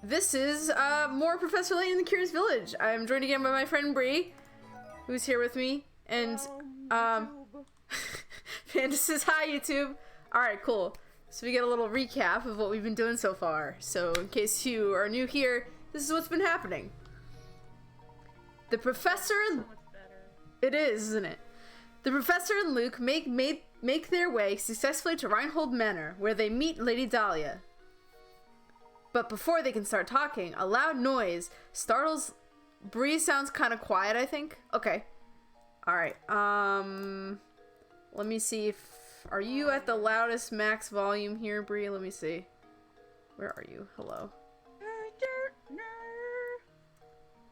this is more Professor Layton in the Curious Village. I'm joined again by my friend Bree, who's here with me, and Panda says hi, YouTube. All right, cool. So we get a little recap of what we've been doing so far. So in case you are new here, this is what's been happening. The professor, So much better. it is, isn't it? The professor and Luke make their way successfully to Reinhold Manor, where they meet Lady Dahlia. But before they can start talking, a loud noise startles. Bree sounds kind of quiet, I think. Okay. Alright, let me see if... Are you at the loudest max volume here, Bree? Let me see. Where are you? Hello. I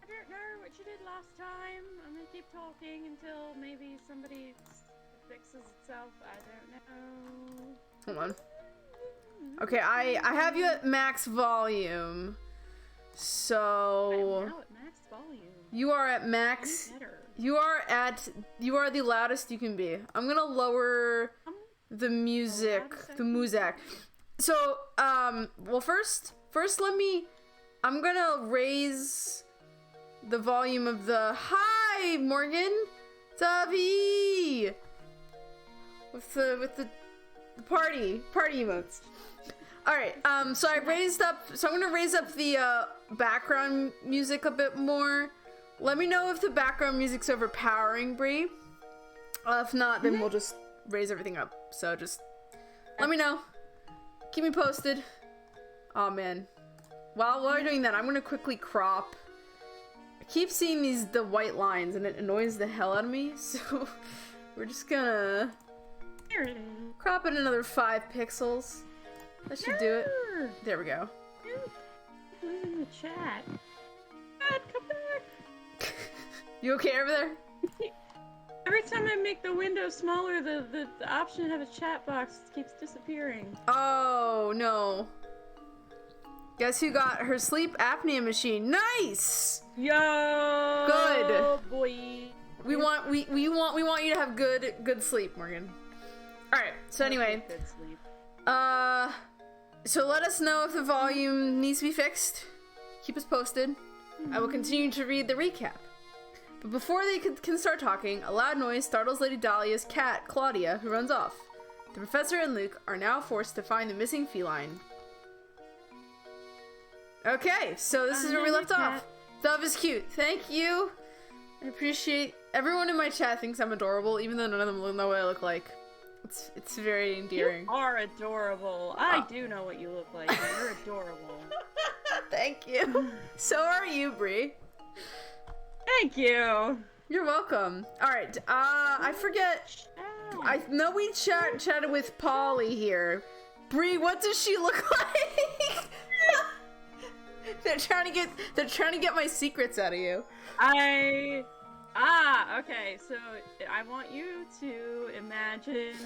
don't know what you did last time. I'm gonna keep talking until maybe somebody fixes itself. I don't know. Hold on. Okay, I have you at max volume. So... I'm now at max volume. You are at max... Better. You are the loudest you can be. I'm gonna lower the music, the muzak. So, well first I'm gonna raise the volume of the, hi Morgan, Tavi, with the party emotes. Alright, so I'm gonna raise up the, background music a bit more. Let me know if the background music's overpowering, Bree. If not, then we'll just raise everything up. So just let me know. Keep me posted. Oh man. While you're doing that, I'm gonna quickly crop. I keep seeing the white lines and it annoys the hell out of me. So we're just gonna Here it is. crop it another 5 pixels. That should do it. There we go. Who's in the chat? Dad, come back. You okay over there? Every time I make the window smaller, the option to have a chat box keeps disappearing. Oh no. Guess who got her sleep apnea machine? Nice! Yo! Good. Boy. We want you to have good sleep, Morgan. Alright, so anyway. Good sleep. So let us know if the volume needs to be fixed. Keep us posted. I will continue to read the recap. But before they can start talking, a loud noise startles Lady Dahlia's cat, Claudia, who runs off. The professor and Luke are now forced to find the missing feline. Okay, so this is where we left off. Dove is cute. Thank you. I appreciate... Everyone in my chat thinks I'm adorable, even though none of them know what I look like. It's very endearing. You are adorable. I do know what you look like. You're adorable. Thank you. So are you, Bree. Thank you. You're welcome. Alright, I forget. I know we chatted with Polly here. Bree, what does she look like? They're trying to get my secrets out of you. Okay, so I want you to imagine,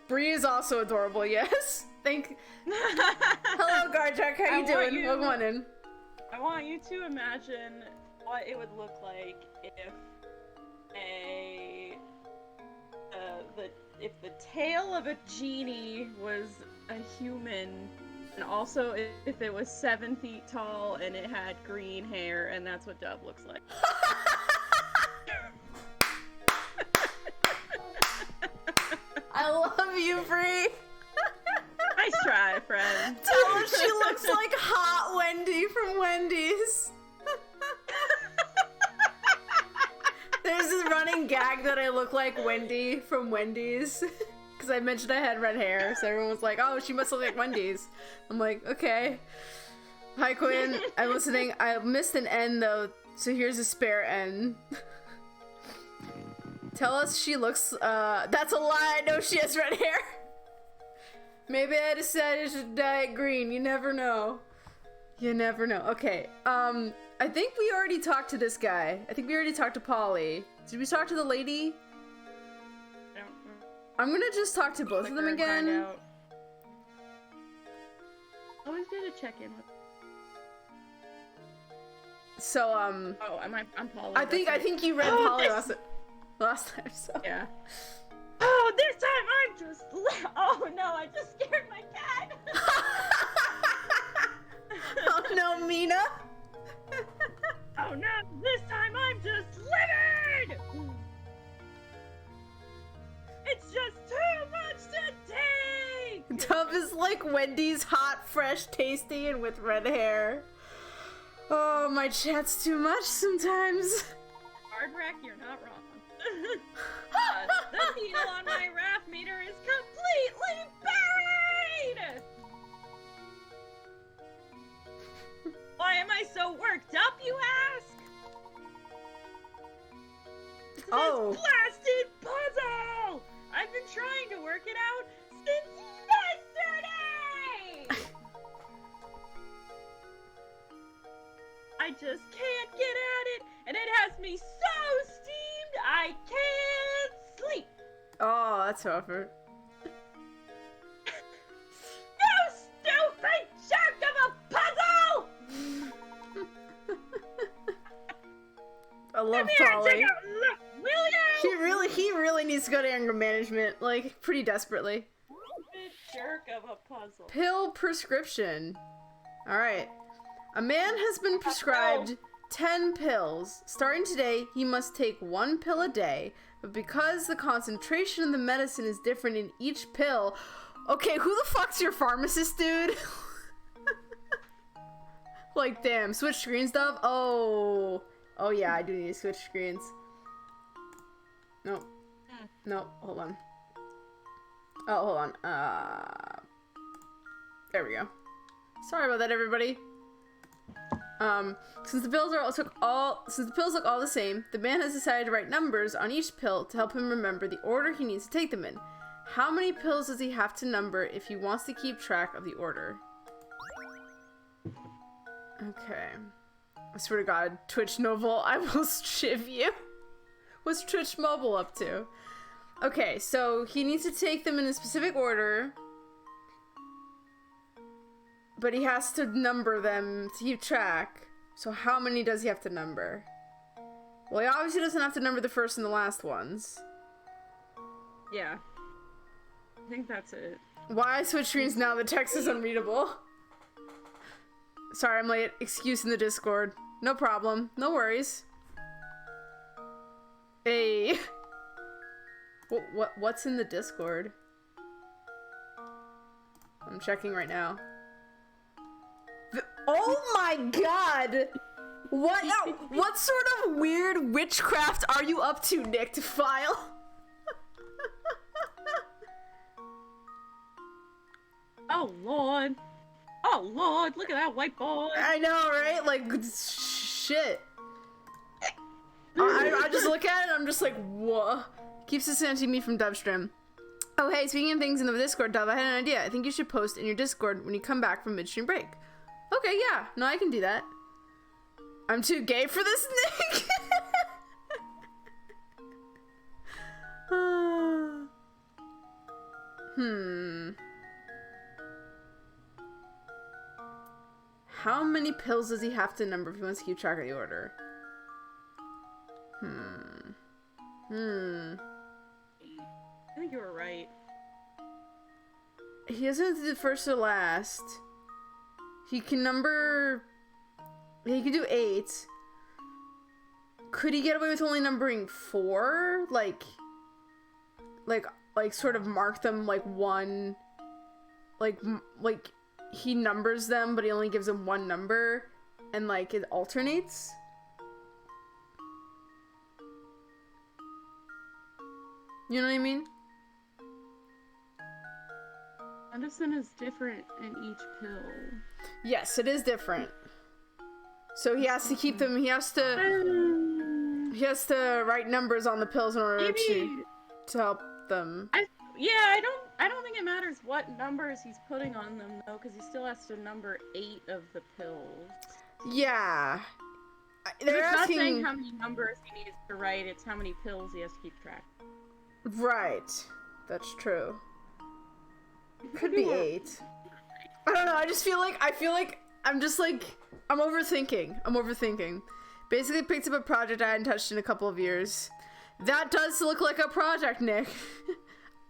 Bree is also adorable, yes? Hello, Garjak, how you doing? Welcome on in. I want you to imagine what it would look like if if the tail of a genie was a human, and also if it was 7 feet tall and it had green hair, and that's what Dove looks like. I love you, Bree. Nice try, friend. Tell her she looks like hot Wendy from Wendy's. There's this running gag that I look like Wendy from Wendy's. Because I mentioned I had red hair, so everyone was like, oh, she must look like Wendy's. I'm like, okay. Hi, Quinn. I'm listening. I missed an N, though, so here's a spare N. Tell us she looks, that's a lie. I know she has red hair. Maybe I decided to dye it green. You never know. You never know. Okay, I think we already talked to this guy. I think we already talked to Polly. Did we talk to the lady? I don't remember. I'm gonna just talk to both of them again. Always good to check in with. So, Oh, I'm Polly. I think you read Polly last time, so. Yeah. Oh, this time I'm just. Oh no, I just scared my cat. Wendy's hot, fresh, tasty, and with red hair. Oh, my chat's too much sometimes. Hardwreck, you're not wrong. The needle on my raft meter is completely buried! Why am I so worked up, you ask? This blasted puzzle! I've been trying to work it out since yesterday! I just can't get at it, and it has me so steamed I can't sleep! Oh, that's tougher. You stupid jerk of a puzzle! I love Come Polly. here, take a look, will you? He really needs to go to anger management, like, pretty desperately. Stupid jerk of a puzzle. Pill prescription. Alright. A man has been prescribed 10 pills. Starting today, he must take 1 pill a day, but because the concentration of the medicine is different in each pill... Okay, who the fuck's your pharmacist, dude? Like, damn, switch screen stuff? Oh. Oh yeah, I do need to switch screens. Nope. Nope, hold on. Oh, hold on. There we go. Sorry about that, everybody. Since the pills look all the same, the man has decided to write numbers on each pill to help him remember the order he needs to take them in. How many pills does he have to number if he wants to keep track of the order? Okay. I swear to God, Twitch Novel, I will shiv you. What's Twitch Mobile up to? Okay, so he needs to take them in a specific order, but he has to number them to keep track. So how many does he have to number? Well, he obviously doesn't have to number the first and the last ones. Yeah. I think that's it. Why I switch screens now? The text is unreadable. Sorry, I'm late. Excuse in the Discord. No problem. No worries. Hey. What's in the Discord? I'm checking right now. Oh my god! What sort of weird witchcraft are you up to, Nick, to file? Oh lord. Oh lord, look at that white boy. I know, right? Like, shit. I just look at it and I'm just like, whoa. Keeps distancing me from Dovestream. Oh hey, speaking of things in the Discord, Dove, I had an idea. I think you should post in your Discord when you come back from midstream break. Okay, yeah. No, I can do that. I'm too gay for this, Nick! How many pills does he have to number if he wants to keep track of the order? I think you were right. He doesn't have to do the first or last. He can number... He can do 8. Could he get away with only numbering 4? Like sort of mark them like 1... Like he numbers them, but he only gives them 1 number, and like it alternates. You know what I mean? Medicine is different in each pill. Yes, it is different. So he has to keep them. He has to write numbers on the pills in order to help them. I don't think it matters what numbers he's putting on them though, because he still has to number 8 of the pills. Yeah. They're not saying how many numbers he needs to write, it's how many pills he has to keep track. Right. That's true. Could be 8. I don't know, I feel like I'm overthinking. Basically picked up a project I hadn't touched in a couple of years. That does look like a project, Nick.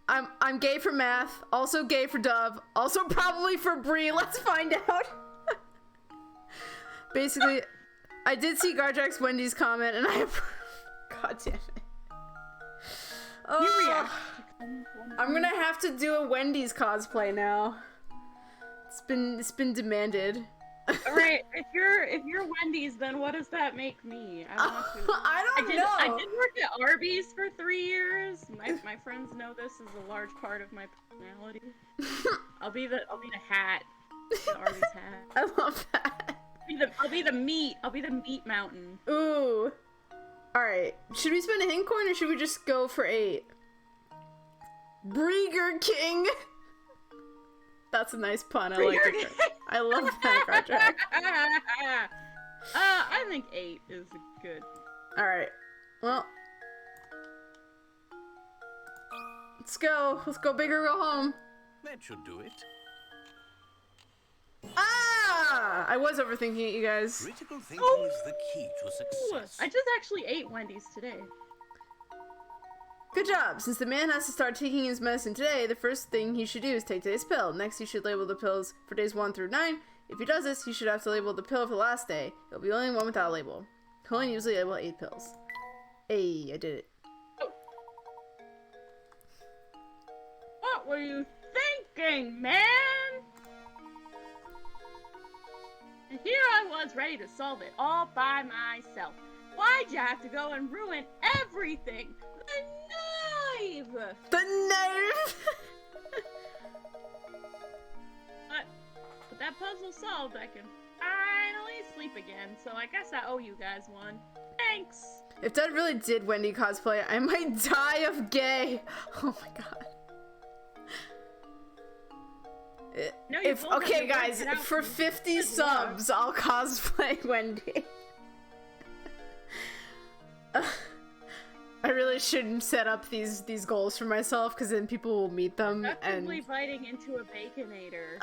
I'm gay for math, also gay for Dove, also probably for Bree. Let's find out. Basically, I did see Garjack's Wendy's comment, and I God damn it. You react. I'm gonna have to do a Wendy's cosplay now. It's been demanded. Alright, if you're Wendy's, then what does that make me? I want to. I don't know. I did work at Arby's for 3 years. My friends know this is a large part of my personality. I'll be the hat. The Arby's hat. I love that. I'll be the meat. I'll be the meat mountain. Ooh. Alright. Should we spend a hint coin or should we just go for 8? Burger King! That's a nice pun. I like it. I love that, Roger. I think 8 is good. Alright. Well. Let's go. Let's go big or go home. That should do it. Ah! I was overthinking it, you guys. Critical thinking is the key to success. I just actually ate Wendy's today. Good job. Since the man has to start taking his medicine today, the first thing he should do is take today's pill. Next, he should label the pills for days 1 through 9. If he does this, he should have to label the pill for the last day. It'll be the only one without a label. He'll only usually label 8 pills. Hey, I did it. Oh. What were you thinking, man? And here I was ready to solve it all by myself. Why'd you have to go and ruin everything? The knife! The knife! But with that puzzle solved, I can finally sleep again. So I guess I owe you guys one. Thanks! If Dad really did Wendy cosplay, I might die of gay. Oh my god. No, you both have Okay, to work guys, it out for me. 50 Good subs, I'll cosplay Wendy. I really shouldn't set up these goals for myself, because then people will meet them and... Effectively biting into a baconator.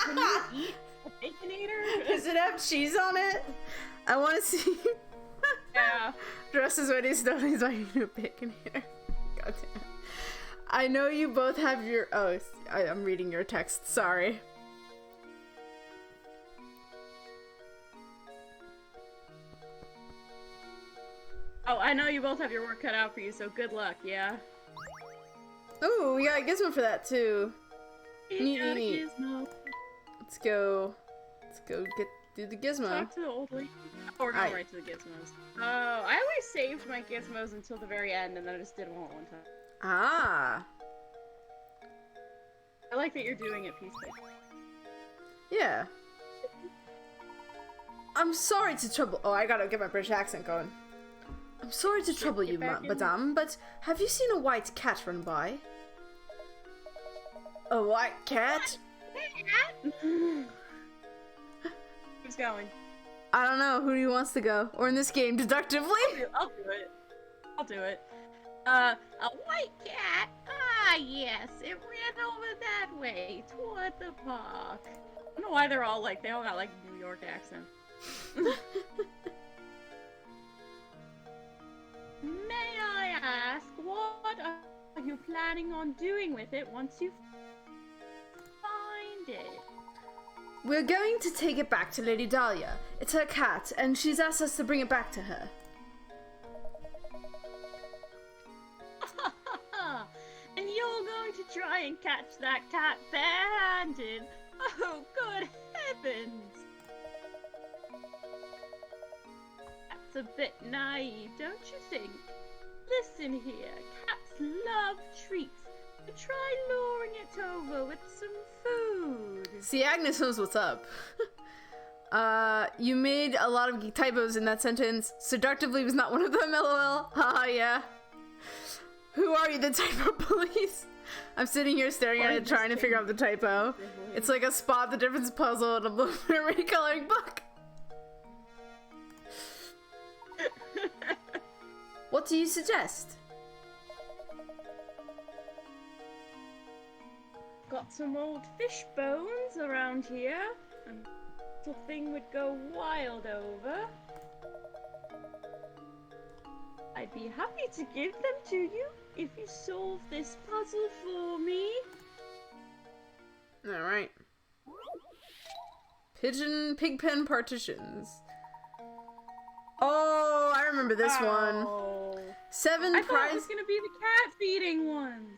Can you eat a baconator? Does it have cheese on it? I want to see you Yeah. dressed as Wendy Snow. He's biting into a baconator. God damn. I know you both have your... Oh, I'm reading your text. Sorry. Oh, I know you both have your work cut out for you, so good luck, yeah? Ooh, we got a gizmo for that, too. Neat, Got a neat. gizmo. Let's go get through the gizmo. Talk to the old lady. Oh, we're going right to the gizmos. Oh, I always saved my gizmos until the very end, and then I just did them all at one time. Ah. I like that you're doing it peacefully. Yeah. I'm sorry to trouble... Oh, I gotta get my British accent going. I'm sorry to trouble you, madame, but have you seen a white cat run by? A white cat? Who's going? I don't know. Who wants to go? Or in this game, deductively? I'll do it. I'll do it. A white cat? Ah, yes. It ran over that way, toward the park. I don't know why they're all like, they all got like New York accents. May I ask, what are you planning on doing with it once you find it? We're going to take it back to Lady Dahlia. It's her cat, and she's asked us to bring it back to her. And you're going to try and catch that cat bare-handed? Oh, good heavens! That's a bit naive, don't you think? Listen here, cats love treats. Try luring it over with some food. See, Agnes knows what's up. You made a lot of typos in that sentence. Seductively was not one of them, lol. Haha, yeah. Who are you, the typo police? I'm sitting here staring at it, trying to figure out the typo. It's like a spot the difference puzzle in a recoloring book. What do you suggest? Got some old fish bones around here. And little thing would go wild over. I'd be happy to give them to you if you solve this puzzle for me. Alright. Pigpen partitions. Oh, I remember this one. 7 I thought it prize. was gonna be the cat feeding ones.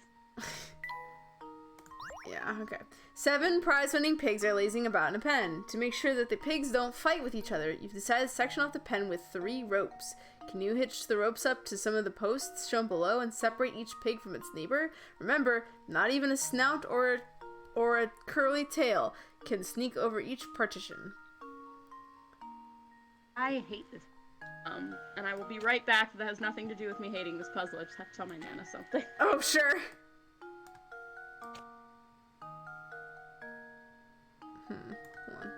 Yeah, okay. 7 prize-winning pigs are lazing about in a pen. To make sure that the pigs don't fight with each other, you've decided to section off the pen with 3 ropes. Can you hitch the ropes up to some of the posts shown below and separate each pig from its neighbor? Remember, not even a snout or a curly tail can sneak over each partition. I hate this. And I will be right back. That has nothing to do with me hating this puzzle. I just have to tell my Nana something. Oh, sure. Hold on.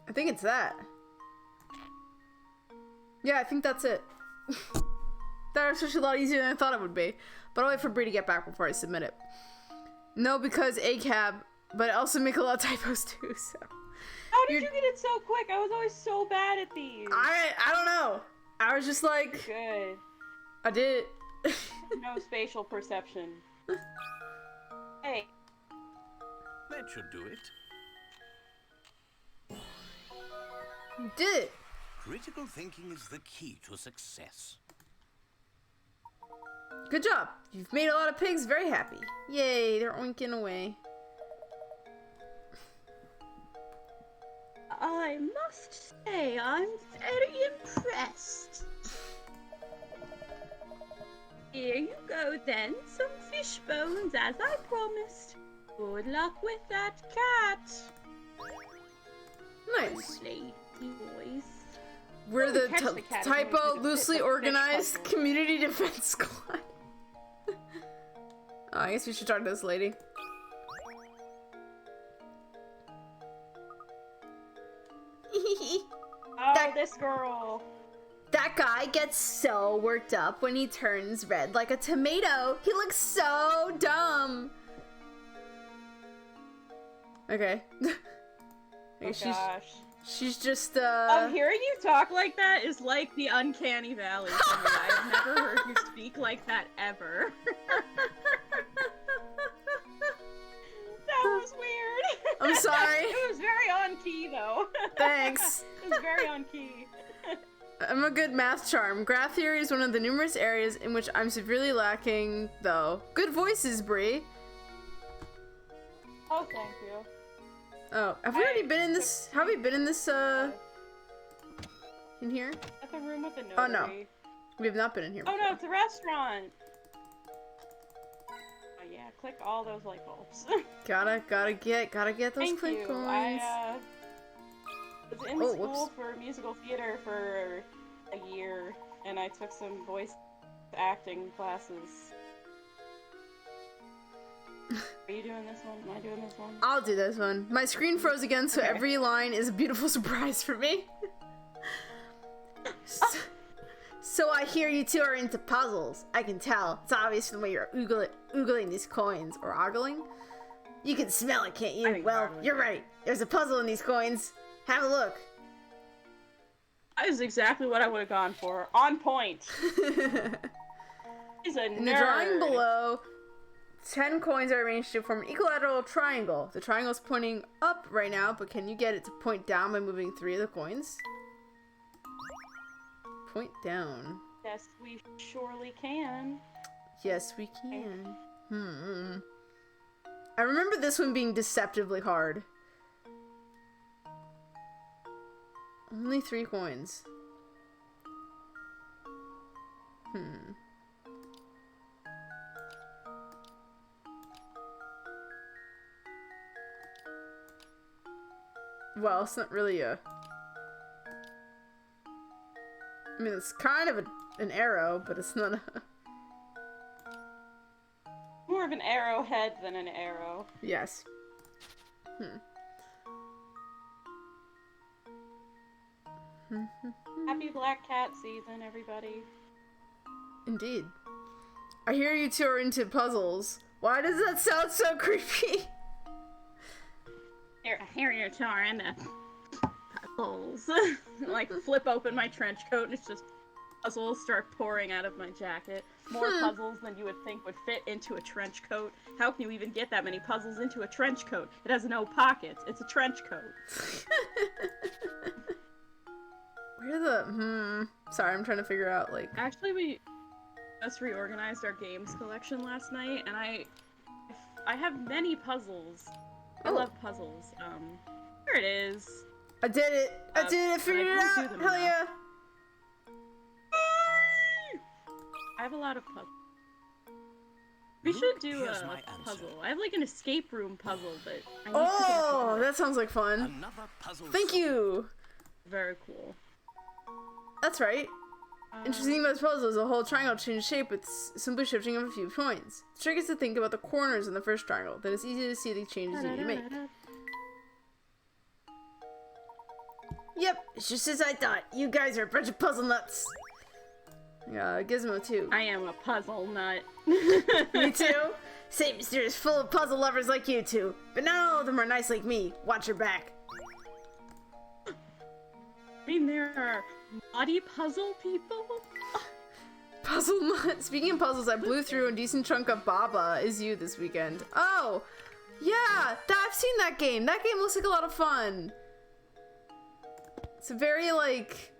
I think it's that. Yeah, I think that's it. That was actually a lot easier than I thought it would be. But I'll wait for Bree to get back before I submit it. No, because ACAB, but I also make a lot of typos too, so. How did you get it so quick? I was always so bad at these. I don't know. I was just like... Good. I did it. No spatial perception. Hey. That should do it. You did it. Critical thinking is the key to success. Good job. You've made a lot of pigs very happy. Yay, they're oinking away. I must say, I'm very impressed. Here you go then, some fish bones as I promised. Good luck with that cat. Nice. Lazy boys. We're the Catch the cat, typo it's a loosely fish organized puzzle. community defense squad. Oh, I guess we should talk to this lady. Oh, this girl. That guy gets so worked up when he turns red like a tomato. He looks so dumb. Okay. Oh gosh. She's just Hearing you talk like that is like the uncanny valley for me. I've never heard you speak like that ever. That was weird. I'm sorry. It was very on key though. Thanks. It was very on key. I'm a good math charm. Graph theory is one of the numerous areas in which I'm severely lacking, though. Good voices, Bree. Oh, thank you. Oh, have we already been in this? Have we been in this, in here? At the room with the notary. Oh, no. We have not been in here Oh before. no, it's a restaurant. Oh yeah, click all those light bulbs. Gotta get those Thank quick you. coins. I was in Oh, school whoops. for musical theater for a year, and I took some voice acting classes. Are you doing this one? Am I doing this one? I'll do this one. My screen froze again, so Okay. every line is a beautiful surprise for me. So I hear you two are into puzzles. I can tell. It's obvious from the way you're oogling these coins. Or ogling? You can smell it, can't I you? think Well, ogling. you're right. There's a puzzle in these coins. Have a look. That is exactly what I would have gone for. On point. He's a nerd. In the drawing below, 10 coins are arranged to form an equilateral triangle. The triangle's pointing up right now, but can you get it to point down by moving 3 of the coins? Point down. Yes, we surely can. Yes, we can. I remember this one being deceptively hard. Only 3 coins. Well, it's not really a... I mean, it's kind of an arrow, but it's not a... More of an arrowhead than an arrow. Yes. Happy Black Cat season, everybody. Indeed. I hear you two are into puzzles. Why does that sound so creepy? Here you two are into puzzles. Like, flip open my trench coat and it's just Puzzles start pouring out of my jacket. More puzzles than you would think would fit into a trench coat. How can you even get that many puzzles into a trench coat? It has no pockets. It's a trench coat. Where the sorry, I'm trying to figure out like Actually, we just reorganized our games collection last night, and I have many puzzles. I love puzzles. Here it is. I did it! I did it! Figured it out! Hell yeah! I have a lot of puzzles. We should do Here's a my puzzle. answer. I have like an escape room puzzle, but I need Oh, that sounds like fun. Another puzzle. Thank you! very cool. That's right. Interesting about this puzzle is the whole triangle changes shape with simply shifting of a few points. The trick is to think about the corners in the first triangle, then it's easy to see the changes you need to make. Yep, it's just as I thought. You guys are a bunch of puzzle nuts. Yeah, Gizmo too. I am a puzzle nut. Me too. St. Mystery is full of puzzle lovers like you two, but not all of them are nice like me. Watch your back. I mean, there are naughty puzzle people. Puzzle nut. Speaking of puzzles, I blew through a decent chunk of Baba Is You this weekend. Oh, yeah, I've seen that game. That game looks like a lot of fun. It's a very like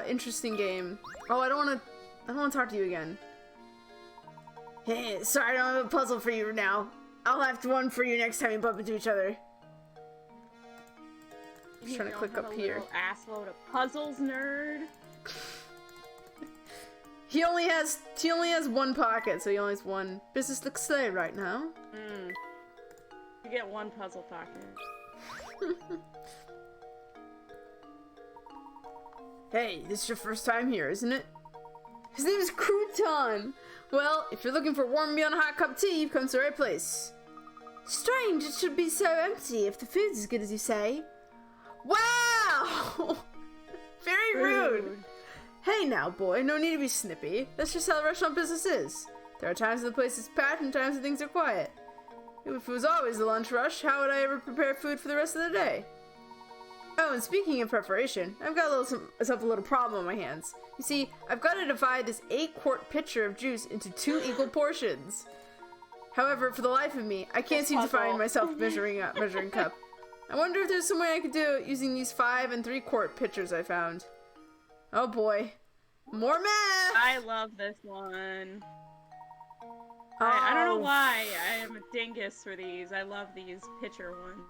interesting game. Oh, I don't want to talk to you again. Hey, sorry, I don't have a puzzle for you now. I'll have one for you next time you bump into each other. Just trying to click up here. Assload of puzzles, nerd. He only has one pocket, so he only has one business to say right now. You get one puzzle pocket. Hey, this is your first time here, isn't it? His name is Crouton! Well, if you're looking for a warm meal and a hot cup of tea, you've come to the right place. Strange, it should be so empty if the food's as good as you say. Wow! Very rude. Hey now, boy, no need to be snippy. That's just how the restaurant business is. There are times when the place is packed and times when things are quiet. If it was always the lunch rush, how would I ever prepare food for the rest of the day? Oh, and speaking of preparation, I've got myself a little problem on my hands. You see, I've got to divide this 8-quart pitcher of juice into 2 equal portions. However, for the life of me, I can't seem to find myself measuring cup. I wonder if there's some way I could do it using these 5 and 3-quart pitchers I found. Oh boy. More math! I love this one. I don't know why I am a dingus for these. I love these pitcher ones.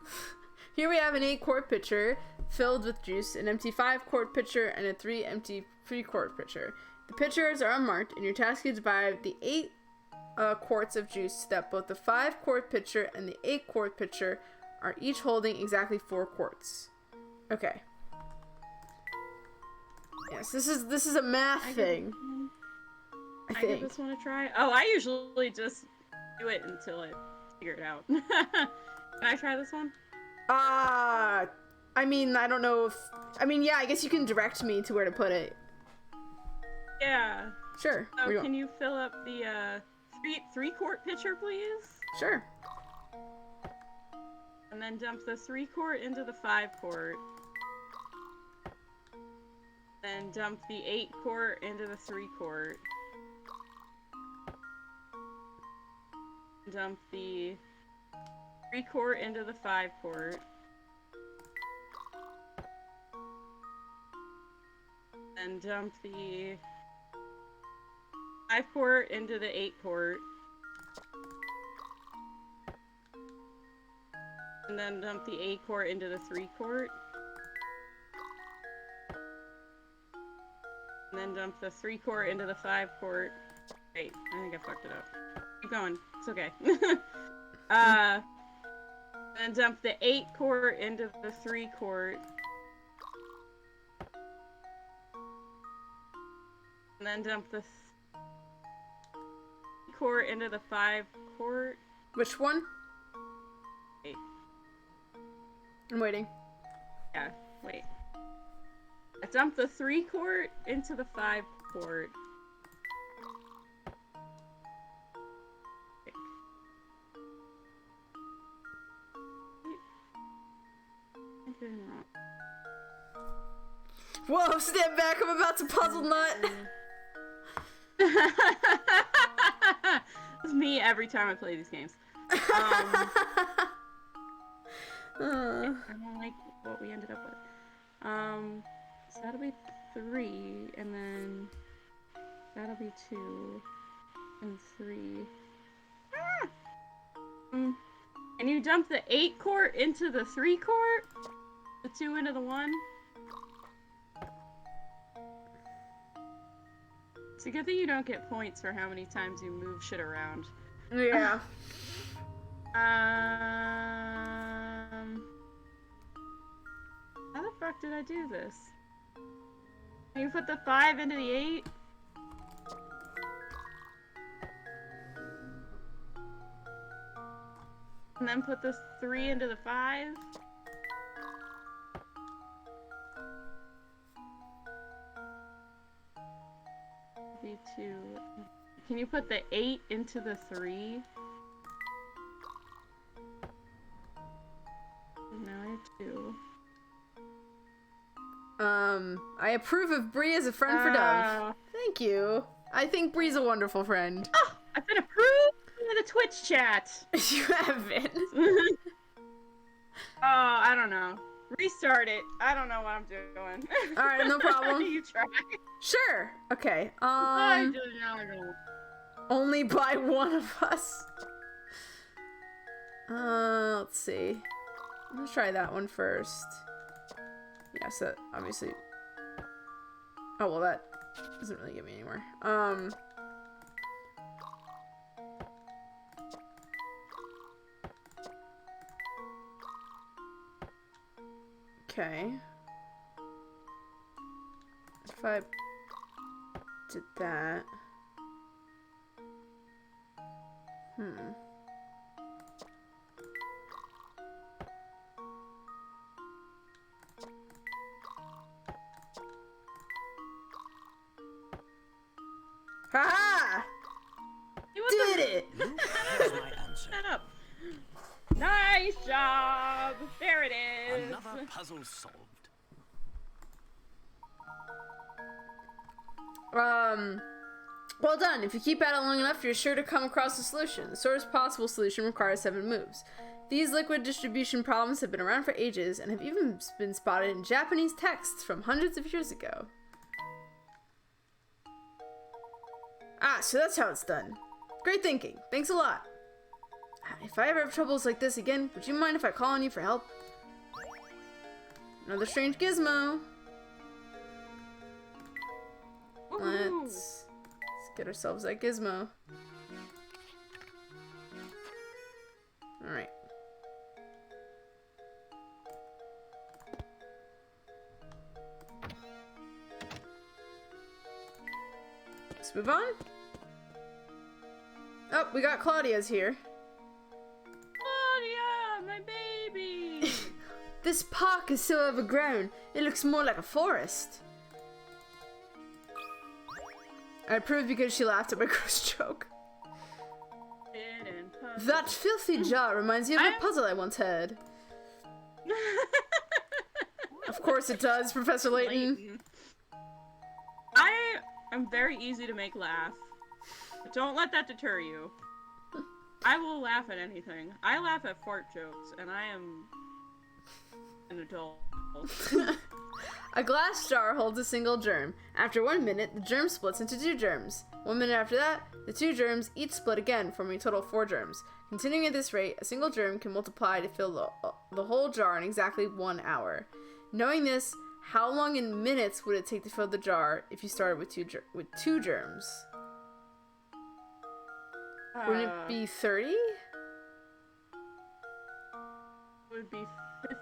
Here we have an 8-quart pitcher filled with juice, an empty 5-quart pitcher, and a 3 empty 3-quart pitcher. The pitchers are unmarked, and your task is to divide the 8 quarts of juice so that both the 5-quart pitcher and the 8-quart pitcher are each holding exactly 4 quarts. Okay. Yes, this is a math thing. I give think. this one a try. Oh, I usually just do it until I figure it out. Can I try this one? I mean, I don't know if... I mean, yeah, I guess you can direct me to where to put it. Yeah. Sure. So can you fill up the 3-quart pitcher, please? Sure. And then dump the 3-quart into the 5-quart. Then dump the 8-quart into the 3-quart. Dump the 3-quart into the 5-quart. Then dump the 5-quart into the 8-quart. And then dump the 8-quart into the 3-quart. And then dump the 3-quart into the 5-quart. Wait, I think I fucked it up. Keep going. It's okay. Then dump the 8-quart into the 3-quart. And then dump the 3-quart into the 5-quart. Which one? Wait. I'm waiting. Yeah, wait. I dumped the 3-quart into the 5-quart. Whoa, stand back, I'm about to puzzle nut. It's me every time I play these games. I don't like what we ended up with. So that'll be 3, and then that'll be 2 and 3. Ah! Can you dump the 8 court into the 3 court? The 2 into the 1? It's a good thing you don't get points for how many times you move shit around. Yeah. How the fuck did I do this? Can you put the 5 into the 8? And then put the 3 into the 5? B2. Can you put the 8 into the 3? Now I have 2. I approve of Bree as a friend for Dove. Thank you. I think Bree's a wonderful friend. Oh, I've been approved in the Twitch chat. You haven't. Oh, I don't know. Restart it. I don't know what I'm doing. Alright, no problem. You try. Sure. Okay. I do not know. Only by one of us. Let's see. Let's try that one first. Yeah, so obviously. Oh well, that doesn't really get me anywhere. Okay. If I did that. Ha! Did it! Here's my answer. Shut up. Nice job. There it is. Another puzzle solved. Well done. If you keep at it long enough, you're sure to come across a solution. The shortest possible solution requires 7 moves. These liquid distribution problems have been around for ages and have even been spotted in Japanese texts from hundreds of years ago. Ah, so that's how it's done. Great thinking. Thanks a lot. If I ever have troubles like this again, would you mind if I call on you for help? Another strange gizmo. Let's get ourselves that gizmo. Alright. Let's move on. Oh, we got Claudia's here. Claudia, my baby. This park is so overgrown, it looks more like a forest. I approve because she laughed at my gross joke. That filthy jar reminds me of a puzzle I once heard. Of course it does, Professor Layton. I am very easy to make laugh. But don't let that deter you. I will laugh at anything. I laugh at fart jokes, and I am an adult. A glass jar holds a single germ. After 1 minute, the germ splits into 2 germs. 1 minute after that, the 2 germs each split again, forming a total of 4 germs. Continuing at this rate, a single germ can multiply to fill the whole jar in exactly 1 hour. Knowing this, how long in minutes would it take to fill the jar if you started with 2 germs? Wouldn't it be 30? It would be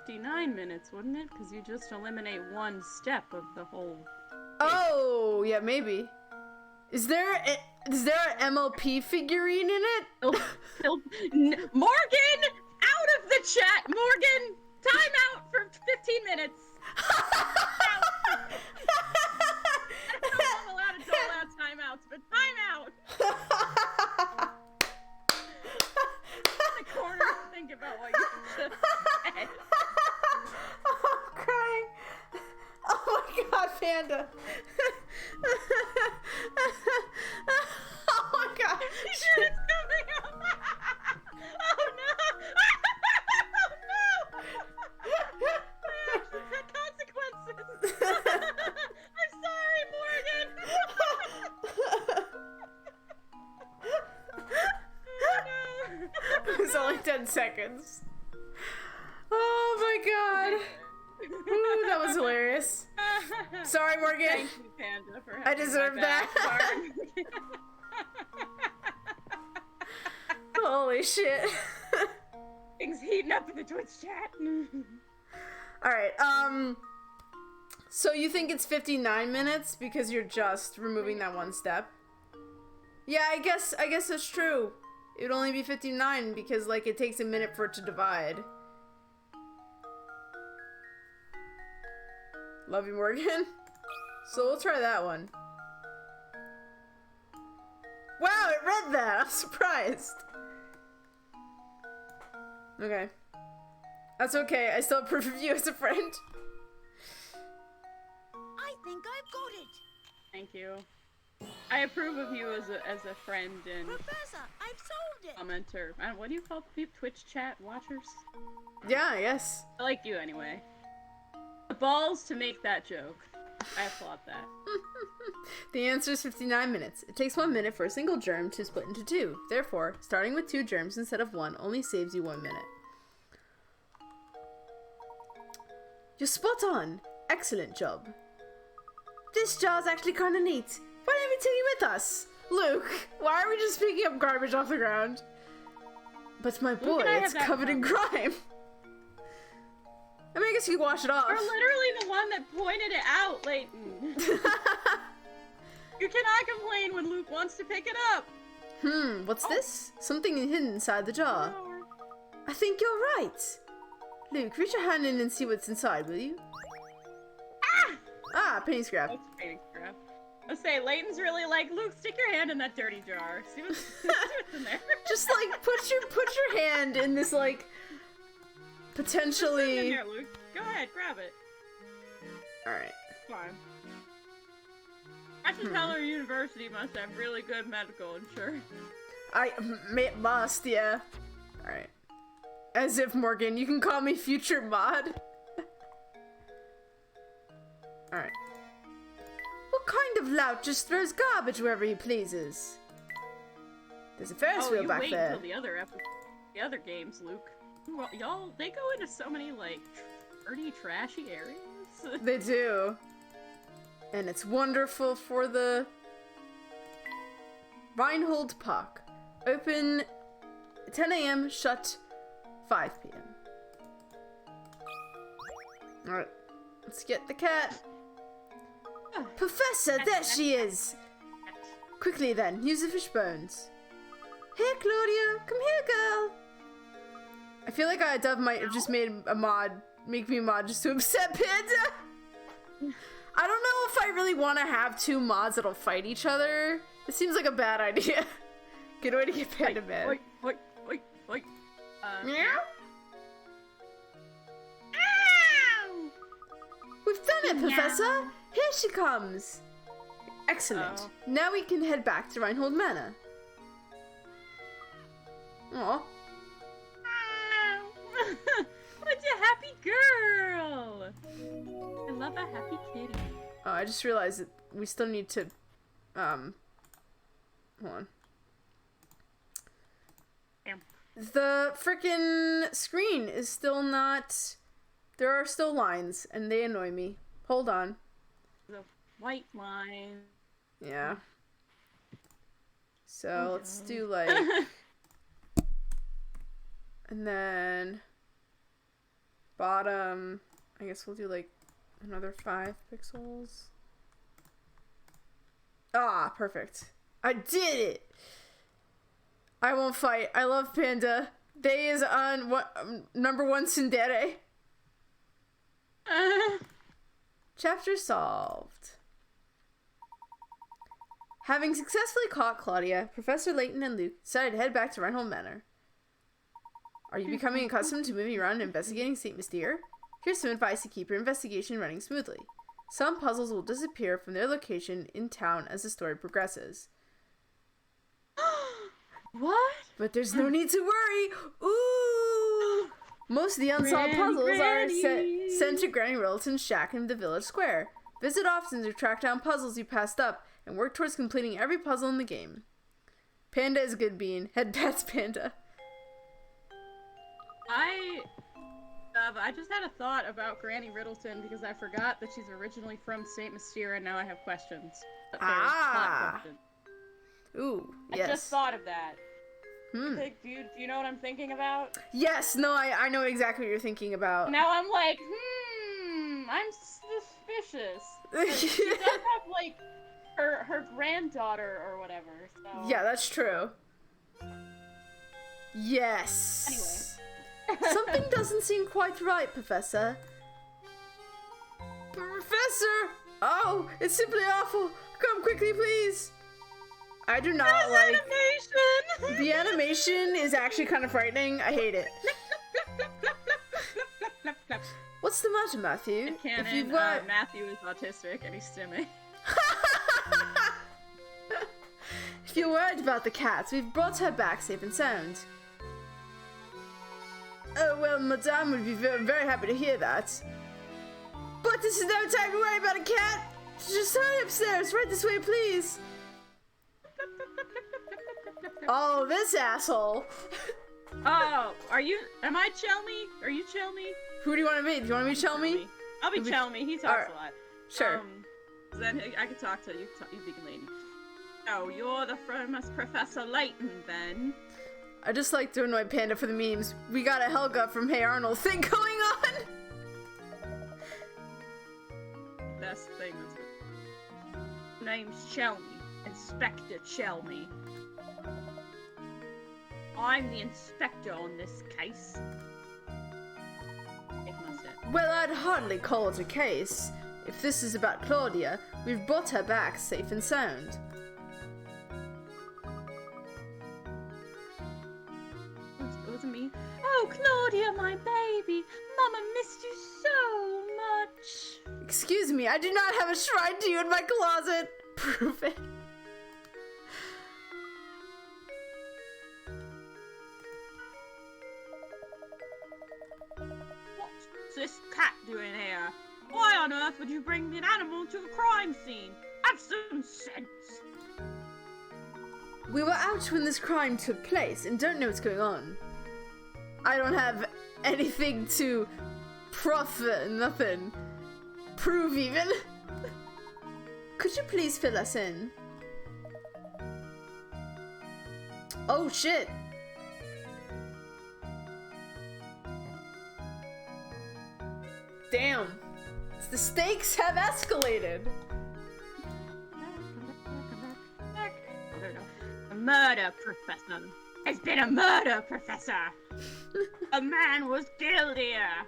59 minutes, wouldn't it? Because you just eliminate 1 step of the whole thing. Oh, yeah, maybe. Is there an MLP figurine in it? Morgan! Out of the chat! Morgan! Time out for 15 minutes! I don't know if I'm allowed to dole out timeouts, but time out! In the corner, think about what you just said. Oh, I'm crying. Oh my god, Panda. Oh my god. Sure it's coming up. Oh no. Oh no. The consequences. I'm sorry, Morgan. Oh no. It was only 10 seconds. Oh my god. Ooh, that was hilarious. Sorry, Morgan. Thank you, Panda, for having I deserve my that. back. Sorry. Holy shit. Things heating up in the Twitch chat. Alright, so you think it's 59 minutes because you're just removing that one step? Yeah, I guess that's true. It would only be 59 because, like, it takes a minute for it to divide. Love you, Morgan. So we'll try that one. Wow, it read that! I'm surprised. Okay. That's okay, I still approve of you as a friend. I think I've got it. Thank you. I approve of you as a friend and Professor, I've solved it. commenter. What do you call people? Twitch chat watchers? Yeah, yes. I like you anyway. The balls to make that joke. I applaud that. The answer is 59 minutes. It takes 1 minute for a single germ to split into 2. Therefore, starting with 2 germs instead of 1 only saves you 1 minute. You're spot on. Excellent job. This jar's actually kinda neat. Why don't we take it with us? Luke, why are we just picking up garbage off the ground? But my boy, and I have it's that covered in grime. I mean, I guess you could wash it off. You're literally the one that pointed it out, Layton. You cannot complain when Luke wants to pick it up. What's this? Something hidden inside the jar. I think you're right. Luke, reach your hand in and see what's inside, will you? Ah, penny scrap. That's painting crap. I say, Layton's really like, Luke, stick your hand in that dirty jar. See what's in there. Just like put your hand in this like Just in potentially. there, Luke. Go ahead, grab it. All right. It's fine. Teller University must have really good medical insurance. It must, yeah. All right. As if Morgan, you can call me future mod. All right. What kind of lout just throws garbage wherever he pleases? There's a Ferris wheel you back wait there. until the other games, Luke. Y'all, they go into so many like dirty, trashy areas. They do. And it's wonderful for the Reinhold Park. Open 10 a.m., shut 5 p.m. Alright, let's get the cat. Professor, there she is! Quickly then, use the fish bones. Here, Claudia, come here, girl. I feel like Dove might have just made a mod, make me a mod just to upset Panda. I don't know if I really want to have 2 mods that'll fight each other. It seems like a bad idea. Good way to get Panda mad. Oi. Meow? Ow! We've done it, Professor! Here she comes! Excellent. Oh. Now we can head back to Reinhold Manor. Aw. What a happy girl! I love a happy kitty. Oh, I just realized that we still need to, hold on. Damn. The frickin' screen is still not, there are still lines, and they annoy me. Hold on. The white line. Yeah. So, let's do, like, and then, bottom, I guess we'll do, like, another 5 pixels. Ah, perfect. I did it! I won't fight. I love Panda. They is on number 1 tsundere. Chapter solved. Having successfully caught Claudia, Professor Layton and Luke decided to head back to Reinhold Manor. Are you becoming accustomed to moving around and investigating St. Mystere? Here's some advice to keep your investigation running smoothly. Some puzzles will disappear from their location in town as the story progresses. What? But there's no need to worry. Ooh! Most of the unsolved puzzles are sent to Granny Riddleton's shack in the village square. Visit often to track down puzzles you passed up and work towards completing every puzzle in the game. Panda is a good bean. Head pats Panda. I just had a thought about Granny Riddleton because I forgot that she's originally from Saint Mystere, and now I have questions. Plot questions. Ooh, yes. I just thought of that. Do you know what I'm thinking about? Yes, no, I know exactly what you're thinking about. Now I'm like, I'm suspicious. But she does have, like, her granddaughter or whatever, so... Yeah, that's true. Yes. Anyway. Something doesn't seem quite right, Professor. Professor! Oh, it's simply awful. Come quickly, please. I do not like... animation! The animation is actually kind of frightening. I hate it. What's the matter, Matthew? Canon, Matthew is autistic and he's stimming. If you're worried about the cat, we've brought her back safe and sound. Oh, well, Madame would be very, very happy to hear that. But this is no time to worry about a cat. Just hurry upstairs. Right this way, please. Oh, this asshole. Oh, am I Chelmy? Are you Chelmy? Who do you want to be? Do you want to be Chelmy? I'll be Chelmy. He talks a lot. Sure. Then I can talk to you. You big lady. Oh, you're the famous Professor Layton, then. I just like to annoy Panda for the memes. We got a Helga from Hey Arnold thing going on. Best thing that's good. Name's Chelmy. Inspector Chelmy. I'm the inspector on this case. Well, I'd hardly call it a case. If this is about Claudia, we've brought her back safe and sound. It wasn't me. Oh, Claudia, my baby. Mama missed you so much. Excuse me, I do not have a shrine to you in my closet. Prove it. What's this cat doing here? Why on earth would you bring an animal to a crime scene? Have some sense. We were out when this crime took place and don't know what's going on. I don't have anything to nothing. Prove even. Could you please fill us in? Oh shit. Damn. The stakes have escalated. A murder, Professor. It's been a murder, Professor. A man was killed here.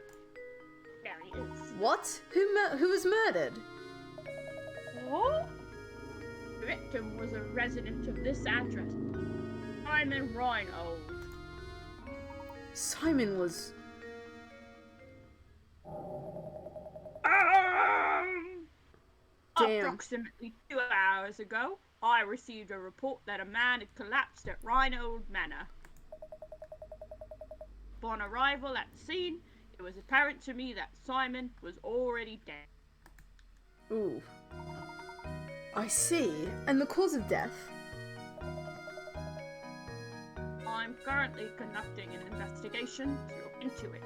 There he is. What? Who was murdered? What? The victim was a resident of this address. Simon Reinhold. Simon was... Damn. Approximately 2 hours ago, I received a report that a man had collapsed at Reinhold Manor. Upon arrival at the scene, it was apparent to me that Simon was already dead. Ooh. I see. And the cause of death? I'm currently conducting an investigation to look into it.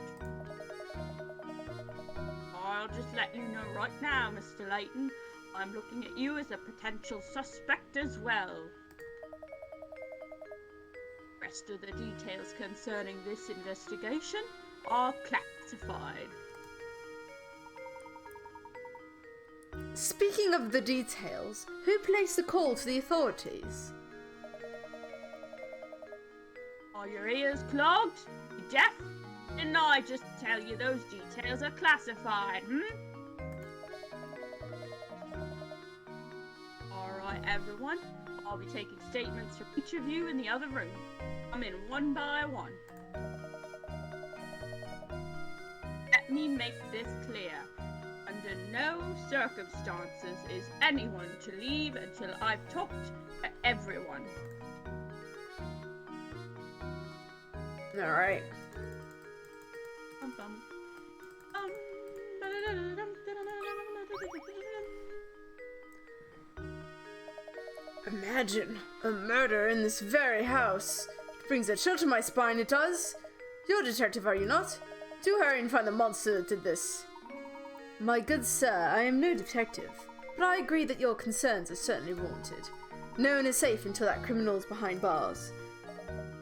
I'll just let you know right now, Mr. Layton, I'm looking at you as a potential suspect as well. The rest of the details concerning this investigation are classified. Speaking of the details, who placed the call to the authorities? Are your ears clogged? You deaf? Didn't I just tell you those details are classified, Alright, everyone. I'll be taking statements from each of you in the other room. Come in one by one. Let me make this clear. Under no circumstances is anyone to leave until I've talked to everyone. Alright. Imagine a murder in this very house. It brings a chill to my spine, it does. You're a detective, are you not? Do hurry and find the monster that did this. My good sir, I am no detective, but I agree that your concerns are certainly warranted. No one is safe until that criminal is behind bars.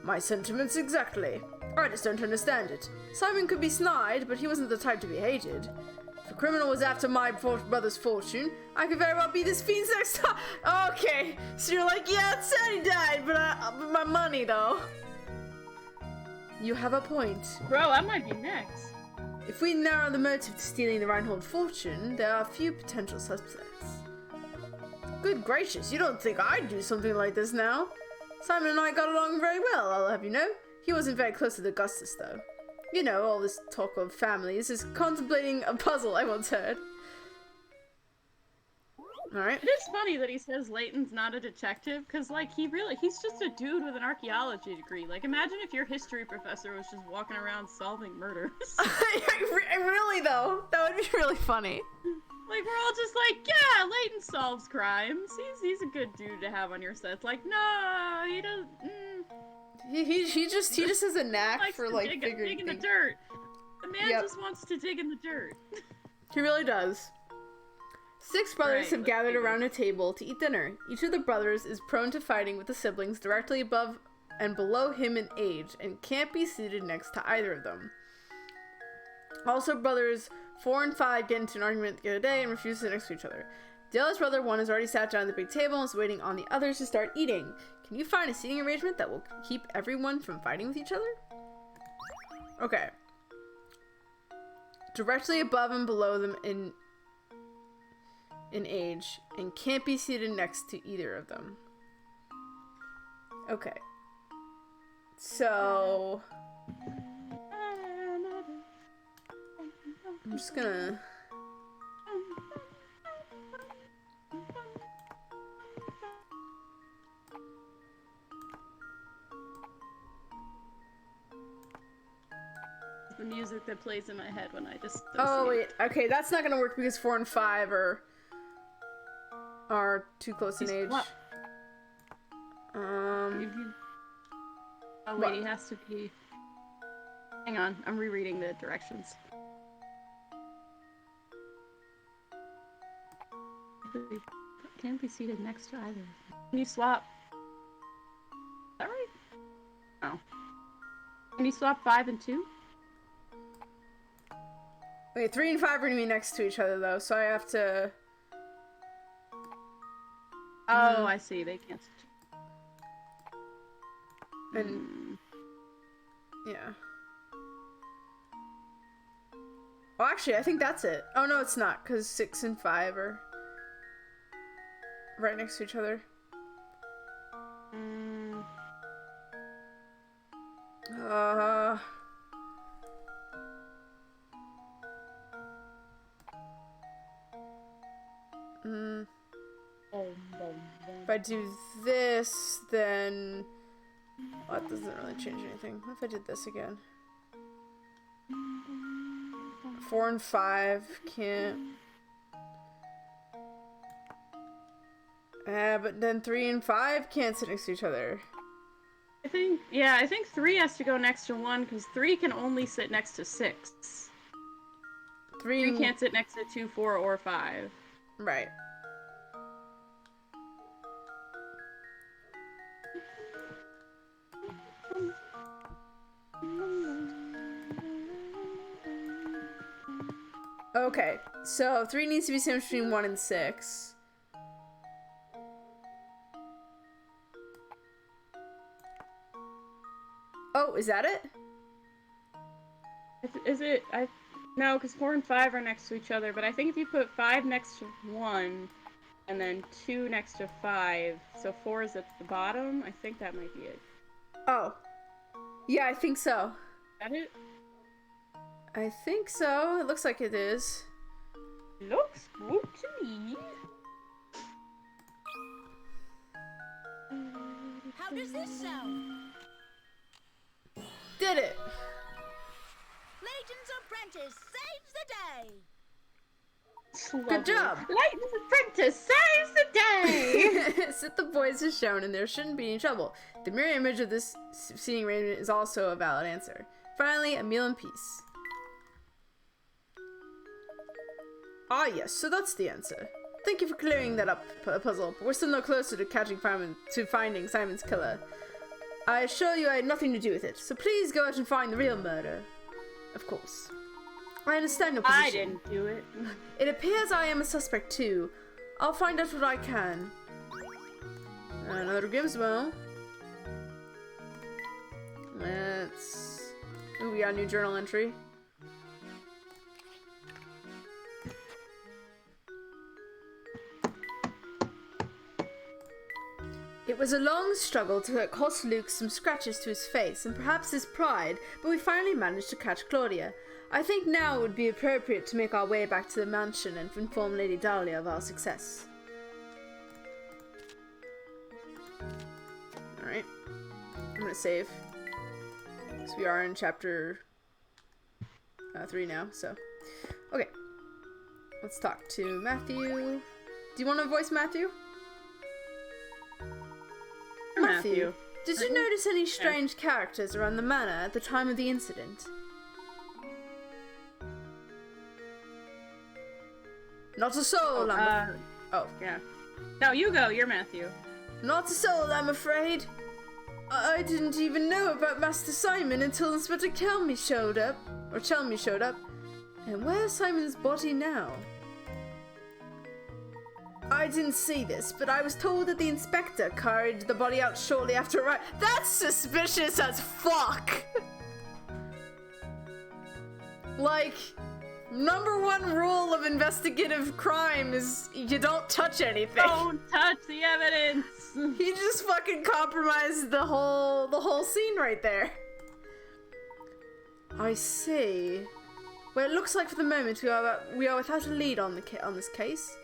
My sentiments exactly. I just don't understand it. Simon could be snide, but he wasn't the type to be hated. If a criminal was after my brother's fortune, I could very well be this fiend's next time. Okay, so you're like, yeah, it said he died, but my money though. You have a point. Bro, I might be next. If we narrow the motive to stealing the Reinhold fortune, there are a few potential suspects. Good gracious, you don't think I'd do something like this now? Simon and I got along very well, I'll have you know. He wasn't very close with Augustus, though. You know, all this talk of families is contemplating a puzzle I once heard. Alright. It is funny that he says Layton's not a detective, because, like, he's just a dude with an archaeology degree. Like, imagine if your history professor was just walking around solving murders. Really, though? That would be really funny. Like, we're all just like, yeah, Layton solves crimes. He's a good dude to have on your set. Like, no, he doesn't. He just has a knack for, like, dig figuring in the things. dirt. The man just wants to dig in the dirt. He really does. 6 brothers have gathered around a table to eat dinner. Each of the brothers is prone to fighting with the siblings directly above and below him in age and can't be seated next to either of them. Also, brothers 4 and 5 get into an argument the other day and refuse to sit next to each other. The eldest brother 1 has already sat down at the big table and is waiting on the others to start eating. Can you find a seating arrangement that will keep everyone from fighting with each other? Okay. Directly above and below them in age and can't be seated next to either of them. Okay. So I'm just gonna the music that plays in my head when I just. Oh wait, okay, that's not gonna work because 4 and 5 are too close in age. What? Oh wait, what? he has to be. Hang on, I'm rereading the directions. Can't be seated next to either. Can you swap? Is that right? No. Can you swap 5 and 2? Wait, 3 and 5 are gonna be next to each other though, so I have to. Oh, I see. They can't. And yeah. Well, actually, I think that's it. Oh no, it's not, because 6 and 5 are right next to each other. If I do this, then well, that doesn't really change anything. What if I did this again? 4 and 5 can't. But then 3 and 5 can't sit next to each other. I think 3 has to go next to 1 because 3 can only sit next to 6. 3 can't sit next to 2, 4, or 5. Right. Okay, so 3 needs to be sandwiched between 1 and 6. Oh, is that it? Is it? No, because 4 and 5 are next to each other, but I think if you put 5 next to 1, and then 2 next to 5, so 4 is at the bottom, I think that might be it. Oh. Yeah, I think so. Is that it? I think so. It looks like it is. Look. looks good to me. How does this sound? Did it. Layton's apprentice saves the day. Good job. Layton's apprentice saves the day. Sit the boys as shown, and there shouldn't be any trouble. The mirror image of this seating arrangement is also a valid answer. Finally, a meal in peace. Ah, yes, so that's the answer. Thank you for clearing that up, puzzle, but we're still no closer to finding Simon's killer. I assure you I had nothing to do with it, so please go out and find the real murderer. Of course. I understand your position. I didn't do it. It appears I am a suspect too. I'll find out what I can. Another Grimsmo. Let's... Ooh, we got a new journal entry. It was a long struggle to cost Luke some scratches to his face and perhaps his pride, but we finally managed to catch Claudia. I think now it would be appropriate to make our way back to the mansion and inform Lady Dahlia of our success. Alright. I'm gonna save. So we are in chapter 3 now, so. Okay. Let's talk to Matthew. Do you want to voice Matthew? Matthew, did you notice any strange characters around the manor at the time of the incident? Not a soul, Oh. Yeah. No, you go. You're Matthew. Not a soul, I'm afraid. I didn't even know about Master Simon until Inspector Chelmy showed up. And where's Simon's body now? I didn't see this, but I was told that the inspector carried the body out shortly after That's suspicious as fuck! Like, #1 rule of investigative crime is you don't touch anything. Don't touch the evidence! He just fucking compromised the whole scene right there. I see. Well, it looks like for the moment we are without a lead on this case.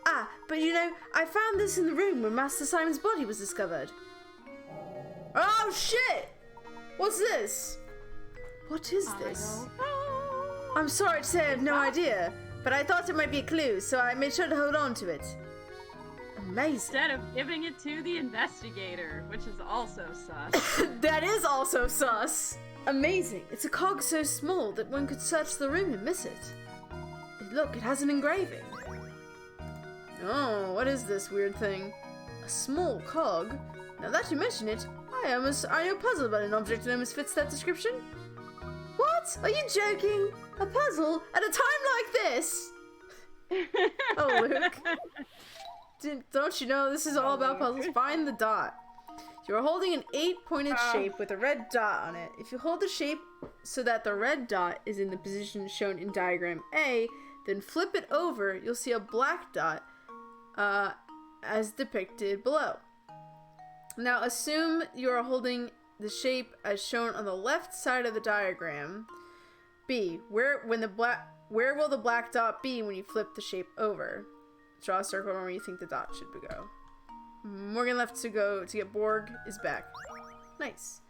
Ah, but you know, I found this in the room where Master Simon's body was discovered. Oh shit! What's this? What is this? I'm sorry to say I have no idea, but I thought it might be a clue, so I made sure to hold on to it. Amazing. Instead of giving it to the investigator, which is also sus. That is also sus. Amazing. It's a cog so small that one could search the room and miss it. Look, it has an engraving. Oh, what is this weird thing? A small cog? Now that you mention it, I am puzzled about an object that almost fits that description. What? Are you joking? A puzzle at a time like this? Oh, Luke. Don't you know this is all about puzzles? Find the dot. You are holding an 8-pointed shape with a red dot on it. If you hold the shape so that the red dot is in the position shown in diagram A, then flip it over, you'll see a black dot as depicted below. Now assume you are holding the shape as shown on the left side of the diagram. B. Where will the black dot be when you flip the shape over? Draw a circle where you think the dot should go. Morgan left to get Borg is back. Nice.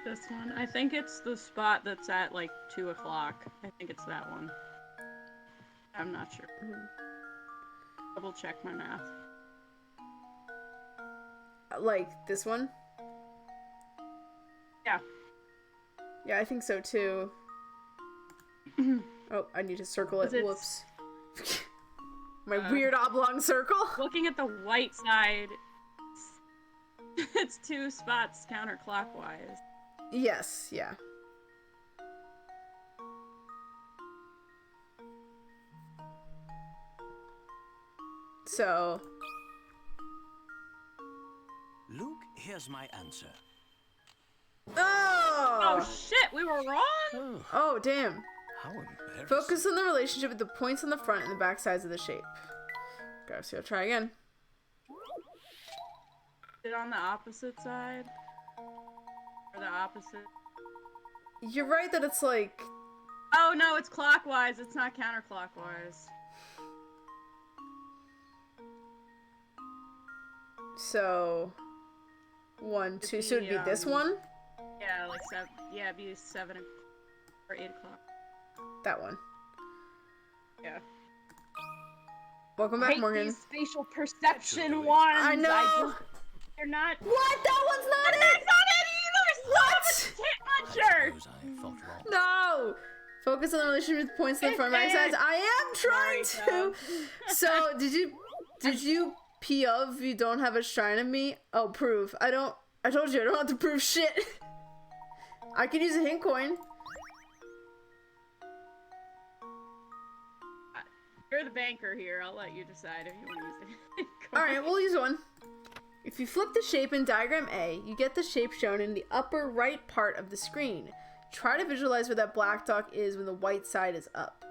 This one. I think it's the spot that's at like 2 o'clock. I think it's that one. I'm not sure. Double check my math. Like this one? Yeah. Yeah, I think so too. Oh, I need to circle it. Whoops. My weird oblong circle. Looking at the white side, it's 2 spots counterclockwise. Yes, yeah. So. Luke, here's my answer. Oh! Oh shit, we were wrong? Oh, damn. How embarrassing. Focus on the relationship with the points on the front and the back sides of the shape. Okay, so I'll try again. Is it on the opposite side? Or the opposite? You're right that it's like... Oh no, it's clockwise. It's not counterclockwise. So 1, 2. So it'd be this one? Yeah, like 7. Yeah, it'd be 7 or 8 o'clock. That one. Yeah. Welcome I back, hate Morgan. these spatial perception ones. I know. They're not. What? That one's not That's it. not it either. What? Tit muncher. Suppose I thought wrong. No. Focus on the relationship with points in the front right sides. I am trying to. So did you POV you don't have a shrine of me? Oh, prove. I told you I don't have to prove shit. I could use a hint coin. You're the banker here. I'll let you decide if you want to use it. Alright, we'll use one. If you flip the shape in diagram A, you get the shape shown in the upper right part of the screen. Try to visualize where that black dot is when the white side is up.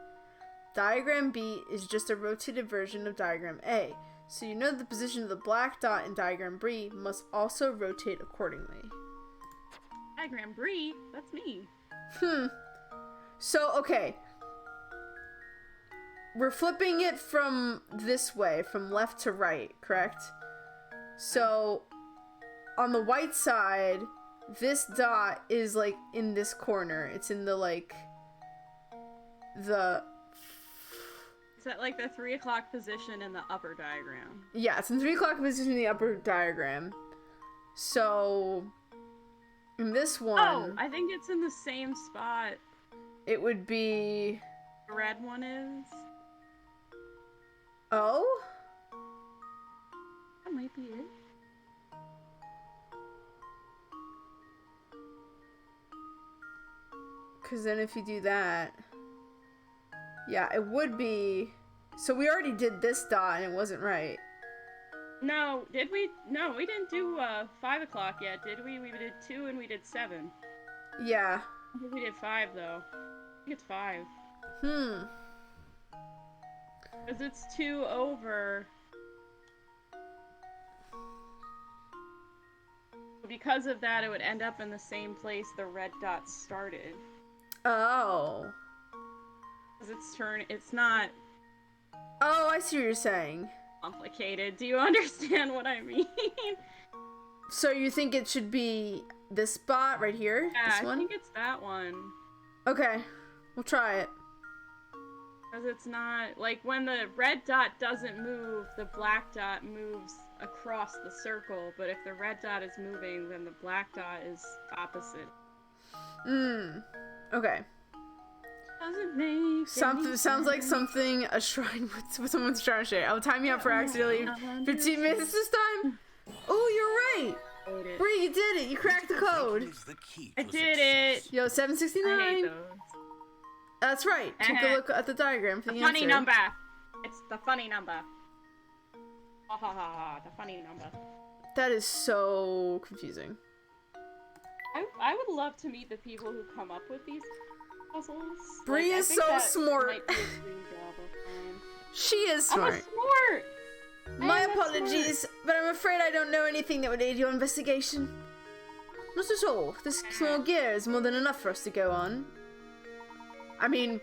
Diagram B is just a rotated version of diagram A, so you know that the position of the black dot in diagram B must also rotate accordingly. Diagram Bree, that's me. So, okay. We're flipping it from this way, from left to right, correct? So, on the white side, this dot is, like, in this corner. It's in the, like, the... Is that like the 3 o'clock position in the upper diagram? Yeah, it's in 3 o'clock position in the upper diagram. So, in this one... Oh, I think it's in the same spot it would be... the red one is. Oh? That might be it. Because then if you do that... Yeah, it would be... So we already did this dot and it wasn't right. No, did we? No, we didn't do 5 o'clock yet, did we? We did 2 and we did 7. Yeah. I think we did 5 though. I think it's 5. Because it's 2 over. Because of that, it would end up in the same place the red dot started. Oh. Because it's not Oh, I see what you're saying. complicated. Do you understand what I mean? So you think it should be this spot right here? Yeah, This I one? think it's that one. Okay. We'll try it. Because it's not, like, when the red dot doesn't move, the black dot moves across the circle, but if the red dot is moving, then the black dot is opposite. Okay. Doesn't make Something sounds like something a shrine with someone's trying to share. I'll time you up for accidentally 15 minutes this time. Oh, you're right. Bree, you did it. You cracked the code. Is the key I to did success. it! Yo, I 769. hate those. That's right. Take a look at the diagram for the Funny answer. number! It's the funny number. Ha ha ha ha, the funny number. That is so confusing. I would love to meet the people who come up with these puzzles. Bree Like, I is think so that smart. might be a dream job of mine. She is I'm smart. a smart! My I'm not apologies, but I'm afraid I don't know anything that would aid your investigation. Not at all. This small gear is more than enough for us to go on. I mean,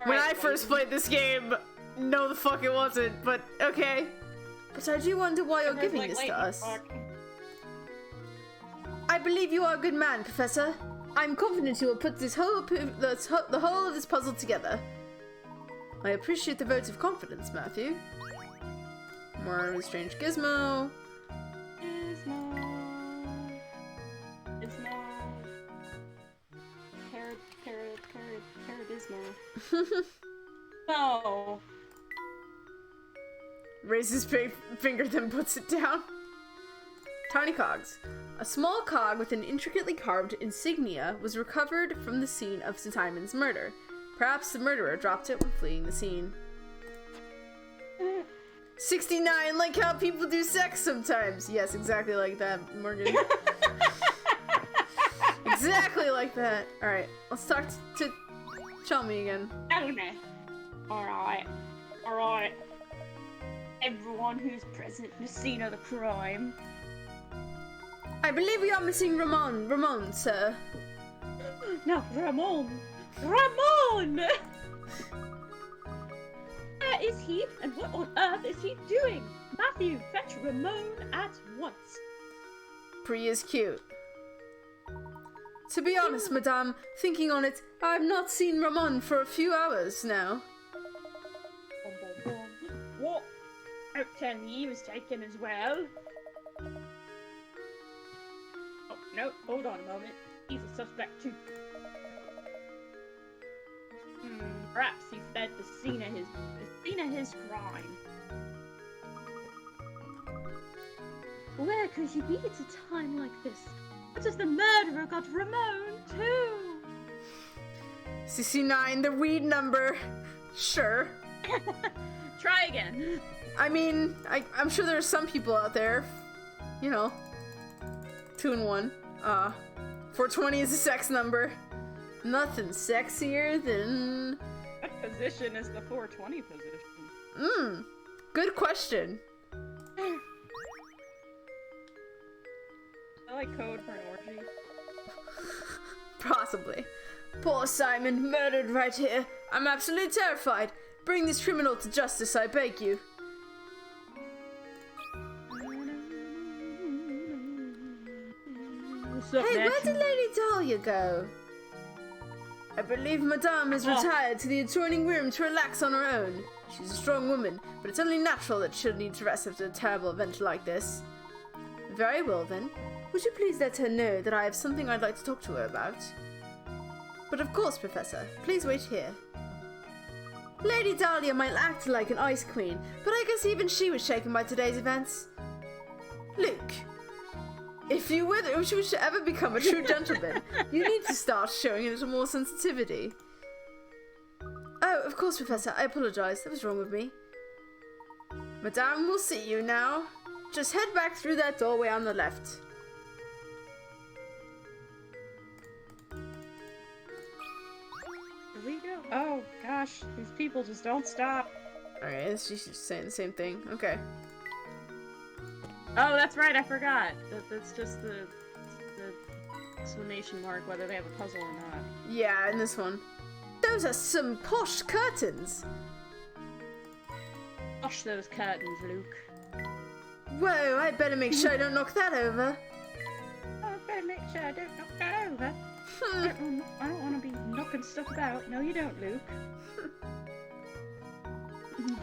when I first played this game, no the fuck it wasn't, but okay. But I do wonder why you're giving this to us. I believe you are a good man, Professor. I'm confident you will put the whole of this puzzle together. I appreciate the vote of confidence, Matthew. More of a strange gizmo. Paradismo. No. Raises finger, then puts it down. Tiny cogs. A small cog with an intricately carved insignia was recovered from the scene of Simon's murder. Perhaps the murderer dropped it when fleeing the scene. 69, like how people do sex sometimes. Yes, exactly like that, Morgan. Exactly like that. Alright, let's talk to Chelmy again. Okay. Alright. Alright. Everyone who's present in the scene of the crime. I believe we are missing Ramon, sir. No, Ramon. Ramon! Where is he, and what on earth is he doing? Matthew, fetch Ramon at once. Pri is cute. To be honest, madame, thinking on it, I've not seen Ramon for a few hours now. What? Don't tell me he was taken as well. Oh, no, hold on a moment. He's a suspect too. Perhaps he fled the scene of his crime. Where could he be at a time like this? What if the murderer got Ramon too? 69, the weed number. Sure. Try again. I mean, I'm sure there are some people out there, you know, 2 and 1. 420 is a sex number. Nothing sexier than... What position is the 420 position? Good question. I like code for an orgy. Possibly. Poor Simon, murdered right here. I'm absolutely terrified. Bring this criminal to justice, I beg you. What's up, Hey, Matt? where did Lady Dahlia go? I believe Madame has retired to the adjoining room to relax on her own. She's a strong woman, but it's only natural that she'll need to rest after a terrible event like this. Very well then. Would you please let her know that I have something I'd like to talk to her about? But of course, Professor. Please wait here. Lady Dahlia might act like an ice queen, but I guess even she was shaken by today's events. Luke, if you wish to ever become a true gentleman, you need to start showing a little more sensitivity. Oh, of course, Professor. I apologize. That was wrong with me. Madame will see you now. Just head back through that doorway on the left. Here we go. Oh, gosh. These people just don't stop. Okay, she's just saying the same thing. Okay. Oh, that's right. I forgot. That's just the exclamation mark, whether they have a puzzle or not. Yeah, in this one. Those are some posh curtains. Wash those curtains, Luke. Whoa, I better make sure I don't knock that over. Oh, I better make sure I don't knock that over. I don't want to be knocking stuff about. No, you don't, Luke.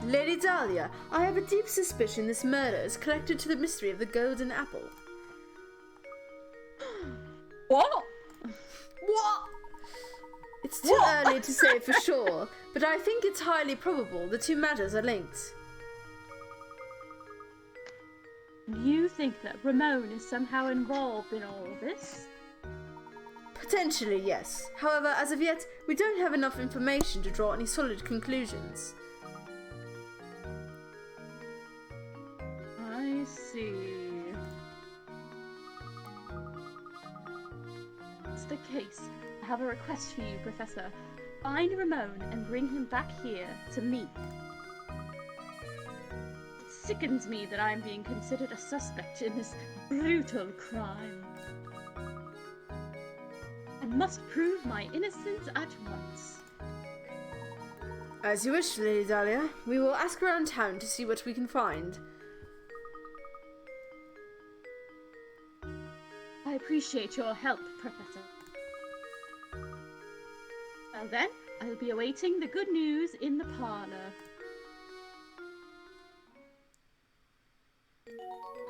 Lady Dahlia, I have a deep suspicion this murder is connected to the mystery of the golden apple. What? What? It's too early to say for sure, but I think it's highly probable the two matters are linked. You think that Ramon is somehow involved in all of this? Potentially, yes. However, as of yet, we don't have enough information to draw any solid conclusions. I see. It's the case. I have a request for you, Professor. Find Ramon and bring him back here to me. It sickens me that I am being considered a suspect in this brutal crime. I must prove my innocence at once. As you wish, Lady Dahlia. We will ask around town to see what we can find. I appreciate your help, Professor. Well then, I'll be awaiting the good news in the parlor.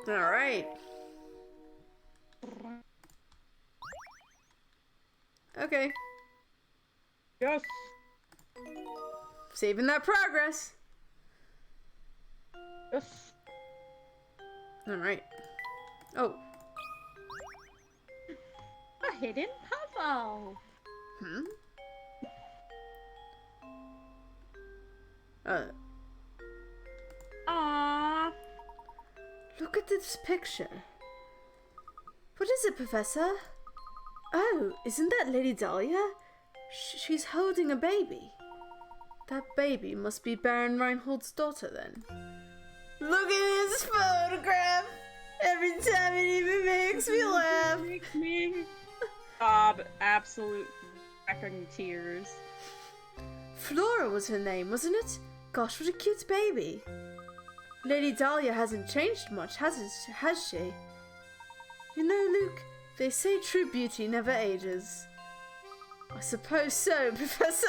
Alright. Okay. Yes. Saving that progress. Yes. Alright. Oh. A hidden puzzle. Hmm? Aww. Look at this picture. What is it, Professor? Oh, isn't that Lady Dahlia? She's holding a baby. That baby must be Baron Reinhold's daughter, then. Look at this photograph! Every time it even makes me laugh! Makes me sob absolute cracking tears. Flora was her name, wasn't it? Gosh, what a cute baby. Lady Dahlia hasn't changed much, has she? You know, Luke, they say true beauty never ages. I suppose so, Professor.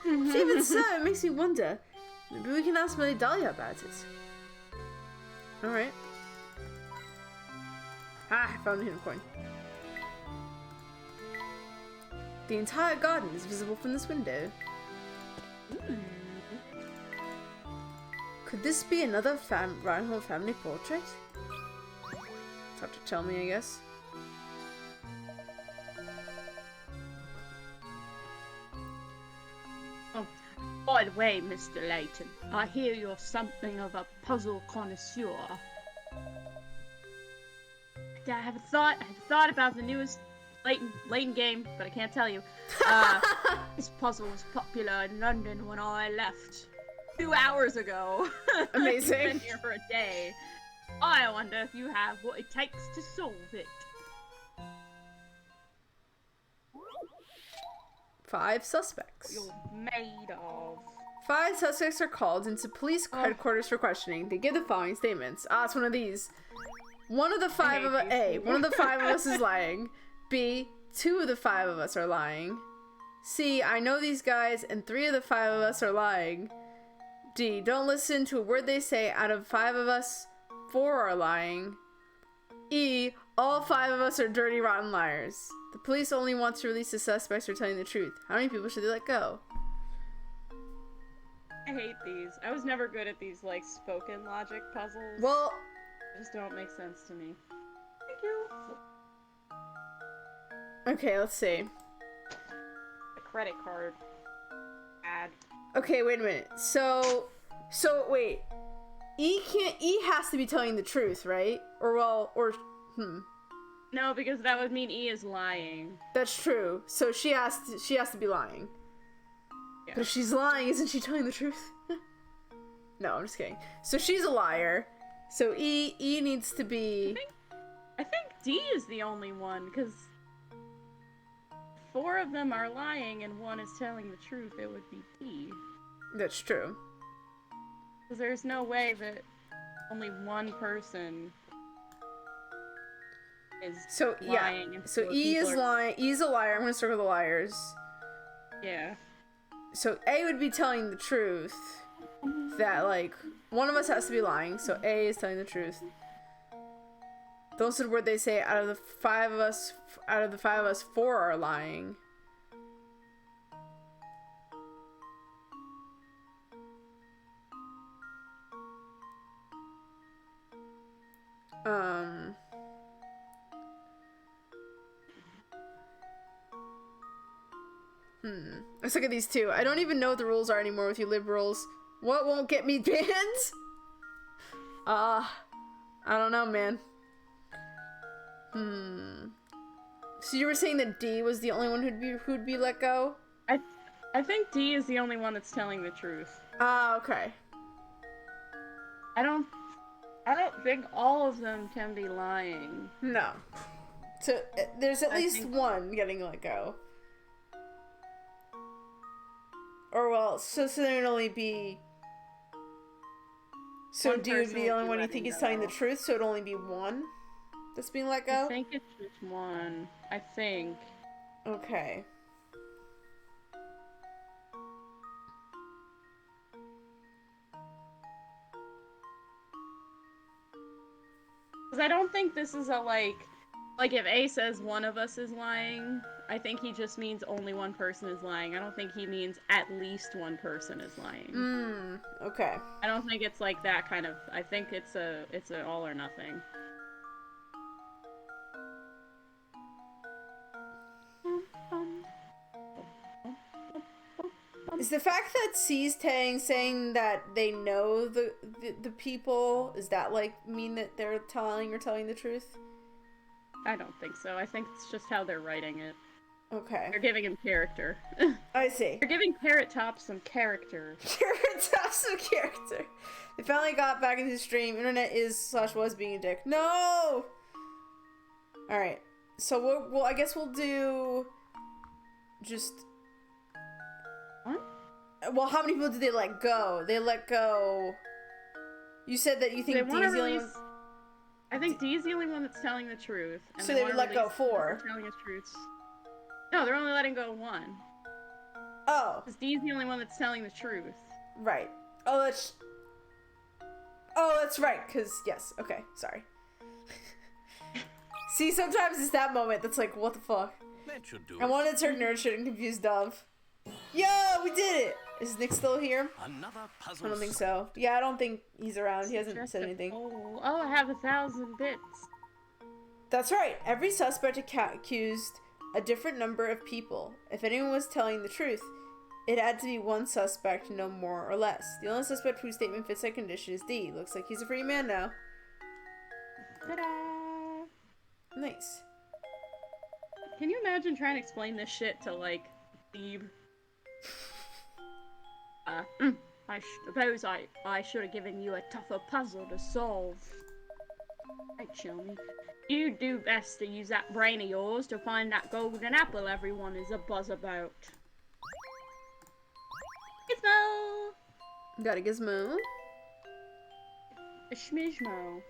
Even so, it makes me wonder. Maybe we can ask Lady Dahlia about it. Alright. Ah, I found a hidden coin. The entire garden is visible from this window. Could this be another Reinhold family portrait? It's hard to tell me, I guess. Oh, by the way, Mr. Layton, I hear you're something of a puzzle connoisseur. I have a thought about the newest Layton game, but I can't tell you. This puzzle was popular in London when I left 2 hours ago. Amazing. I've been here for a day. I wonder if you have what it takes to solve it. 5 suspects. You're made of. 5 suspects are called into police headquarters for questioning. They give the following statements. Ah, it's one of these. One of the 5 of us is lying. B, 2 of the 5 of us are lying. C, I know these guys and 3 of the 5 of us are lying. D, don't listen to a word they say. Out of 5 of us, 4 are lying. E, all 5 of us are dirty, rotten liars. The police only want to release the suspects for telling the truth. How many people should they let go? I hate these. I was never good at these, like, spoken logic puzzles. Well, They just don't make sense to me. Thank you. okay, let's see. The credit card. Ad. Okay, wait a minute. So wait. E has to be telling the truth, right? No, because that would mean E is lying. That's true. So she has to be lying. Yeah. But if she's lying, isn't she telling the truth? No, I'm just kidding. So she's a liar. So E needs to be. I think D is the only one, because 4 of them are lying and 1 is telling the truth. It would be D. That's true. Because there's no way that only one person is lying. And So 4 E people is are... lying. E's a liar. I'm gonna circle the liars. Yeah. So A would be telling the truth. That, like, one of us has to be lying, so A is telling the truth. Those are the word they say. Out of the 5 of us, 4 are lying. Let's look at these 2. I don't even know what the rules are anymore with you liberals. What won't get me banned? I don't know, man. So you were saying that D was the only one who'd be let go? I think D is the only one that's telling the truth. Okay. I don't think all of them can be lying. No. So there's at least one getting let go. Or well, so there'd only be. So D would be the only one you think is telling the truth. So it'd only be 1 that's being let go. I think it's just 1. I think. Okay. Because I don't think this is a like if A says one of us is lying, I think he just means only one person is lying. I don't think he means at least one person is lying. Okay. I don't think it's like that kind of. I think it's a all or nothing. Is the fact that C's saying that they know the people, is that like mean that they're telling the truth? I don't think so. I think it's just how they're writing it. Okay. They're giving him character. I see. They're giving Parrot Top some character. Carrot Top some character. They finally got back into the stream. Internet was being a dick. No! Alright. So I guess we'll do just... What? Well, how many people did they let go? They let go... You said that you think They Dee's want to the only release. one... I think Dee's the only one that's telling the truth. And So they would wanna let go release 4. Telling his truths. No, they're only letting go 1. Oh, Because Dee's the only one that's telling the truth. right. Oh, that's... Oh, that's right, because... Yes, okay, sorry. See, sometimes it's that moment that's like, what the fuck? That should do I it. wanted to turn nerd shit and confuse Dove. Yo, we did it! Is Nick still here? Another puzzle. I don't think so. Yeah, I don't think he's around. He hasn't Just said a anything. poll. Oh, I have 1,000 bits. That's right. Every suspect accused a different number of people. If anyone was telling the truth, it had to be one suspect, no more or less. The only suspect whose statement fits that condition is D. Looks like he's a free man now. Ta-da! Nice. Can you imagine trying to explain this shit to, like, Steve? I suppose I should have given you a tougher puzzle to solve. Right, show me. You do best to use that brain of yours to find that golden apple everyone is a buzz about. Gizmo! Got a gizmo. A schmizmo.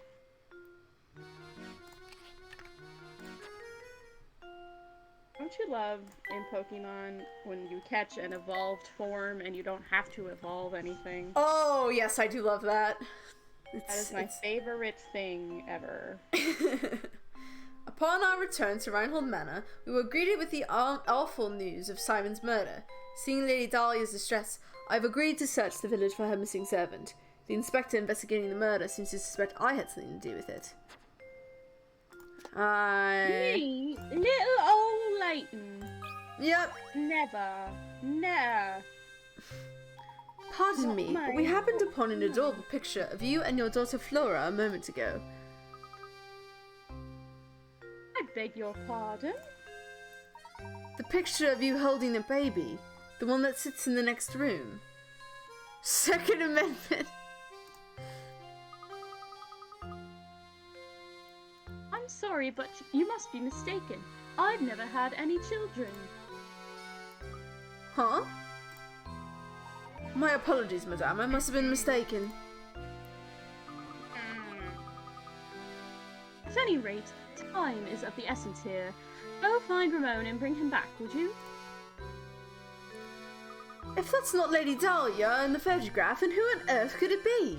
Don't you love in Pokemon when you catch an evolved form and you don't have to evolve anything? Oh, yes, I do love that. That is my favorite thing ever. Upon our return to Reinhold Manor, we were greeted with the awful news of Simon's murder. Seeing Lady Dahlia's distress, I've agreed to search the village for her missing servant. The inspector investigating the murder seems to suspect I had something to do with it. Me? Little old Layton? Yep. Never. Nah. Pardon Not me, but mine. we happened upon an adorable picture of you and your daughter Flora a moment ago. I beg your pardon? The picture of you holding the baby. The one that sits in the next room. Second Amendment. I'm sorry, but you must be mistaken. I've never had any children. Huh? My apologies, madame. I must have been mistaken. At any rate, time is of the essence here. Go find Ramon and bring him back, would you? If that's not Lady Dahlia in the photograph, then who on earth could it be?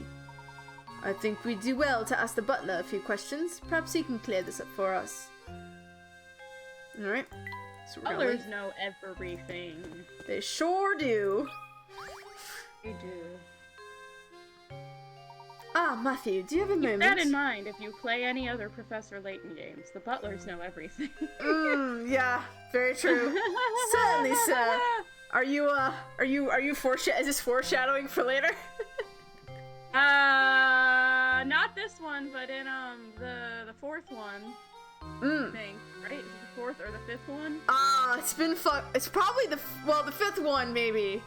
I think we'd do well to ask the butler a few questions. Perhaps he can clear this up for us. Alright. So we're gonna Others leave. know everything. They sure do. They do. Ah, Matthew, do you have a moment? Keep that in mind if you play any other Professor Layton games. The butlers know everything. Yeah, very true. Certainly, sir. Are you is this foreshadowing for later? Not this one, but in the fourth one. I think, right? Is it the fourth or the fifth one? It's probably the fifth one maybe.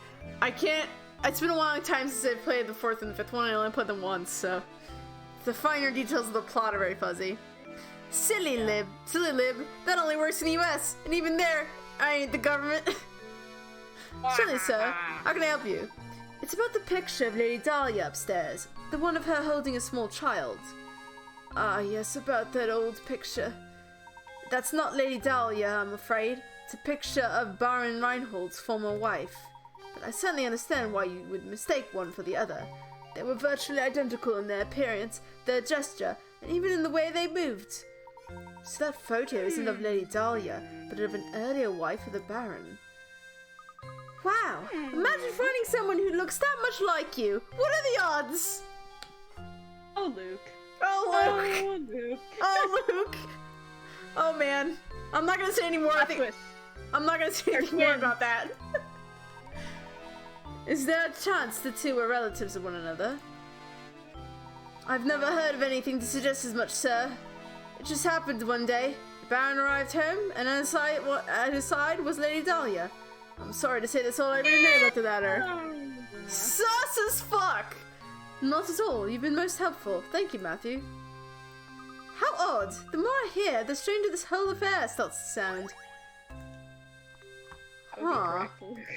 It's been a long time since I've played the fourth and the fifth one. I only played them once, so the finer details of the plot are very fuzzy. Silly lib. That only works in the US, and even there, I ain't the government. Surely, sir. How can I help you? It's about the picture of Lady Dahlia upstairs. The one of her holding a small child. Ah, yes, about that old picture. That's not Lady Dahlia, I'm afraid. It's a picture of Baron Reinhold's former wife. But I certainly understand why you would mistake one for the other. They were virtually identical in their appearance, their gesture, and even in the way they moved. So that photo isn't of Lady Dahlia, but of an earlier wife of the Baron. Wow! Imagine finding someone who looks that much like you! What are the odds? Oh, Luke. Oh, Luke! Oh, Luke. Oh, Luke! Oh, man. I'm not gonna say any more. I'm not gonna say anything more about that. Is there a chance the two are relatives of one another? I've never heard of anything to suggest as much, sir. It just happened one day. The Baron arrived home, and at his side was Lady Dahlia. I'm sorry to say that's all I really know about the matter. Sus as fuck! Not at all. You've been most helpful. Thank you, Matthew. How odd. The more I hear, the stranger this whole affair starts to sound. That would be Huh. correct, Luke.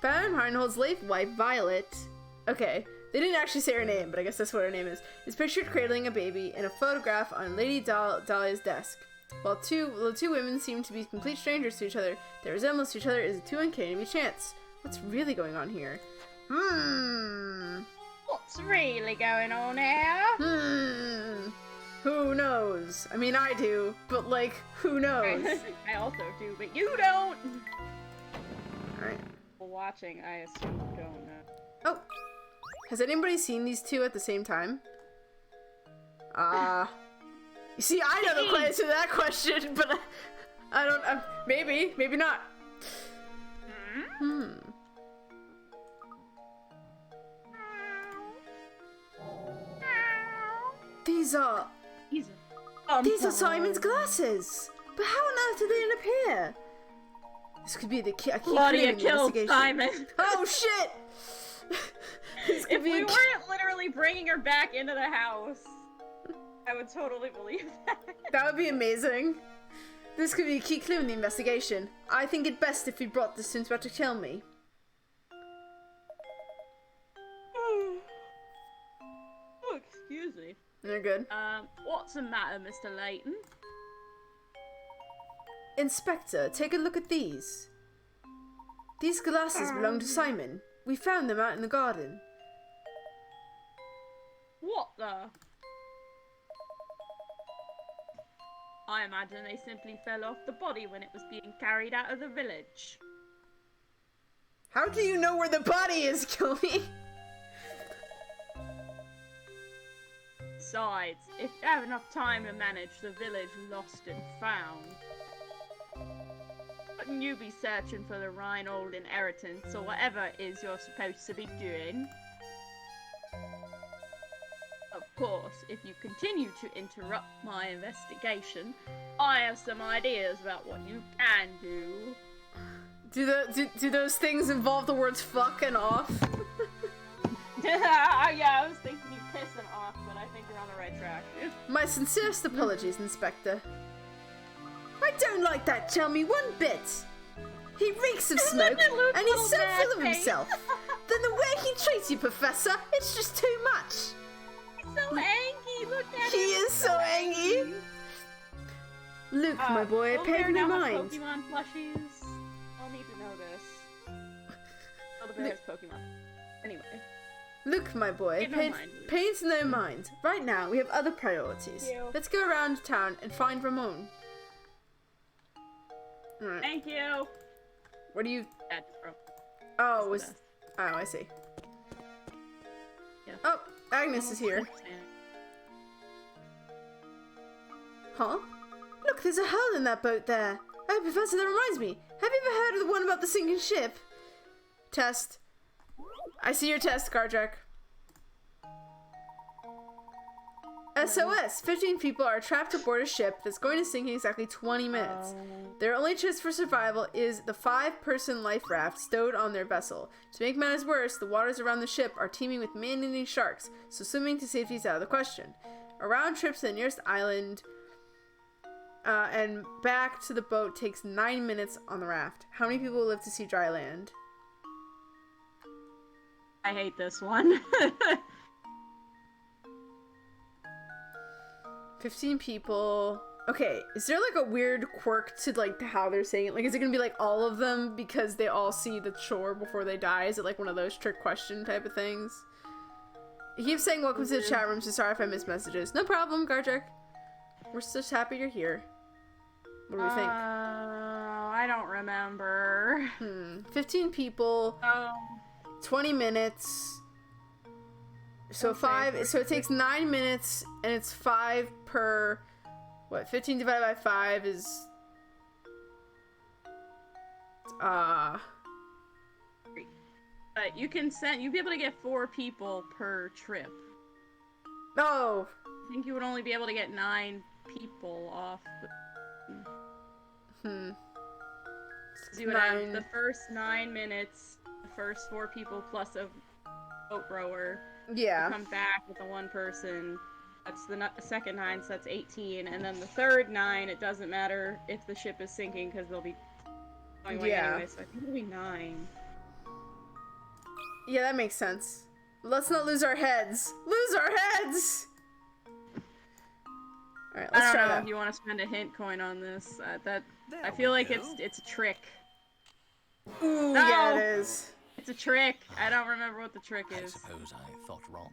Baron Reinhold's late wife, Violet. Okay, they didn't actually say her name, but I guess that's what her name is pictured cradling a baby in a photograph on Lady Dahlia's desk. While the two women seem to be complete strangers to each other, their resemblance to each other is too uncanny to be chance. What's really going on here? What's really going on now? Who knows? I mean, I do, but like, who knows? I also do, but you don't! Alright. Watching, I assume you don't know. Oh! Has anybody seen these two at the same time? You see, I know the answer to that question, but I don't, maybe not. These are Simon's glasses! But how on earth did they end up here? This could be a key Claudia killed investigation. Simon! Oh shit! If we weren't literally bringing her back into the house, I would totally believe that. That would be amazing. This could be a key clue in the investigation. I think it best if we brought this to Inspector Kill Me. Oh, excuse me. They're good. What's the matter, Mr. Layton? Inspector, take a look at these. These glasses belong to Simon. We found them out in the garden. What the? I imagine they simply fell off the body when it was being carried out of the village. How do you know where the body is, Kill Me? Besides, if you have enough time to manage the village lost and found, wouldn't you be searching for the Reinhold inheritance or whatever it is you're supposed to be doing? Of course, if you continue to interrupt my investigation, I have some ideas about what you can do. Do those things involve the words fuck and off? Yeah, I was thinking you pissing off, but I think you're on the right track. My sincerest apologies, Inspector. I don't like that Chelmy one bit. He reeks of smoke, and he's so full of himself. Then the way he treats you, Professor, it's just too much. He's so angry, look at him. He is so angry. Luke, my boy, pay no mind. Pokemon plushies. I'll need to know this. Oh, the bear has Pokemon. Anyway. Luke, my boy, pay no mind. Right now, we have other priorities. Let's go around town and find Ramon. Right. Thank you. What do you? Oh, I see. Yeah. Oh, Agnes is here. Huh? Look, there's a hole in that boat there. Oh, Professor, that reminds me. Have you ever heard of the one about the sinking ship? Test. I see your test, Gardrack. SOS! 15 people are trapped aboard a ship that's going to sink in exactly 20 minutes. Their only chance for survival is the 5-person life raft stowed on their vessel. To make matters worse, the waters around the ship are teeming with man-eating sharks, so swimming to safety is out of the question. A round trip to the nearest island and back to the boat takes 9 minutes on the raft. How many people live to see dry land? I hate this one. 15 people. Okay, is there like a weird quirk to like how they're saying it? Like, is it gonna be like all of them because they all see the shore before they die? Is it like one of those trick question type of things? He keeps saying welcome to the chat room, so sorry if I miss messages. No problem, Gardrack. We're just happy you're here. What do we think? I don't remember. 15 people. 20 minutes. So Okay, so it takes 9 minutes, and it's 5 per, what, 15 divided by 5 is, you'd be able to get 4 people per trip. oh, I think you would only be able to get 9 people off. You would have the first 9 minutes, the first 4 people plus a boat rower. yeah. Come back with the 1 person, That's the second 9, so that's 18. And then the third 9, it doesn't matter if the ship is sinking because they'll be going away anyway. So I think it'll be 9. Yeah, that makes sense. Let's not lose our heads. Lose our heads! Alright, let's I try don't know that. if you want to spend a hint coin on this. I There feel we like go. it's a trick. Ooh, No! yeah, it is. It's a trick. I don't remember what the trick I is. suppose I thought wrong.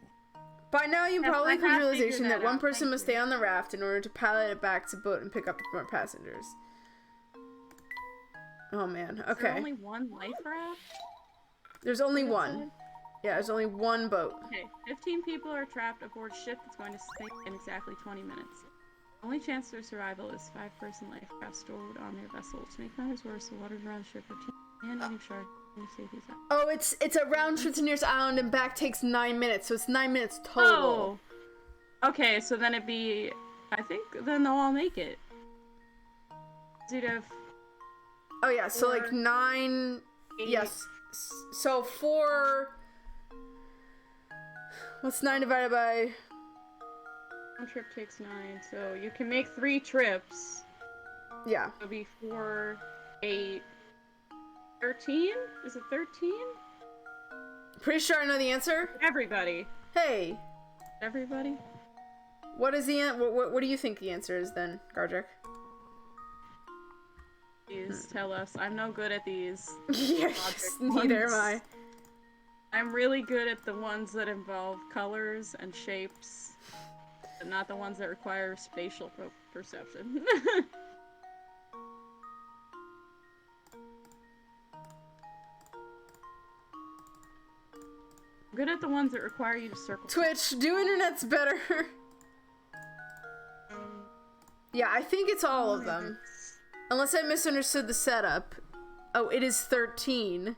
By now, you Yes, probably I come to the have realization figured that that one out, person thank must you. stay on the raft in order to pilot it back to boat and pick up more passengers. Oh man, Is there okay. only one life raft? There's only Is that one. said? Yeah, there's only one boat. Okay, 15 people are trapped aboard a ship that's going to sink in exactly 20 minutes. Only chance for survival is 5-person life raft stored on their vessel. To make matters worse, the waters around the ship are too and new shark and safety out. Oh, it's a round trip to nearest island and back takes 9 minutes, so it's 9 minutes total. Oh! Okay, so then it'd be... I think then they'll all make it. You'd have Oh yeah, so like 4, 9. 8, Yes. So 4. What's 9 divided by? one trip takes 9, so you can make 3 trips. Yeah. It'll be 4, 8, 13? Is it 13? Pretty sure I know the answer. Everybody. Hey, Everybody? what is the what do you think the answer is then, Gardrick? Please tell us. I'm no good at these. Yes, Logic neither am ones. I. I'm really good at the ones that involve colors and shapes, but not the ones that require spatial perception. I'm good at the ones that require you to circle. Twitch, do internet's better. Yeah, I think it's all of them. Unless I misunderstood the setup. Oh, it is 13.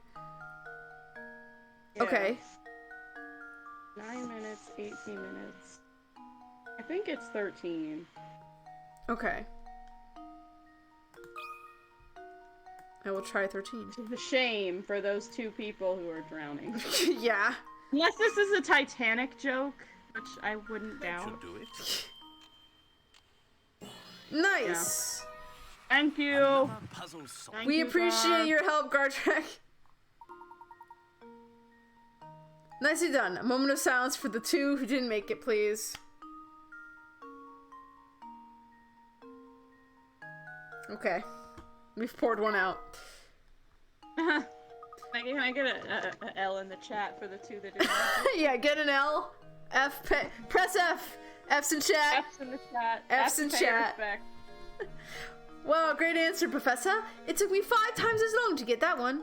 Yeah. Okay. 9 minutes, 18 minutes. I think it's 13. Okay. I will try 13. It's a shame for those 2 people who are drowning. Yeah. Unless this is a Titanic joke, which I wouldn't That doubt. should do it. Nice. Thank you! Another puzzle solved. Thank We you, appreciate Gar. your help, Gardrick. Nicely done. A moment of silence for the 2 who didn't make it, please. Okay. We've poured one out. Can I get a L in the chat for the 2 that didn't? Yeah, get an L. F. Press F. F's in chat. F's in the chat. F's in pay chat. respect. Wow, great answer, Professor. It took me 5 times as long to get that one.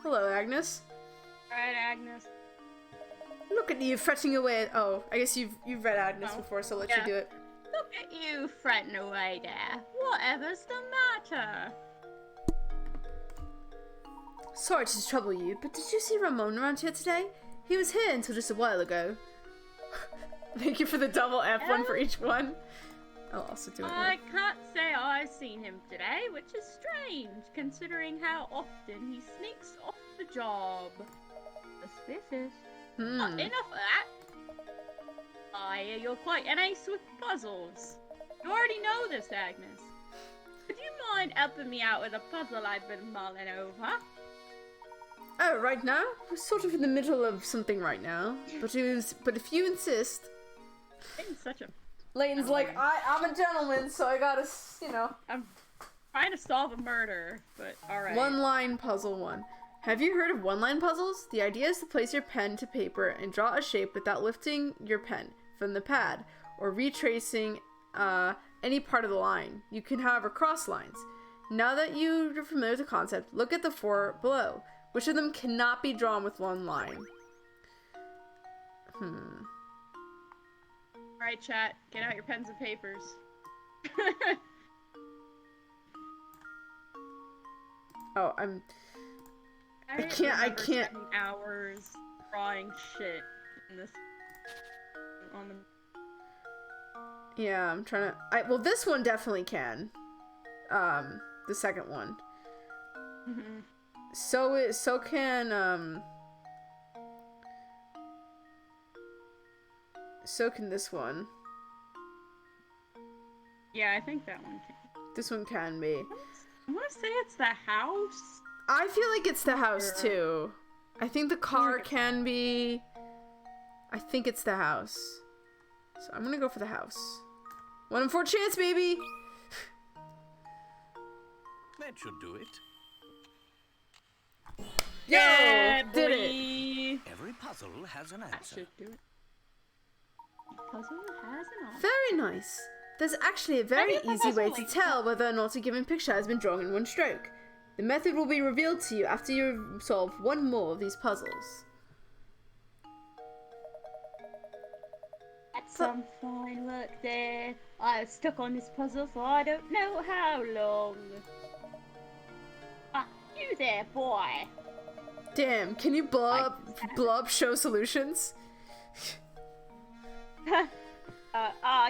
Hello, Agnes. Alright, Agnes. Look at you fretting away. Oh, I guess you've read Agnes Oh, before, so I'll let yeah. you do it. Look at you fretting away there. Whatever's the matter? Sorry to trouble you, but did you see Ramon around here today? He was here until just a while ago. Thank you for the double F1 for each one. I'll also do it. I can't say I've seen him today, which is strange, considering how often he sneaks off the job. Suspicious. But enough of that. I hear you're quite an ace with puzzles. You already know this, Agnes. Would you mind helping me out with a puzzle I've been mulling over? Oh, right now? We're sort of in the middle of something right now. But if you insist. I'm such a... Layton's like, I'm a gentleman, so I gotta, I'm trying to solve a murder, but alright. One-line puzzle 1. Have you heard of one-line puzzles? The idea is to place your pen to paper and draw a shape without lifting your pen from the pad or retracing any part of the line. You can, however, cross lines. Now that you're familiar with the concept, look at the 4 below. Which of them cannot be drawn with one line? Alright, chat. Get out your pens and papers. Oh, I can't- remember can't- spending hours drawing shit in this... on the... Yeah, I'm trying to... well, this one definitely can. The second one. So can, So can this one. Yeah, I think that one can. This one can be. I want to say it's the house. I feel like it's the house too. I think the car can be. I think it's the house. So I'm gonna go for the house. 1 in 4 chance, baby! That should do it. Yo! Yeah, Did boy. it! Every puzzle has an That answer. should do it. Puzzle has an answer. Very nice. There's actually a very Maybe easy way to puzzle, like- tell whether or not a given picture has been drawn in one stroke. The method will be revealed to you after you solve one more of these puzzles. That's some fine work there. I've stuck on this puzzle for I don't know how long. Ah, you there, boy. Damn, can you blow up show solutions?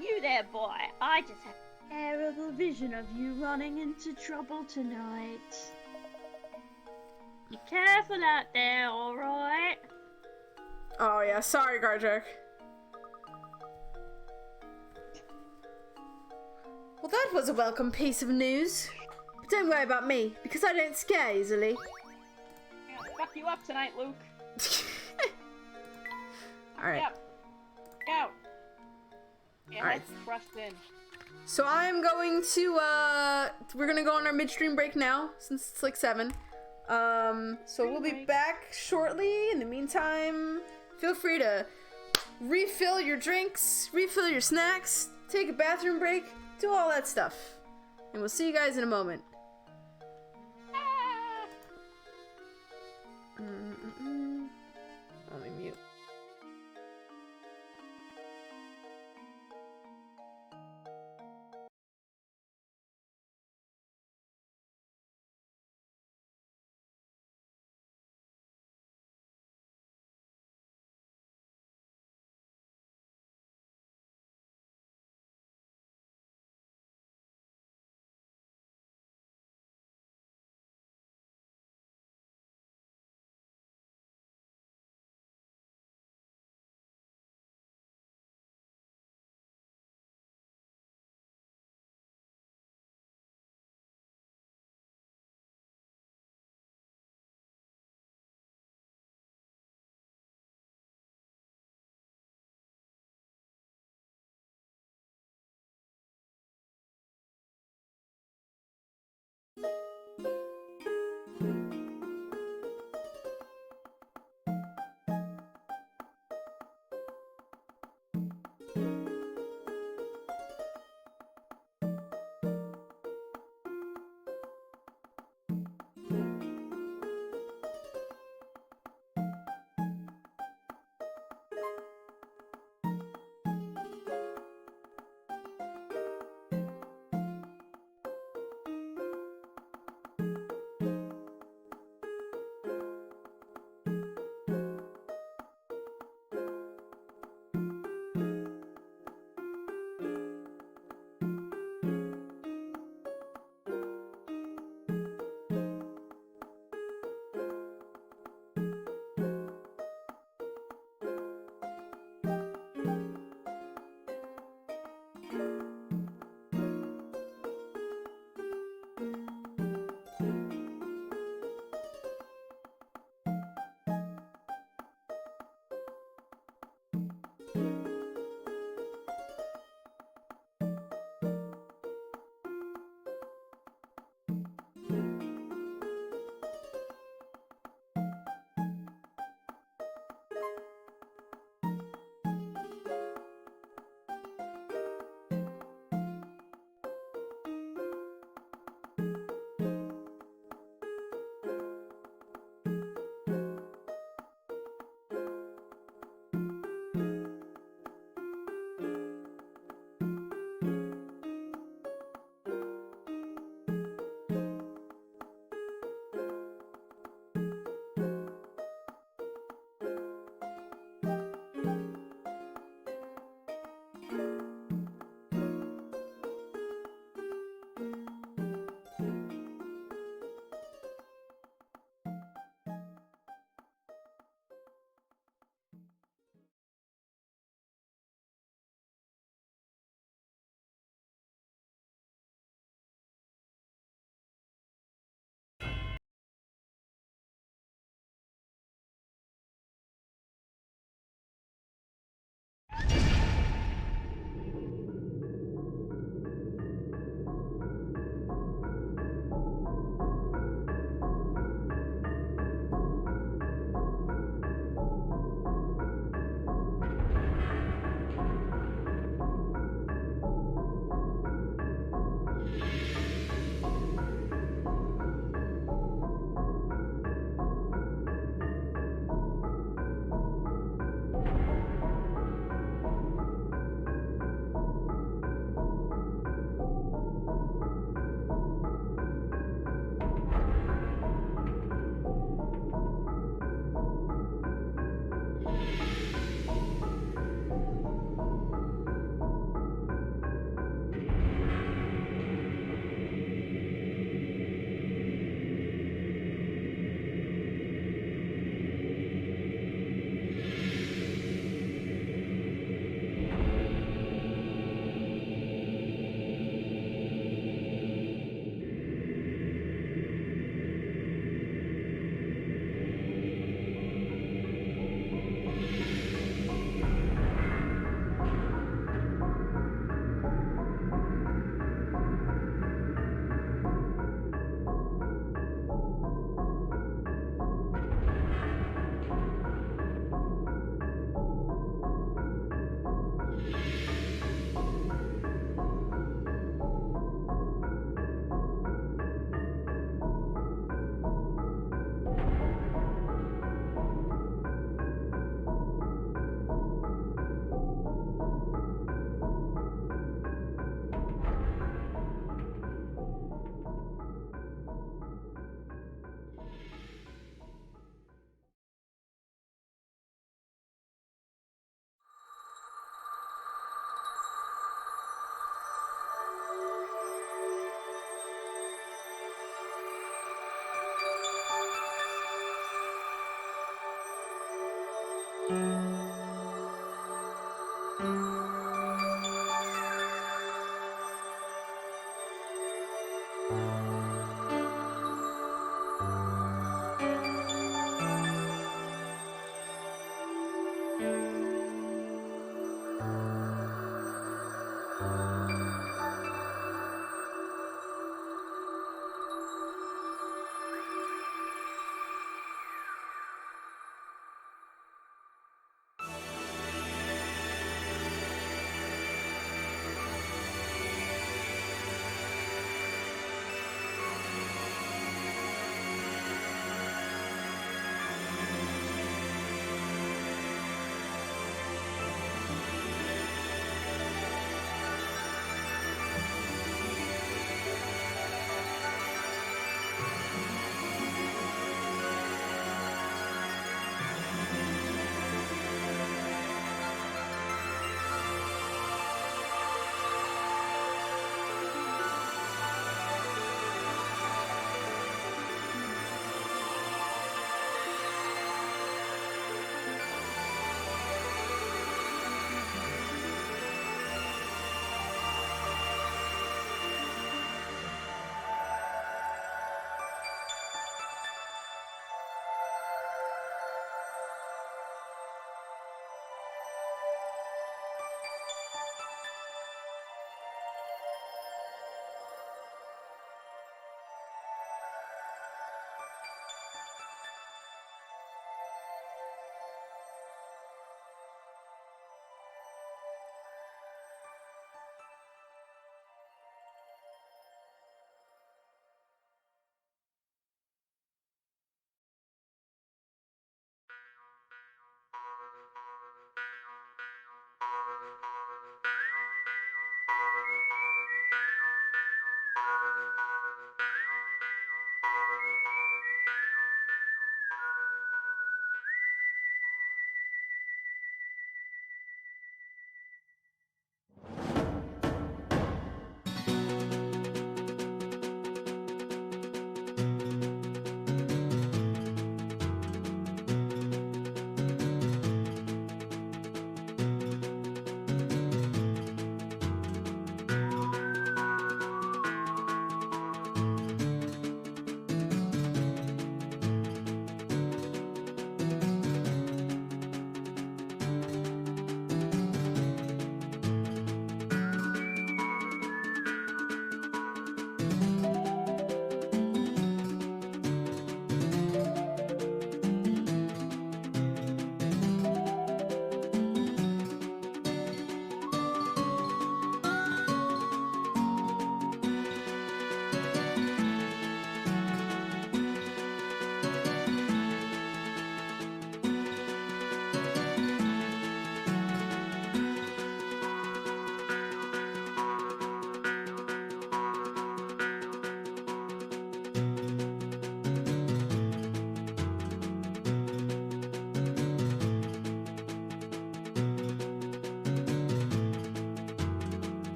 You there, boy. I just had a terrible vision of you running into trouble tonight. Be careful out there, alright? Oh yeah, sorry, Garjek. Well, that was a welcome piece of news. But don't worry about me, because I don't scare easily. I'm gonna fuck you up tonight, Luke. Alright. Yep. Go. Yeah, Alright. that's crushed in. So I'm going to, we're gonna go on our midstream break now, since it's like 7. So we'll be back shortly. In the meantime, feel free to refill your drinks, refill your snacks, take a bathroom break, do all that stuff. And we'll see you guys in a moment. Let me mute.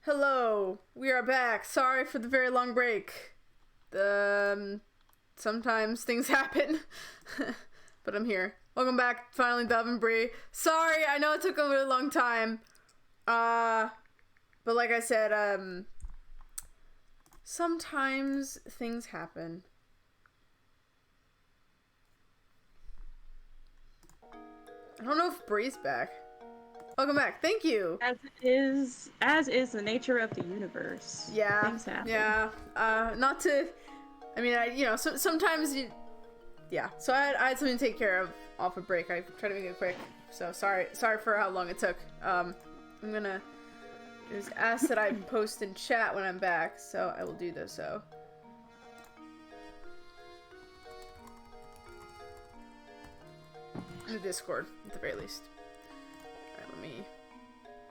Hello, we are back. Sorry for the very long break. Sometimes things happen, but I'm here. Welcome back, finally, Dove and Bree. Sorry, I know it took a really long time. But like I said, sometimes things happen. I don't know if Bree's back. Welcome back. Thank you. As is the nature of the universe. Yeah. Things happen. Yeah. Not to. I mean, sometimes you. Yeah. So I had something to take care of off a break. I tried to make it quick. So sorry for how long it took. I'm gonna. It was asked that I post in chat when I'm back, so I will do this. So. In the Discord, at the very least.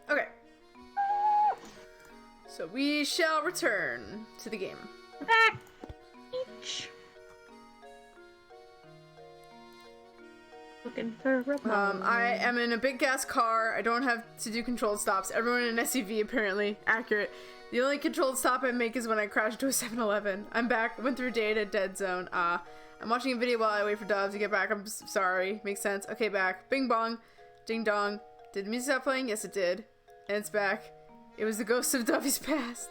Okay. So we shall return to the game. Back. Each. Looking for Ramon. I am in a big gas car. I don't have to do controlled stops. Everyone in an SUV apparently. Accurate. The only controlled stop I make is when I crash into a 7-Eleven. I'm back. Went through data dead zone. I'm watching a video while I wait for Dove to get back. I'm sorry. Makes sense. Okay, back. Bing bong. Ding dong. Did the music stop playing? Yes, it did. And it's back. It was the ghost of Duffy's past.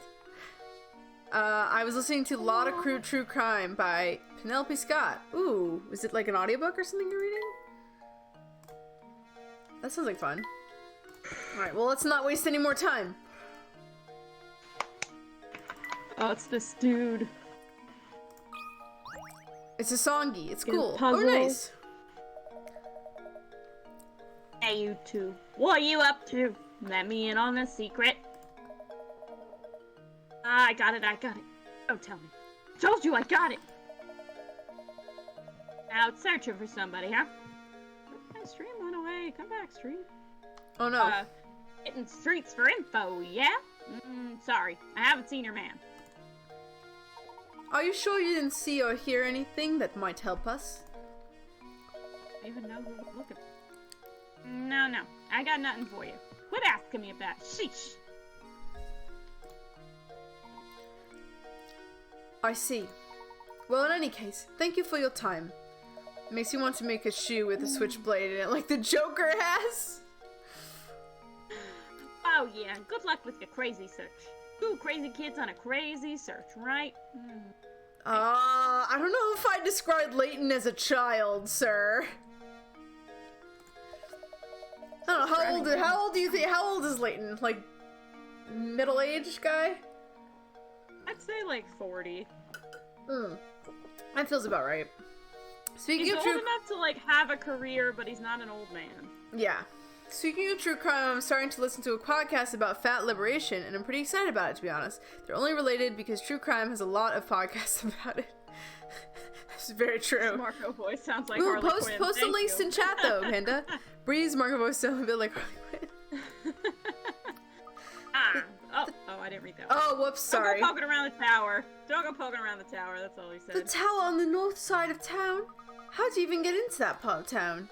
I was listening to Lot of True Crime by Penelope Scott. Ooh, is it like an audiobook or something you're reading? That sounds like fun. Alright, well, let's not waste any more time. Oh, it's this dude. It's a songy. It's cool. puzzle. Oh, nice. Hey, you two. What are you up to? Let me in on the secret. I got it. Oh, tell me. Told you I got it. Out searching for somebody, huh? Okay, stream went away. Come back, stream. Oh, no. Hitting streets for info, yeah? Sorry. I haven't seen your man. Are you sure you didn't see or hear anything that might help us? I even know who to look at. No. I got nothing for you. Quit asking me about it. Sheesh. I see. Well, in any case, thank you for your time. It makes you want to make a shoe with a switchblade in it like the Joker has. Oh yeah, good luck with your crazy search. 2 crazy kids on a crazy search, right? I don't know if I described Layton as a child, sir. I don't know, how old do you think, how old is Layton? Like, middle-aged guy? I'd say like 40. That feels about right. Speaking He's of old enough to like have a career, but he's not an old man. Yeah. Speaking of true crime, I'm starting to listen to a podcast about fat liberation, and I'm pretty excited about it, to be honest. They're only related because true crime has a lot of podcasts about it. That's very true. Marco voice sounds like Ooh, Harley Quinn. post the links in chat, though, Panda. Bree's Marco voice sounds a bit like Harley Quinn. Oh, I didn't read that one. Oh, whoops, sorry. Don't go poking around the tower. Don't go poking around the tower, that's all he said. The tower on the north side of town? How do you even get into that part of town?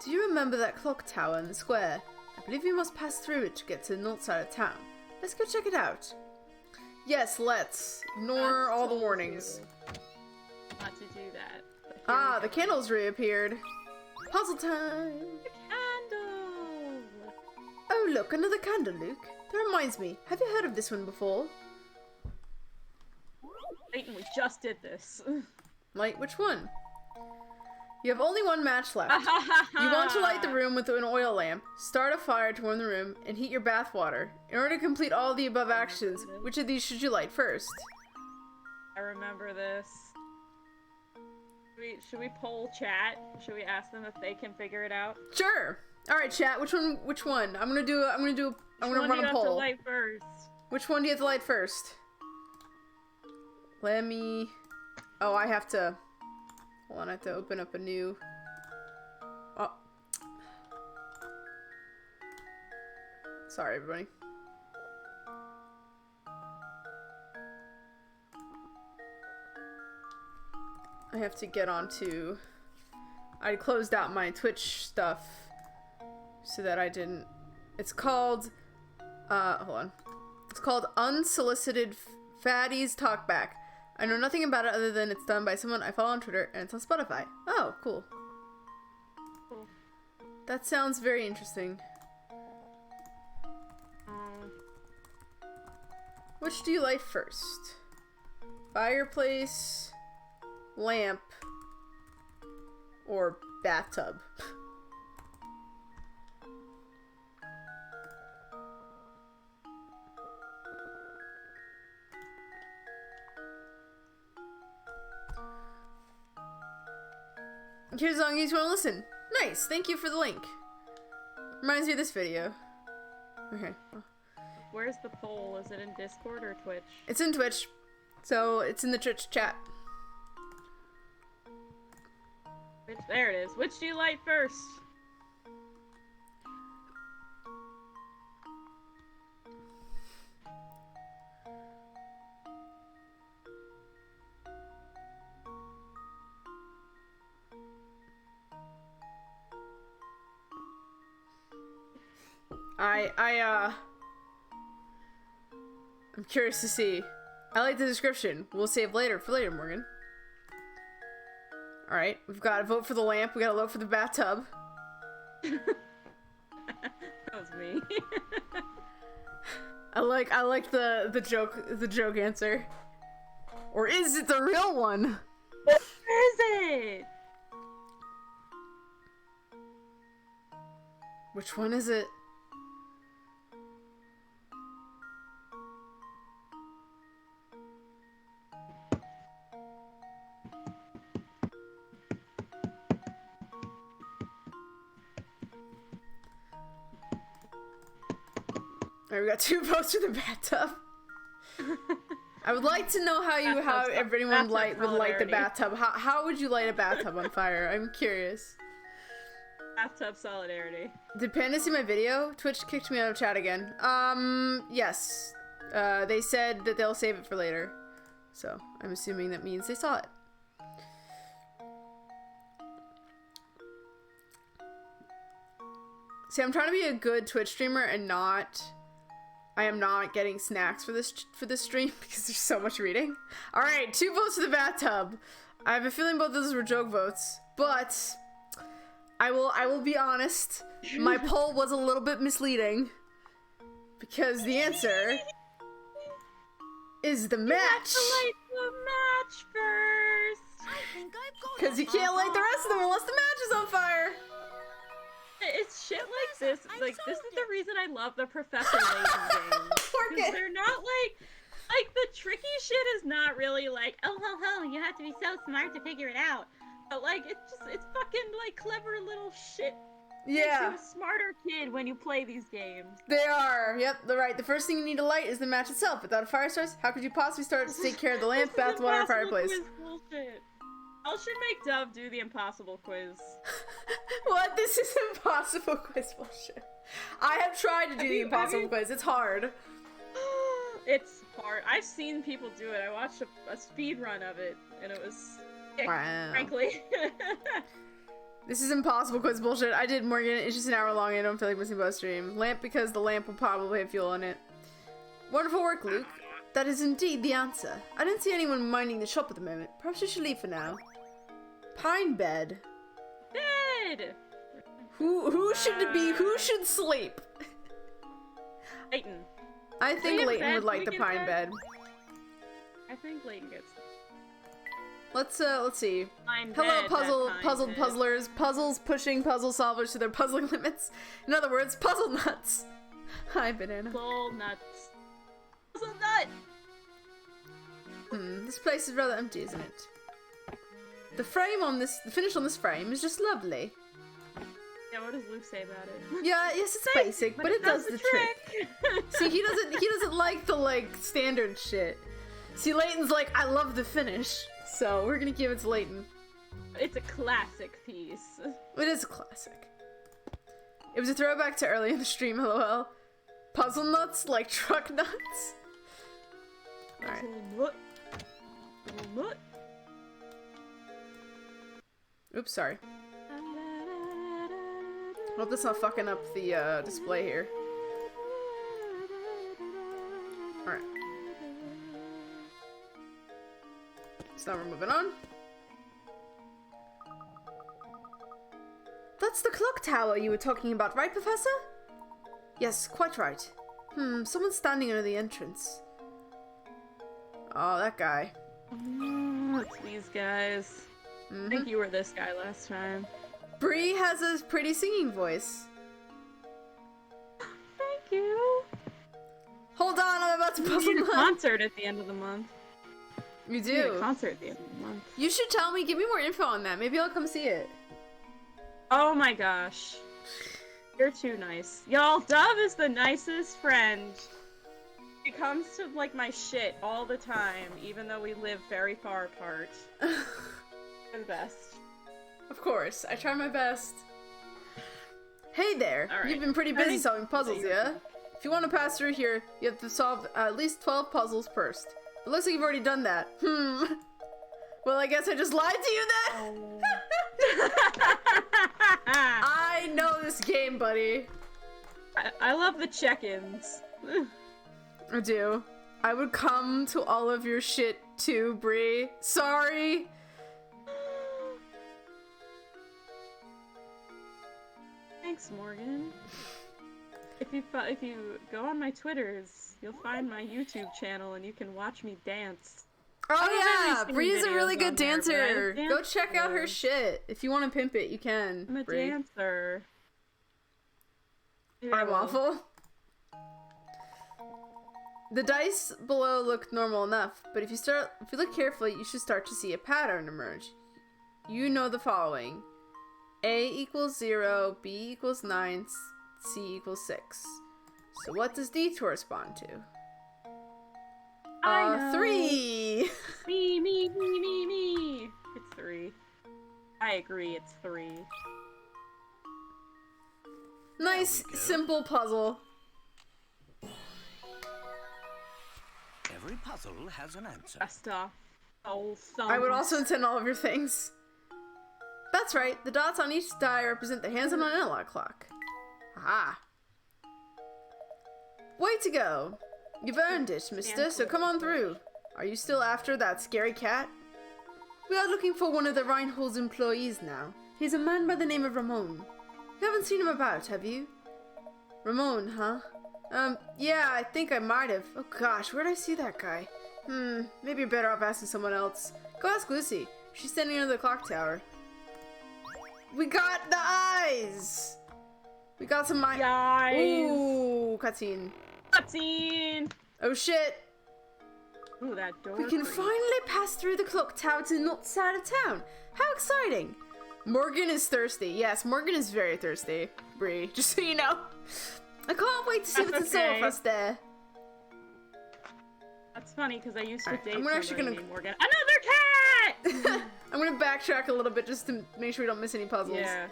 Do you remember that clock tower in the square? I believe you must pass through it to get to the north side of town. Let's go check it out. Yes, let's. Ignore all the warnings. Not to do that. Ah, the candles reappeared. Puzzle time! The candle! Oh, look, another candle, Luke. That reminds me, have you heard of this one before? Layton, we just did this. Light, which one? You have only one match left. You want to light the room with an oil lamp, start a fire to warm the room, and heat your bath water. In order to complete all the above actions, which of these should you light first? I remember this. Should we poll chat? Should we ask them if they can figure it out? Sure. All right, chat. Which one? I'm gonna run a poll. Light first? Which one do you have to light first? Let me. Oh, I have to. Hold on, I have to open up a new. Oh. Sorry, everybody. I have to get onto. I closed out my Twitch stuff so that I didn't. It's called. Hold on. It's called Unsolicited Fatties Talkback. I know nothing about it other than it's done by someone I follow on Twitter, and it's on Spotify. Oh, cool. That sounds very interesting. Which do you like first? Fireplace, lamp, or bathtub? Here's a song you just want to listen. Nice, thank you for the link. Reminds me of this video. Okay. Where's the poll? Is it in Discord or Twitch? It's in Twitch, so it's in the Twitch chat. There it is. Which do you like first? I'm curious to see. I like the description. We'll save later for later, Morgan. Alright, we've got to vote for the lamp. We got to vote for the bathtub. That was me. I like the joke answer. Or is it the real one? Where is it? Which one is it? Alright, we got 2 votes for the bathtub. I would like to know how everyone would light the bathtub. How would you light a bathtub on fire? I'm curious. Bathtub solidarity. Did Panda see my video? Twitch kicked me out of chat again. Yes. They said that they'll save it for later. So, I'm assuming that means they saw it. See, I'm trying to be a good Twitch streamer and I am not getting snacks for this stream because there's so much reading. All right, 2 votes for the bathtub. I have a feeling both of those were joke votes, but I will be honest. My poll was a little bit misleading because the answer is the match. Light the match first. Because you can't light the rest of them unless the match is on fire. It's shit like this. Like, this is the reason I love the Professor Layton games. Because they're not like the tricky shit is not really like, oh ho ho, you have to be so smart to figure it out. But like, it's fucking like clever little shit. Yeah. Makes you a smarter kid when you play these games. They are. Yep, they're right. The first thing you need to light is the match itself. Without a fire source, how could you possibly start to take care of the lamp, bath, water, fireplace? Bullshit. I should make Dove do the impossible quiz. What? This is impossible quiz bullshit. I have tried to do the impossible quiz. It's hard. It's hard. I've seen people do it. I watched a speed run of it, and it was sick, frankly. This is impossible quiz bullshit. I did Morgan. It's just an hour long. I don't feel like missing both stream. Lamp because the lamp will probably have fuel in it. Wonderful work, Luke. That is indeed the answer. I don't see anyone minding the shop at the moment. Perhaps we should leave for now. Pine bed. Bed. Who should it be? Who should sleep? Layton. I think Layton would like the pine bed. I think Layton gets. Let's see. Pine Hello, bed, puzzled puzzlers. Puzzles pushing puzzle solvers to their puzzling limits. In other words, puzzle nuts. Hi, banana. Puzzle nuts. Puzzle nut. This place is rather empty, isn't it? The finish on this frame is just lovely. Yeah, what does Luke say about it? Yeah, yes, it's basic, but it does the trick. See, he doesn't like the standard shit. See, Layton's like, I love the finish, so we're gonna give it to Layton. It's a classic piece. It is a classic. It was a throwback to early in the stream, lol. Puzzle nuts like truck nuts. Alright. Nut. Oops, sorry. Hope that's not fucking up the display here. So now we're moving on. That's the clock tower you were talking about, right, Professor? Yes, quite right. Someone's standing under the entrance. Oh, that guy. It's these guys. I think you were this guy last time. Bree has a pretty singing voice. Thank you. Hold on, I'm about to We puzzle need a my... concert at the end of the month. You We need do. a concert at the end of the month. You should tell me, give me more info on that. Maybe I'll come see it. Oh my gosh. You're too nice. Y'all, Dove is the nicest friend. She comes to, like, my shit all the time, even though we live very far apart. You're the best. Of course, I try my best. Hey there, All right. you've been pretty busy solving puzzles, yeah? If you want to pass through here, you have to solve at least 12 puzzles first. It looks like you've already done that. Well, I guess I just lied to you then? I know this game, buddy. I love the check-ins. I do. I would come to all of your shit too, Bree. Sorry. Thanks, Morgan. If you go on my Twitters, you'll find my YouTube channel and you can watch me dance. Oh yeah, seen Bree's a really videos good on there, but dancer. I'm a Go check out her dancer. shit. If you want to pimp it, you can. I'm a Bree. dancer. Maybe I I'm will. awful. The dice below look normal enough, but if you look carefully, you should start to see a pattern emerge. You know the following: A equals 0, B equals 9, C equals 6. So what does D correspond to? I know. 3. Me. It's 3. I agree, it's 3. Nice, There we go. simple puzzle. Every puzzle has an answer. Best off. Oh, I would also intend all of your things. That's right, the dots on each die represent the hands on an analog clock. Aha. Way to go. You've earned it, mister, so come on through. Are you still after that scary cat? We are looking for one of the Reinhold's employees now. He's a man by the name of Ramon. You haven't seen him about, have you? Ramon, huh? Yeah, I think I might have. Oh gosh, where'd I see that guy? Maybe you're better off asking someone else. Go ask Lucy. She's standing under the clock tower. We got the eyes! We got some Guys. Ooh, cutscene. Cutscene! Oh shit! Ooh, that door. We can creak. finally pass through the clock tower to the north side of town. How exciting! Morgan is thirsty. Yes, Morgan is very thirsty. Bree, just so you know. I can't wait to see That's what's in store okay. for us there. That's funny because I used to Alright, date I'm somebody actually gonna- named Morgan. Another cat! I'm gonna backtrack a little bit just to make sure we don't miss any puzzles. Yeah.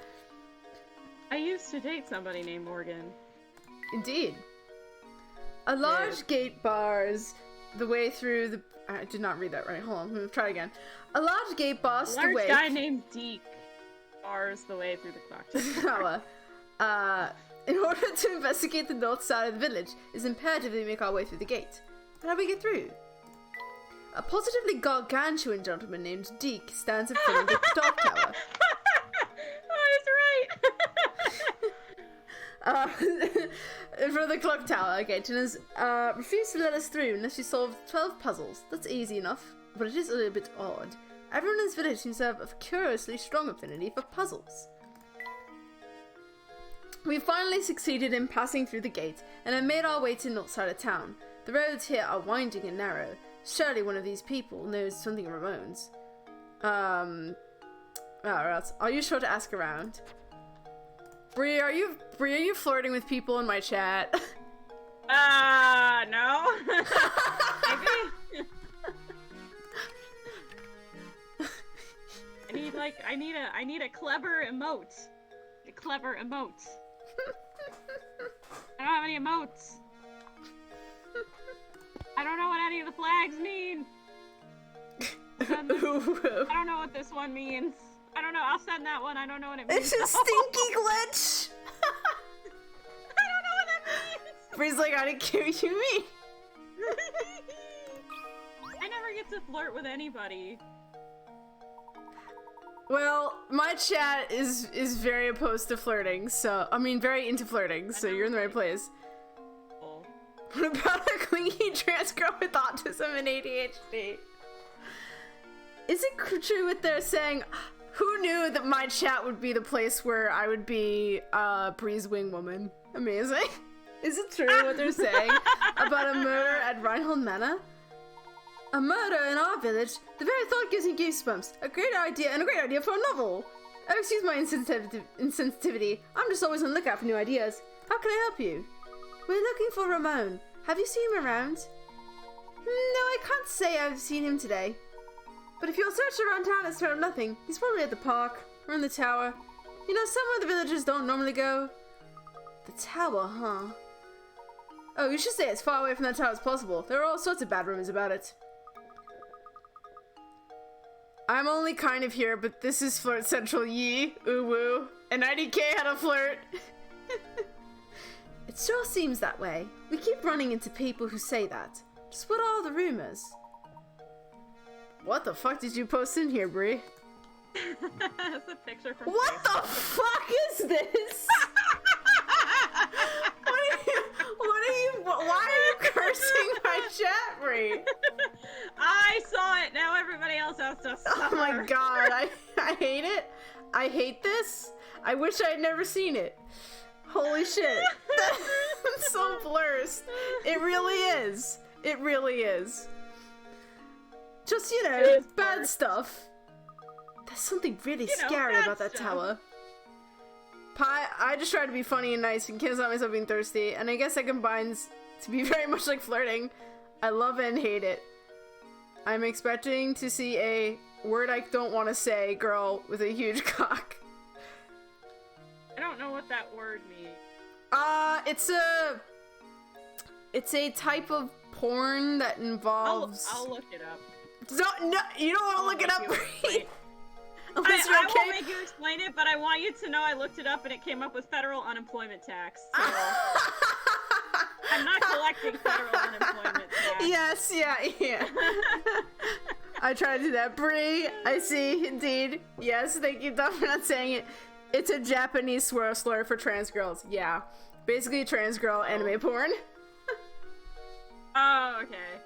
I used to date somebody named Morgan. Indeed. A large gate bars the way through the... I did not read that right. Hold on, let me try again. A large gate bars the Large way... guy named Deke bars the way through the clock tower. In order to investigate the north side of the village, it's imperative that we make our way through the gate. How do we get through? A positively gargantuan gentleman named Deke stands in front of the clock tower. Oh, that's right! In front of the clock tower, okay, Tina's refused to let us through unless we solve 12 puzzles. That's easy enough, but it is a little bit odd. Everyone in this village seems to have a curiously strong affinity for puzzles. We finally succeeded in passing through the gate and have made our way to the north side of town. The roads here are winding and narrow. Surely one of these people knows something of Ramon's. Or else, are you sure to ask around? Bree, are you flirting with people in my chat? No. Maybe. I need a clever emote. A clever emote. I don't have any emotes. I don't know what any of the flags mean. I don't know what this one means. I don't know. I'll send that one. I don't know what it means. It's a stinky glitch! I don't know what that means. Bree's like, I didn't care what you mean. I never get to flirt with anybody. Well, my chat is very opposed to flirting, so I mean very into flirting, so you're in the right place. Oh. What about a clingy trans girl with autism and ADHD? Is it true what they're saying? Who knew that my chat would be the place where I would be Breeze Wing Woman? Amazing. Is it true what they're saying about a murder at Reinhold Manor? A murder in our village? The very thought gives me goosebumps. A great idea, and a great idea for a novel. Oh, excuse my insensitivity. I'm just always on the lookout for new ideas. How can I help you? We're looking for Ramon. Have you seen him around? No, I can't say I've seen him today. But if you'll search around town, it's found nothing. He's probably at the park, or in the tower. You know, somewhere the villagers don't normally go. The tower, huh? Oh, you should stay as far away from that tower as possible. There are all sorts of bad rumors about it. I'm only kind of here, but this is Flirt Central Yee. Ooh woo. And IDK had a flirt. It sure seems that way. We keep running into people who say that. Just what are the rumors? What the fuck did you post in here, Brie? That's a picture from What Facebook. the fuck is this? Why are you cursing my chat, Brie? I saw it. Now everybody else has to suffer. Oh my god, I hate it. I hate this. I wish I had never seen it. Holy shit. It's so blurst. It really is. It really is. Just, you know, bad blurst. stuff. There's something really You know, scary bad about that stuff. tower. Pie, I just try to be funny and nice and can't stop myself being thirsty, and I guess that combines to be very much like flirting. I love it and hate it. I'm expecting to see a word I don't want to say girl with a huge cock. I don't know what that word means. It's a type of porn that involves. I'll look it up. No, you don't want to look it up. Make you explain. Unless I you're won't okay. make you explain it, but I want you to know I looked it up and it came up with federal unemployment tax. So I'm not collecting federal unemployment tax. Yes, yeah. I tried to do that. Brie, I see, indeed. Yes, thank you, Duff, for not saying it. It's a Japanese slur for trans girls. Yeah. Basically, trans girl anime porn. Oh, okay.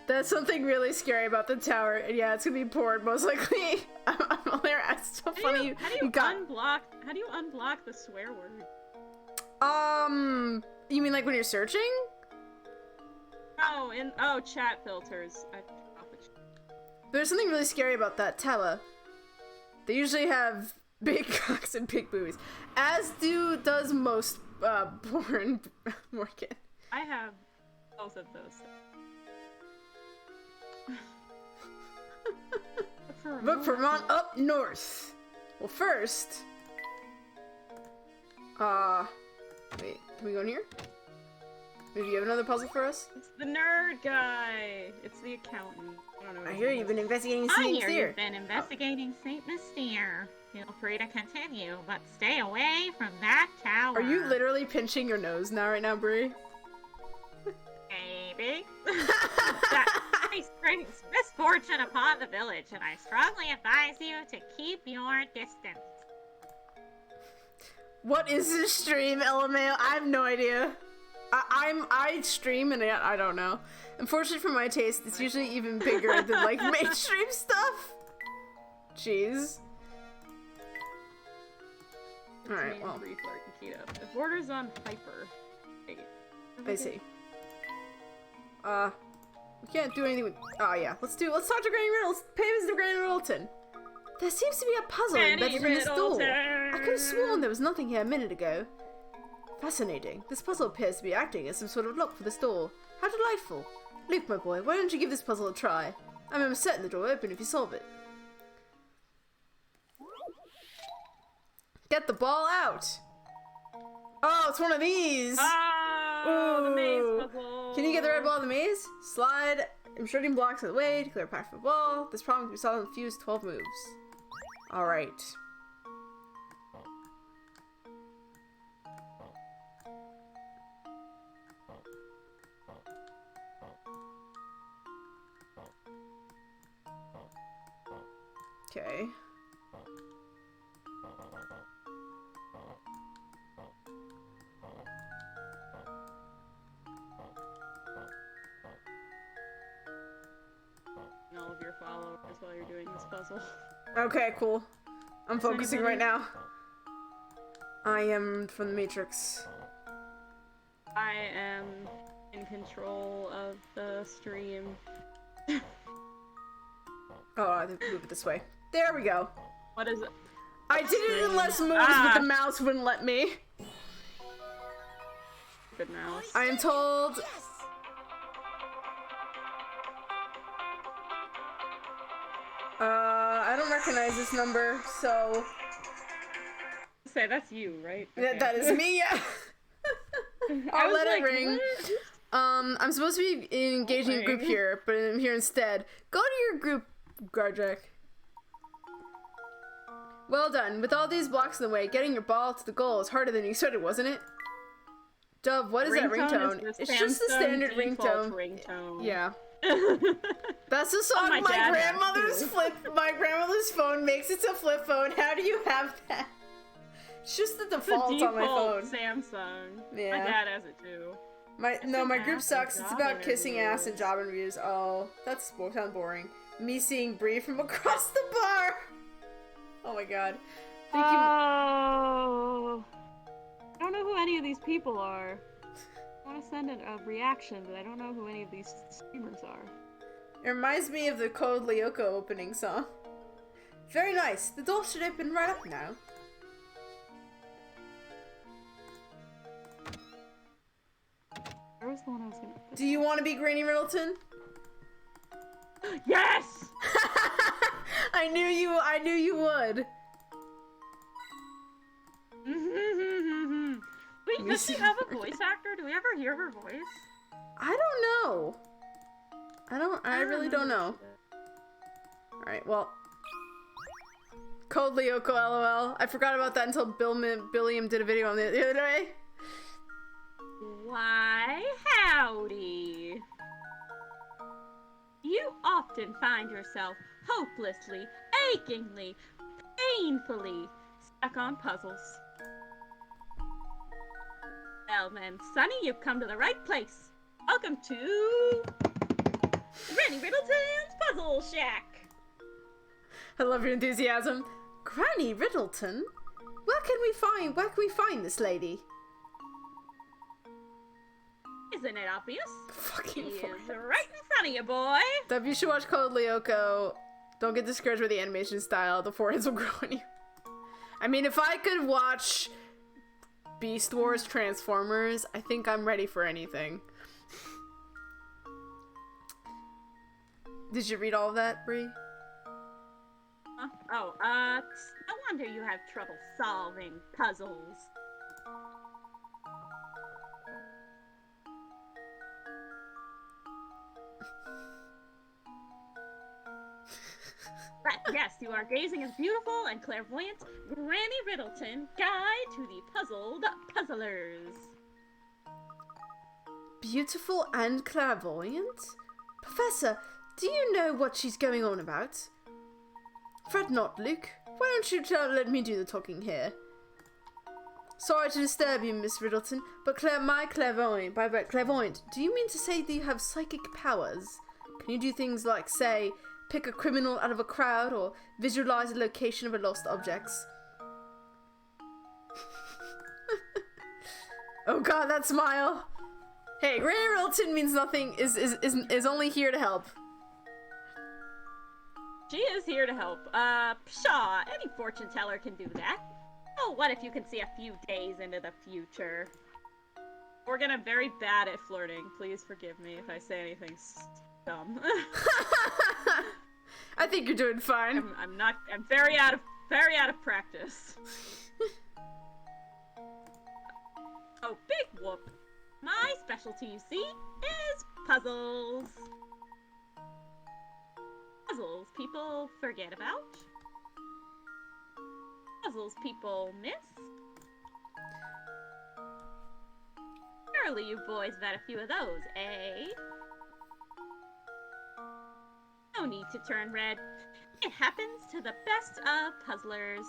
There's something really scary about the tower, and yeah, it's gonna be porn, most likely. I'm hilarious. It's so funny. How do you unblock the swear word? You mean like when you're searching? Oh, chat filters. There's something really scary about that tower. They usually have big cocks and big boobies, as does most porn. Morgan. I have both of those. Look for Vermont up north. Well, first, wait, can we go in here? Maybe you have another puzzle for us? It's the nerd guy. It's the accountant. I don't know. I hear you've been investigating I St. hear Steer. you've been investigating St. Mystere. Feel free to continue, but stay away from that tower. Are you literally pinching your nose now, right now, Brie? Maybe. That ice brings misfortune upon the village, and I strongly advise you to keep your distance. What is this stream, LMAO? I have no idea. I stream and I don't know. Unfortunately for my taste, it's usually even bigger than like mainstream stuff. Jeez. Alright, well. The border's on hyper. I see. We can't do anything with. Oh yeah, let's talk to Granny Riddles. Pay a visit to Granny Riddleton. There seems to be a puzzle embedded in this door. I could have sworn there was nothing here a minute ago. Fascinating. This puzzle appears to be acting as some sort of lock for this door. How delightful. Luke, my boy, why don't you give this puzzle a try? I'm almost certain the door will open if you solve it. Get the ball out. Oh, it's one of these. Oh, the maze puzzle. Can you get the red ball in the maze? Slide inserting blocks out of the way to clear a path for the ball. This problem can be solved in a few 12 moves. Alright. Okay. while you're doing this puzzle. Okay, cool. I'm Is focusing right anybody- now. I am from the Matrix. I am in control of the stream. Oh, I have to move it this way. There we go. What is it? I did it in less moves, Ah. but the mouse wouldn't let me. Good mouse. I am told. Yes! I don't recognize this number, so Say that's you, right? that is me. Yeah. I I'll was let it like, ring. what? I'm supposed to be engaging a group ring. here, but I'm here instead. Go to your group, Gardrak. Well done. With all these blocks in the way, getting your ball to the goal is harder than you expected, wasn't it? Dove, what is that ringtone? Is the It's just the Samsung standard default ringtone. ringtone. Yeah. That's the song my my dad has grandmother's too. my grandmother's phone makes it a flip phone. How do you have that? It's just the It's the default on my default phone. Samsung. Yeah. My dad has it too. My an group ass sucks. and It's job about kissing ass and interviews. job interviews. Oh, that's sounds boring. Me seeing Bree from across the bar. Oh my god. Thank you. Oh. I don't know who any of these people are. I want to send a reaction, but I don't know who any of these streamers are. It reminds me of the Code Lyoko opening song. Very nice. The door should open right up now. Where was the one I was gonna put? Do you want to be Granny Riddleton? Yes! I knew you would. Wait, Me does she see have a her. voice actor? Do we ever hear her voice? I don't know. I really don't know. Alright, well. Code Lyoko LOL. I forgot about that until Billiam did a video on the other day. Why, howdy. You often find yourself hopelessly, achingly, painfully stuck on puzzles. Well then, Sonny, you've come to the right place. Welcome to Granny Riddleton's Puzzle Shack. I love your enthusiasm. Granny Riddleton? Where can we find this lady? Isn't it obvious? She Fucking is forehead. right in front of you, boy. Dub, you should watch Code Lyoko. Don't get discouraged with the animation style. The foreheads will grow on you. I mean, if I could watch Beast Wars Transformers, I think I'm ready for anything. Did you read all of that, Bree? No wonder you have trouble solving puzzles. But yes, you are gazing at beautiful and clairvoyant Granny Riddleton, Guide to the Puzzled Puzzlers. Beautiful and clairvoyant? Professor, do you know what she's going on about? Fret not, Luke. Why don't you let me do the talking here? Sorry to disturb you, Miss Riddleton, but by clairvoyant, do you mean to say that you have psychic powers? Can you do things like, say, pick a criminal out of a crowd or visualize the location of a lost objects? Oh god, that smile! Hey, Granny Riddleton means nothing, is only here to help. She is here to help. Pshaw, any fortune teller can do that. Oh, what if you can see a few days into the future? Morgan, I'm very bad at flirting. Please forgive me if I say anything dumb. I think you're doing fine. I'm very out of practice. Oh, big whoop. My specialty, you see, is puzzles. Puzzles people forget about. Puzzles people miss. Surely you boys have had a few of those, eh? No need to turn red. It happens to the best of puzzlers.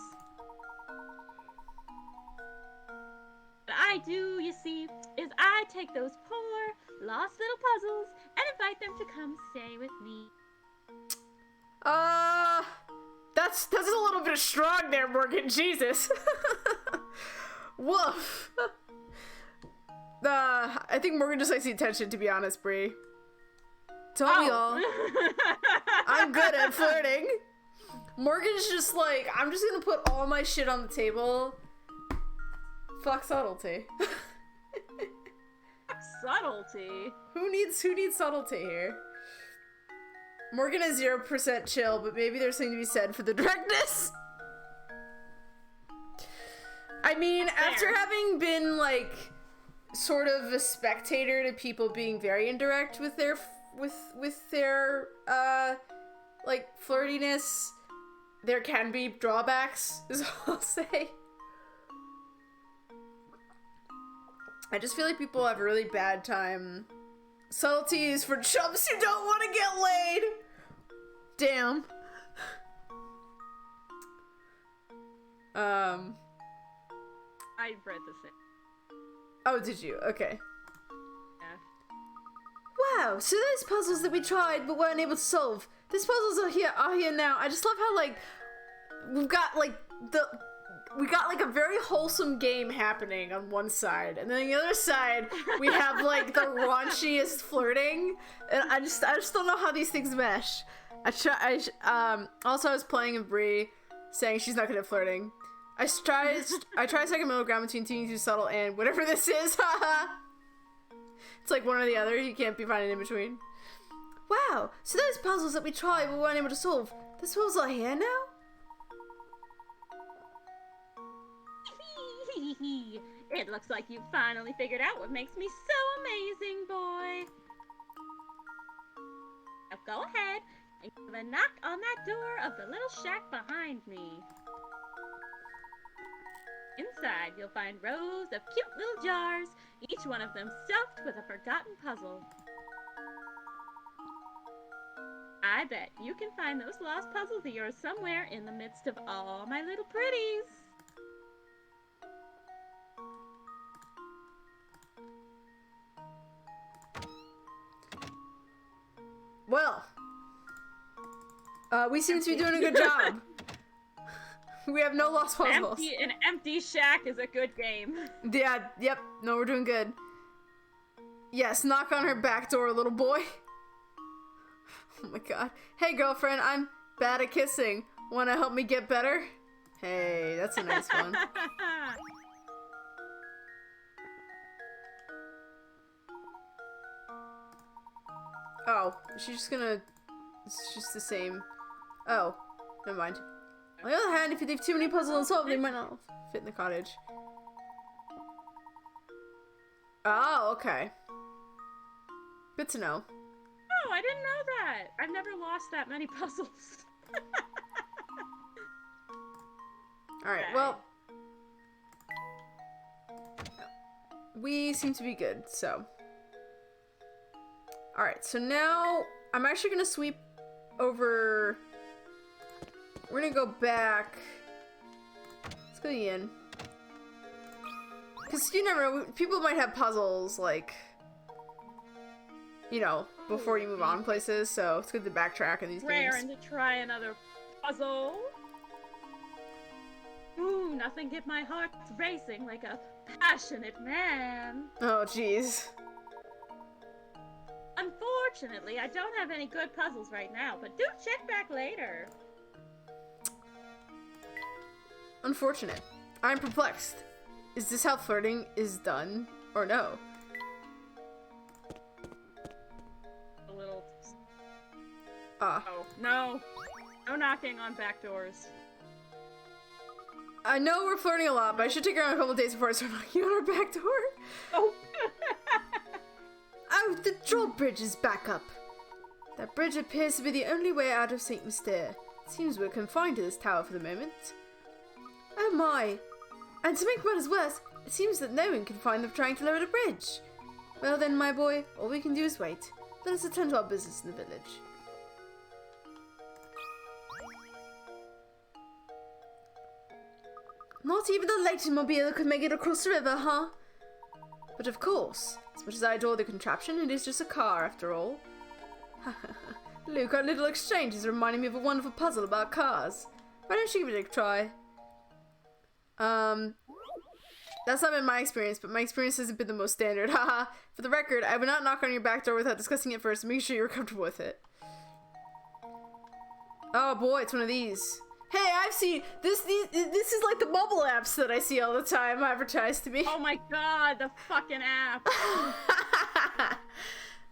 What I do, you see, is I take those poor, lost little puzzles and invite them to come stay with me. That's a little bit strong there, Morgan. Jesus. Woof. I think Morgan just likes the attention, to be honest, Bree. Don't we all? I'm good at flirting. Morgan's just like, I'm just gonna put all my shit on the table. Fuck subtlety. Subtlety. Who needs subtlety here? Morgan is 0% chill, but maybe there's something to be said for the directness. I mean, after having been like sort of a spectator to people being very indirect with their like flirtiness, there can be drawbacks, is all I'll say. I just feel like people have a really bad time. Subtleties for chumps who don't want to get laid. Damn. I read the same. Oh, did you? Okay. Yeah. Wow, so those puzzles that we tried but weren't able to solve, these puzzles are here now. I just love how, like, we got like a very wholesome game happening on one side, and then on the other side we have like the raunchiest flirting, and I just don't know how these things mesh. Also I was playing with Bree, saying she's not good at flirting. I try second middle ground between too subtle and whatever this is. Haha. It's like one or the other. You can't be finding in between. Wow, so those puzzles that we tried but weren't able to solve, this puzzles are here now? It looks like you finally figured out what makes me so amazing, boy. Now go ahead and give a knock on that door of the little shack behind me. Inside, you'll find rows of cute little jars, each one of them stuffed with a forgotten puzzle. I bet you can find those lost puzzles of yours somewhere in the midst of all my little pretties. Well, we seem to be doing a good job. We have no lost puzzles. An empty shack is a good game. Yeah, yep. No, we're doing good. Yes, knock on her back door, little boy. Oh my god. Hey, girlfriend, I'm bad at kissing. Wanna help me get better? Hey, that's a nice one. Oh, she's just gonna... It's just the same. Oh, never mind. On the other hand, if you leave too many puzzles unsolved, they might not fit in the cottage. Oh, okay. Good to know. Oh, I didn't know that. I've never lost that many puzzles. Alright, well... We seem to be good, so... Alright, so now I'm actually gonna sweep over... We're gonna go back. Let's go to the inn. Because you never know, people might have puzzles, like... You know, before you move on places, so it's good to backtrack in these games. Raring to try another puzzle. Ooh, nothing get my heart racing like a passionate man. Oh, jeez. Unfortunately, I don't have any good puzzles right now, but do check back later. Unfortunate. I'm perplexed. Is this how flirting is done, or no? A little... Ah. Oh, no. No knocking on back doors. I know we're flirting a lot, but I should take her on a couple days before I start knocking on her back door. Oh! Oh, the drawbridge is back up. That bridge appears to be the only way out of St. Mystere. Seems we're confined to this tower for the moment. Oh my! And to make matters worse, it seems that no one can find them trying to lower the bridge. Well then, my boy, all we can do is wait. Let us attend to our business in the village. Not even the Layton mobile could make it across the river, huh? But of course, as much as I adore the contraption, it is just a car after all. Luke, our little exchange is reminding me of a wonderful puzzle about cars. Why don't you give it a try? That's not been my experience, but my experience hasn't been the most standard. Haha. For the record, I would not knock on your back door without discussing it first. Make sure you're comfortable with it. Oh boy, it's one of these. Hey, I've seen this. This is like the mobile apps that I see all the time advertised to me. Oh my god, the fucking app.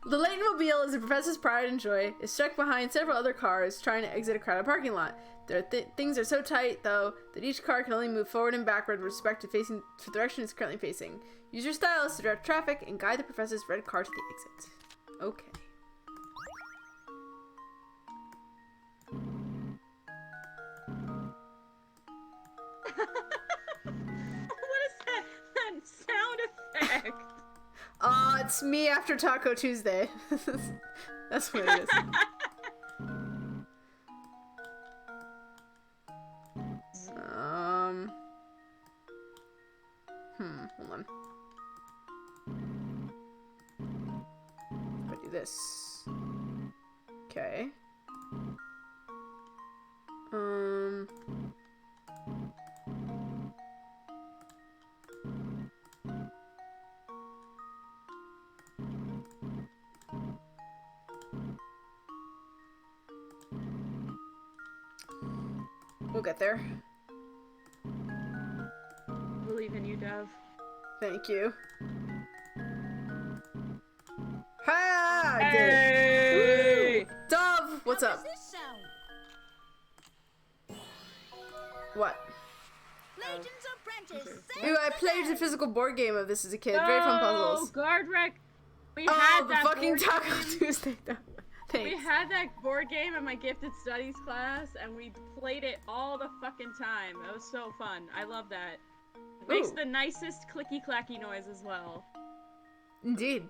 The Layton mobile is the professor's pride and joy. Is stuck behind several other cars trying to exit a crowded parking lot. Things are so tight, though, that each car can only move forward and backward with respect to facing the direction it's currently facing. Use your stylus to direct traffic and guide the professor's red car to the exit. Okay. What is that sound effect? It's me after Taco Tuesday. That's what it is. Hold on. If I do this. Okay. We'll get there. Believe in you, Dove. Thank you. Ha! I did it. Hey! Woo! Dove, what's How up? does this sound? What? Layton's Apprentice. Ooh, I played the physical board game of this as a kid. Very fun puzzles. Guard Wreck. We Oh, had the that fucking board Taco game. Tuesday. We Thanks. had that board game in my gifted studies class, and we played it all the fucking time. It was so fun. I love that. It makes Ooh. the nicest clicky-clacky noise as well. Indeed.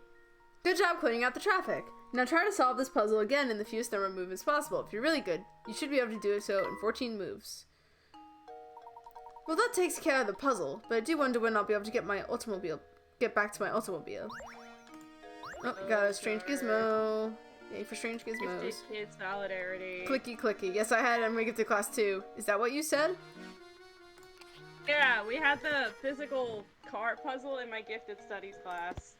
Good job clearing out the traffic. Now try to solve this puzzle again in the fewest number of movements possible. If you're really good, you should be able to do it so in 14 moves. Well, that takes care of the puzzle, but I do wonder when I'll be able to get back to my automobile. Oh, got a strange gizmo. Yay for strange gizmos. Gifted kid solidarity. Clicky clicky. Yes, I had it in my gifted class too. Is that what you said? Yeah, we had the physical car puzzle in my gifted studies class.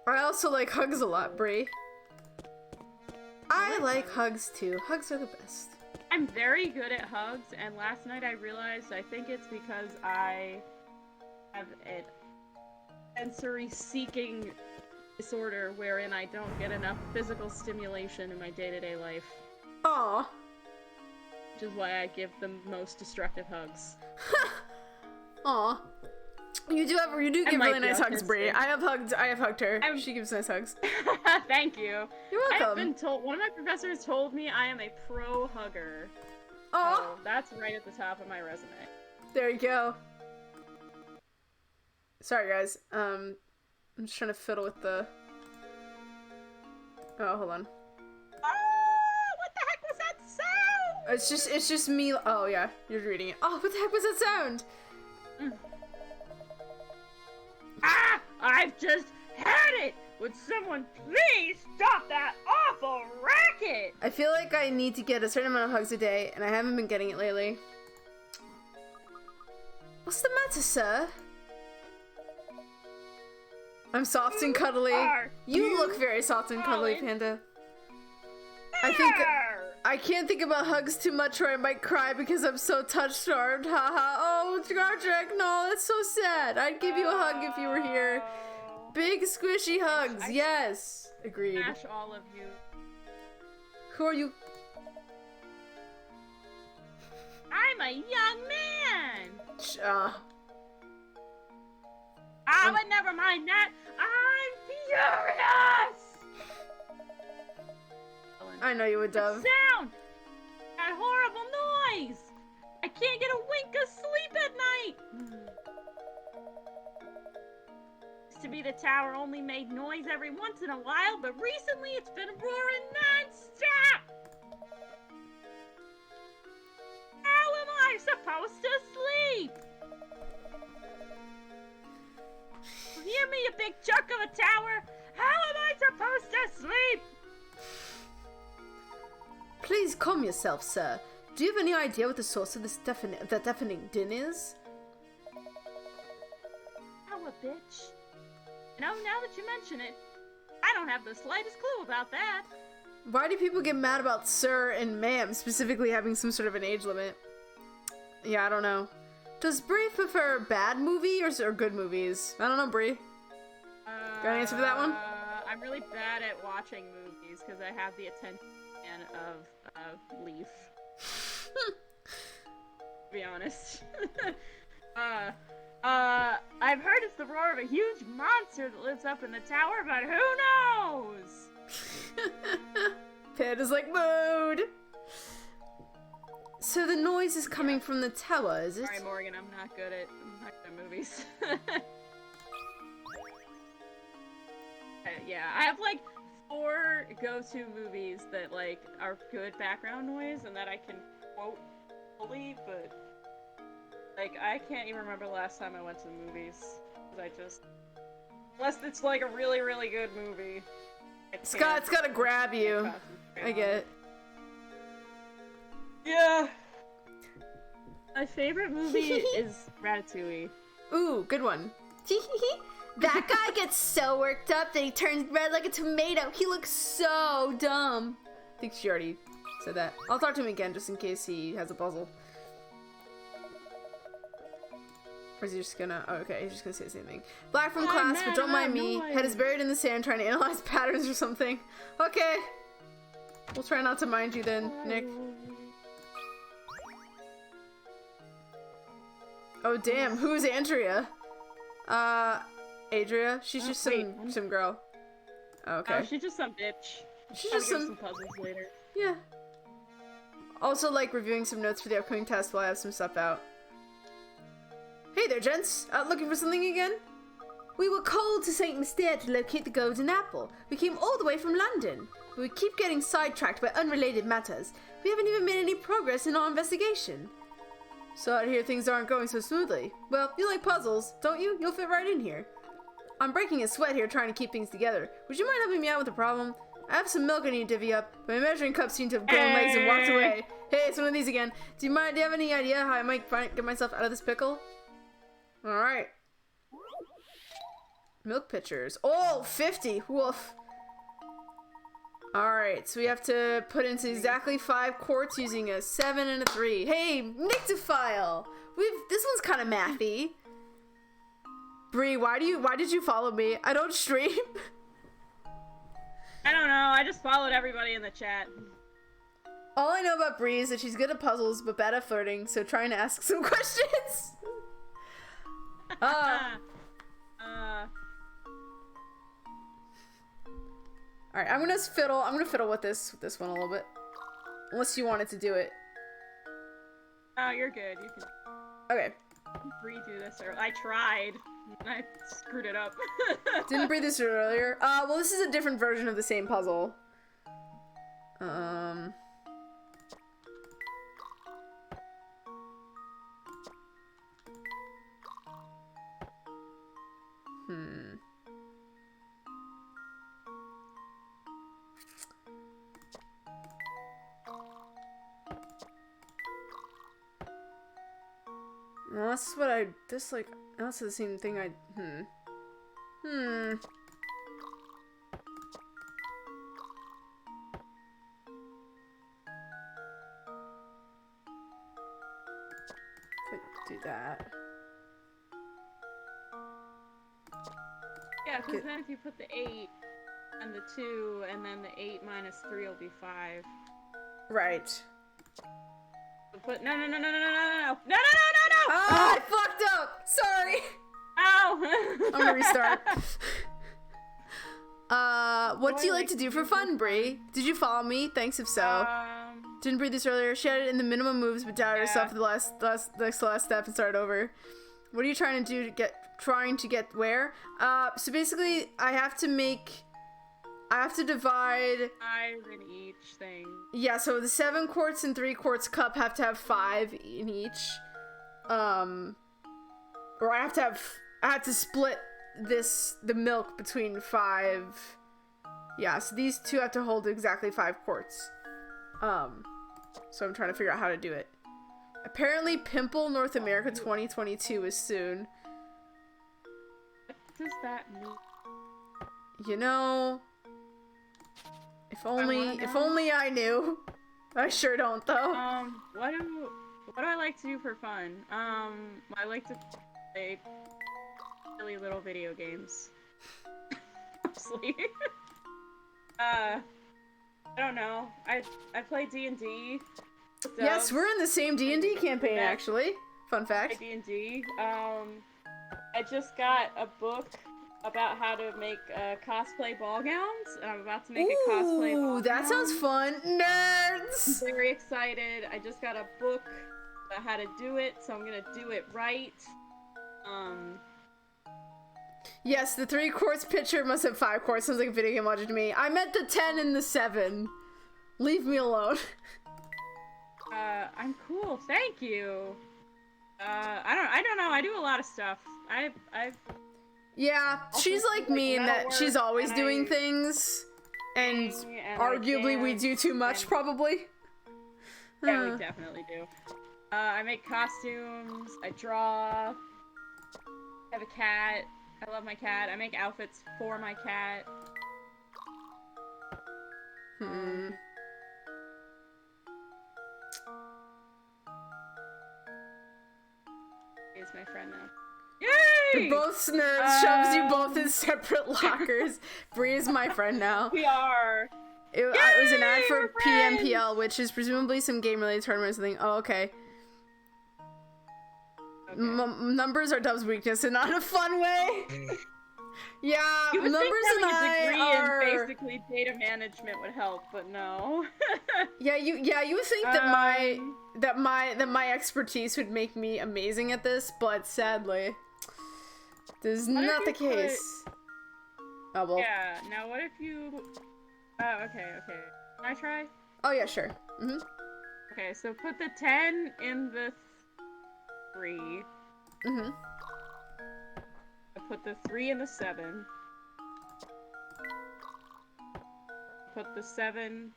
I also like hugs a lot, Brie. I like hugs too. Hugs are the best. I'm very good at hugs, and last night I realized I think it's because I have a sensory seeking disorder wherein I don't get enough physical stimulation in my day-to-day life, Aw. which is why I give the most destructive hugs. Aw. You do give might really be nice hugs, Brie. autistic. I have hugged her. She gives nice hugs. Thank you. You're I have welcome. been told, one of my professors told me I am a pro hugger. Aw. So that's right at the top of my resume. There you go. Sorry, guys. I'm just trying to fiddle with the... Oh, hold on. What the heck was that sound? It's just me. Oh, yeah. You're reading it. Oh, what the heck was that sound? Ah! I've just heard it! Would someone please stop that awful racket? I feel like I need to get a certain amount of hugs a day, and I haven't been getting it lately. What's the matter, sir? I'm soft and cuddly. You look very soft and cuddly, Panda. I can't think about hugs too much or I might cry because I'm so touch-starved. Haha. Oh, Roderick, no, that's so sad. I'd give you a hug if you were here. Big squishy hugs. Yes. Agreed. Smash all of you. Who are you? I'm a young man! But never mind that. I'm furious! I know you would, Dove. Sound! That horrible noise! I can't get a wink of sleep at night! Used to be the tower only made noise every once in a while, but recently it's been roaring non-stop! How am I supposed to sleep? Hear me, you big chunk of a tower! How am I supposed to sleep? Please calm yourself, sir. Do you have any idea what the source of this deafening din is? Oh, a bitch. Now that you mention it, I don't have the slightest clue about that. Why do people get mad about sir and ma'am specifically having some sort of an age limit? Yeah, I don't know. Does Bree prefer bad movie or good movies? I don't know, Bree. Got an answer for that one? I'm really bad at watching movies because I have the attention span of Leaf. To be honest. I've heard it's the roar of a huge monster that lives up in the tower, but who knows? Panda's like, mood! So the noise is coming from the tower, is it? Sorry, Morgan, I'm not good at movies. Yeah, I have like 4 go-to movies that like are good background noise and that I can quote fully, but like I can't even remember the last time I went to the movies. Unless it's like a really, really good movie. It's gotta grab you. I get it. Yeah. My favorite movie is Ratatouille. Ooh, good one. That guy gets so worked up that he turns red like a tomato. He looks so dumb. I think she already said that. I'll talk to him again just in case he has a puzzle. Or is he just gonna... Oh, okay, he's just gonna say the same thing. Black from class, but don't mind me. Head is buried in the sand trying to analyze patterns or something. Okay. We'll try not to mind you then, Nick. Oh, damn. Who's Andrea? Adria? She's just some girl. Oh, okay. Oh, she's just some bitch. She's just some puzzles later. Yeah. Also, like, reviewing some notes for the upcoming test while I have some stuff out. Hey there, gents. Out looking for something again? We were called to St. Mystere to locate the golden apple. We came all the way from London. But we keep getting sidetracked by unrelated matters. We haven't even made any progress in our investigation. So out here things aren't going so smoothly. Well, you like puzzles, don't you? You'll fit right in here. I'm breaking a sweat here trying to keep things together. Would you mind helping me out with the problem? I have some milk I need to divvy up. My measuring cup seemed to have grown legs and walked away. Hey, it's one of these again. Do you have any idea how I might get myself out of this pickle? Alright. Milk pitchers. Oh, 50! Woof. Alright, so we have to put into exactly 5 quarts using a 7 and a 3. Hey, Nictophile! This one's kind of mathy. Bree, why did you follow me? I don't stream. I don't know, I just followed everybody in the chat. All I know about Bree is that she's good at puzzles, but bad at flirting, so trying to ask some questions. Alright, I'm gonna fiddle with this one a little bit. Unless you wanted to do it. Oh, you're good. You can Okay. redo this. Or I tried. And I screwed it up. Didn't breathe this earlier. Well, this is a different version of the same puzzle. Well, that's what that's the same thing Could do that. Yeah, because then if you put the 8 and the 2, and then the 8 minus 3 will be 5. Right. But no. Oh, I fucked up! Sorry! Ow! I'm gonna restart. What do you like to do for fun, Bree? Did you follow me? Thanks if so. Didn't breathe this earlier. She had it in the minimum moves, but doubted herself for the last step and started over. What are you trying to do to get where? So basically, I have to divide 5 in each thing. Yeah, so the 7 quarts and 3 quarts cup have to have 5 in each. Or I have to split the milk between 5. Yeah, so these two have to hold exactly 5 quarts. So I'm trying to figure out how to do it. Apparently, Pimple North America 2022 is soon. What does that mean? You know, if only I knew. I sure don't though. What do I like to do for fun? I like to play silly little video games. Mostly. I don't know. I play D&D. Yes, we're in the same D&D campaign actually. Fun fact. D&D. I just got a book about how to make cosplay ball gowns, and I'm about to make a cosplay ball Ooh, that sounds fun. Nerds! I'm very excited. I just got a book about how to do it, so I'm gonna do it right. Yes, the 3 quarts pitcher must have 5 quarts. Sounds like a video game logic to me. I meant the 10 and the 7. Leave me alone. I'm cool. Thank you. I don't know. I do a lot of stuff. Yeah, she's like me in that she's always doing things, and arguably we do too much, probably. Yeah, we definitely do. I make costumes. I draw. I have a cat. I love my cat. I make outfits for my cat. He's my friend now. Yay! You're both nerds. Shoves you both in separate lockers. Bree is my friend now. We are. It was an ad for PMPL, which is presumably some game-related tournament or something. Oh, okay. Numbers are Dub's weakness, and not in a fun way. Yeah, You would numbers think and having a degree I are. in basically data management would help, but no. You would think that my expertise would make me amazing at this, but sadly, this is not the case. Oh well. Yeah. Now, what if you? Oh, okay. Can I try? Oh yeah, sure. Okay, so put the 10 in the 3. Put the 3 in the 7. Put the 7,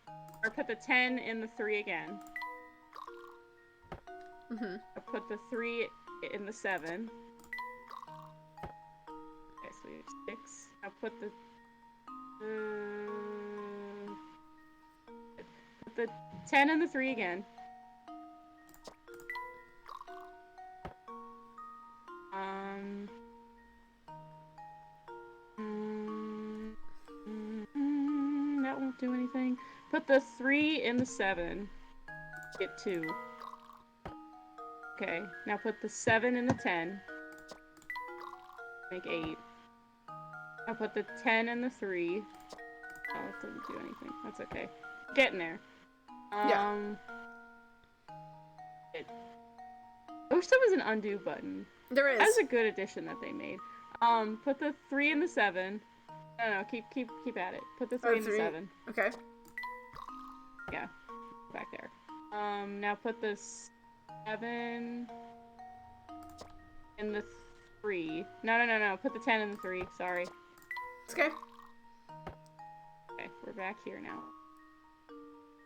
or put the 10 in the 3 again. Put the 3 in the 7. Okay, so we have 6. Now put the 10 in the 3 again. That won't do anything. Put the 3 in the 7. Get 2. Okay, now put the 7 in the 10. Make 8. Now put the 10 in the 3. Oh, it doesn't do anything. That's okay. Getting there. Yeah. I wish there was an undo button. There is. That was a good addition that they made. Put the 3 in the 7. No, keep at it. Put the 3 in the 7. Okay. Yeah. Back there. Now put the 7 in the 3. No. Put the 10 in the 3. Sorry. It's okay. Okay, we're back here now.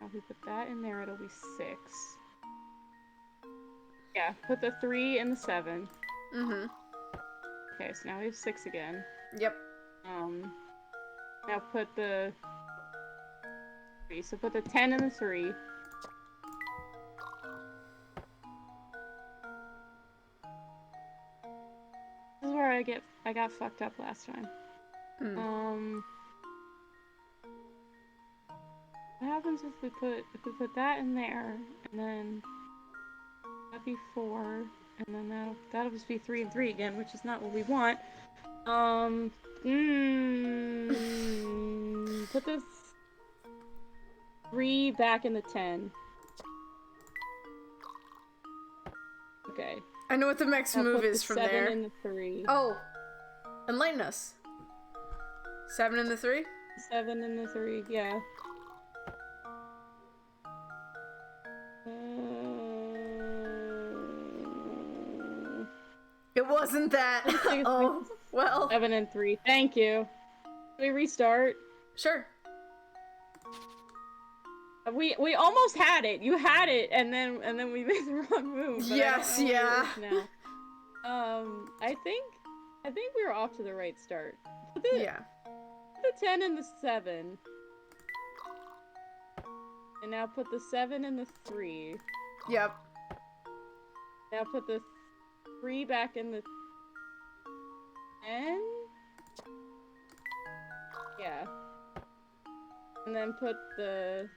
Now if we put that in there, it'll be 6. Yeah, put the 3 in the 7. Okay, so now we have 6 again. Yep. Now put the 3. So put the 10 in the 3. This is where I got fucked up last time. What happens if we put that in there, and then that'd be 4, and then that'll just be 3 and 3 again, which is not what we want. Put the 3 back in the 10. Okay. I know what the next move is from there. 7 in the 3. Oh, enlighten us. 7 in the 3? 7 in the 3, yeah. It wasn't that. Oh, well. 7 and 3. Thank you. Can we restart? Sure. We almost had it. You had it, and then we made the wrong move. But Yes, I don't know yeah. what it is now. I think we were off to the right start. Put the, Yeah. put the 10 and the 7. And now put the 7 and the 3. Yep. Now put the 3 back in the 10? Yeah. And then put the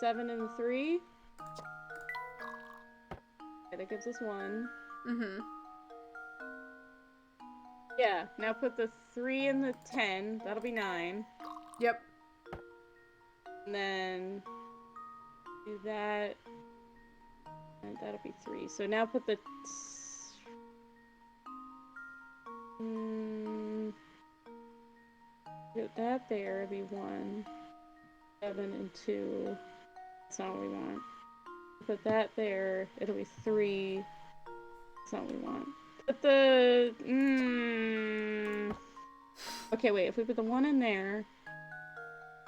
7 and the 3. Okay, that gives us 1. Mm-hmm. Yeah, now put the 3 in the 10. That'll be 9. Yep. And then do that. And that'll be 3. So now put the... Put that there, it'll be 1. 7 and 2. That's not what we want. Put that there, it'll be 3. That's not what we want. Put the... Okay, wait, if we put the 1 in there,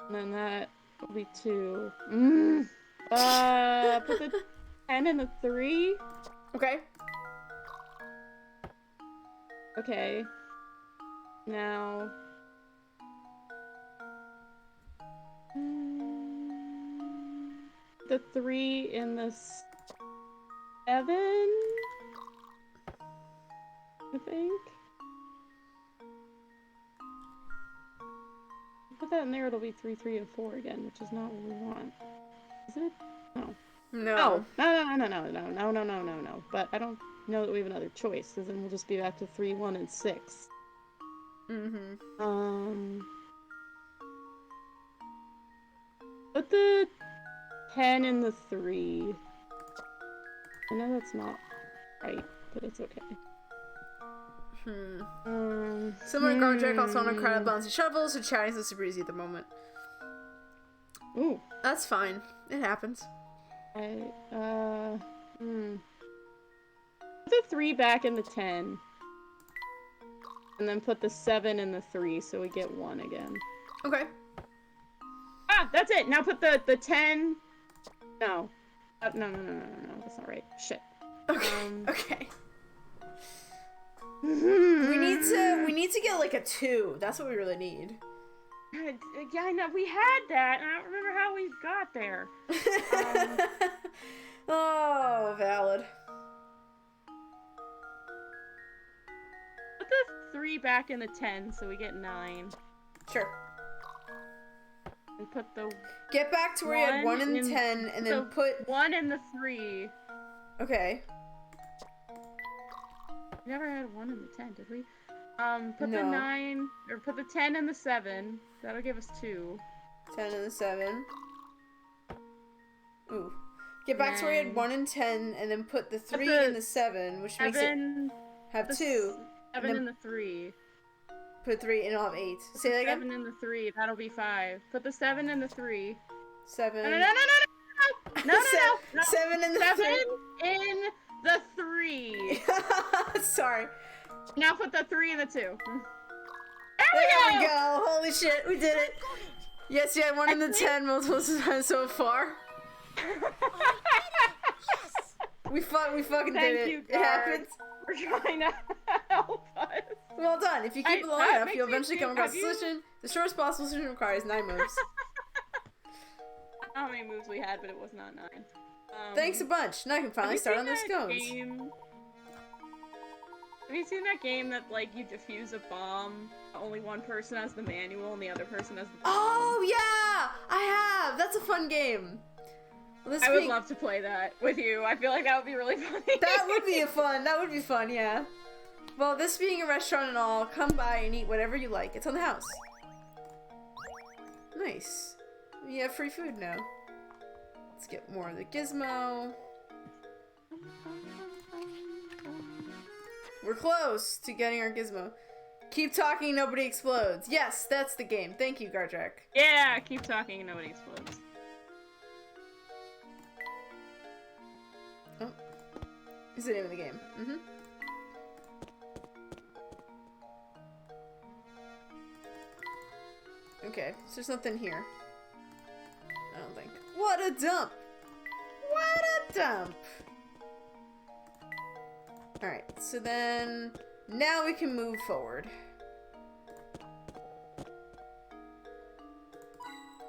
and then that will be 2. Put the 10 in the 3. Okay. Okay. Now... the 3 in the 7? I think? Put that in there, it'll be 3, 3, and 4 again, which is not what we want. Is it? No. No. No. But I don't know that we have another choice, because then we'll just be back to 3, 1, and 6. Mm-hmm. Put the 10 in the 3. I know that's not right, but it's okay. Similar to Garjack, also on a crowd of bouncy shovels, so chatting's so super easy at the moment. Ooh. That's fine. It happens. Put the 3 back in the 10. And then put the 7 in the 3, so we get 1 again. Okay. Ah, that's it! Now put the 10... No. No, that's not right. Shit. Okay. Okay. We need to get like a 2. That's what we really need. Yeah, I know. We had that, and I don't remember how we got there. Oh, valid. Put the 3 back in the 10, so we get 9. Sure. And put the... Get back to where you had 1 and 10, and then put... 1 in the 3. Okay. We never had 1 in the 10, did we? Put the 9... Or put the 10 in the 7. That'll give us 2. 10 and the 7. Ooh. Get back to where you had 1 and 10, and then put the 3 in the 7, which makes it have 2. 7 in the 3. Put 3 and it'll have 8. Say that again? 7 in the 3. That'll be 5. Put the 7 in the 3. 7. No. 7 in the 7 3. in the 3. Sorry. Now put the 3 in the 2. There we go! Holy shit, we did it! Yes, you had 1 in the 10 multiple times so far. Yes. We fucking Thank did it. you, It happens. We're trying to help us. Well done. If you keep it long that enough, makes you'll me eventually feel- come across a have you- solution. The shortest possible solution requires 9 moves. I don't know how many moves we had, but it was not 9. Thanks a bunch. Now I can finally start on those scones. Have you seen that game that, like, you defuse a bomb, only one person has the manual and the other person has the bomb? Oh, yeah! I have! That's a fun game. Well, I would love to play that with you. I feel like that would be really funny. That would be fun, yeah. Well, this being a restaurant and all, come by and eat whatever you like. It's on the house. Nice. We have free food now. Let's get more of the gizmo. We're close to getting our gizmo. Keep talking, nobody explodes. Yes, that's the game. Thank you, Gardrak. Yeah, keep talking and nobody explodes. Oh. Is the name of the game. Mm-hmm. Okay, so there's nothing here. What a dump. What a dump. Alright, so then now we can move forward.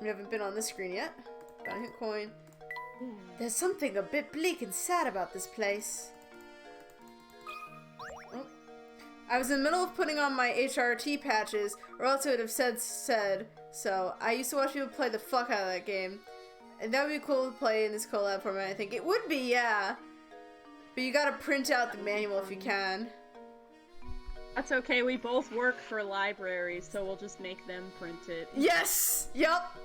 We haven't been on the screen yet. Got a hint coin. There's something a bit bleak and sad about this place. Oh. I was in the middle of putting on my HRT patches, or else it would have said, so I used to watch people play the fuck out of that game. And that would be cool to play in this collab format, I think. It would be, yeah. But you gotta print out the manual if you can. That's okay, we both work for libraries, so we'll just make them print it. Yes! Yup!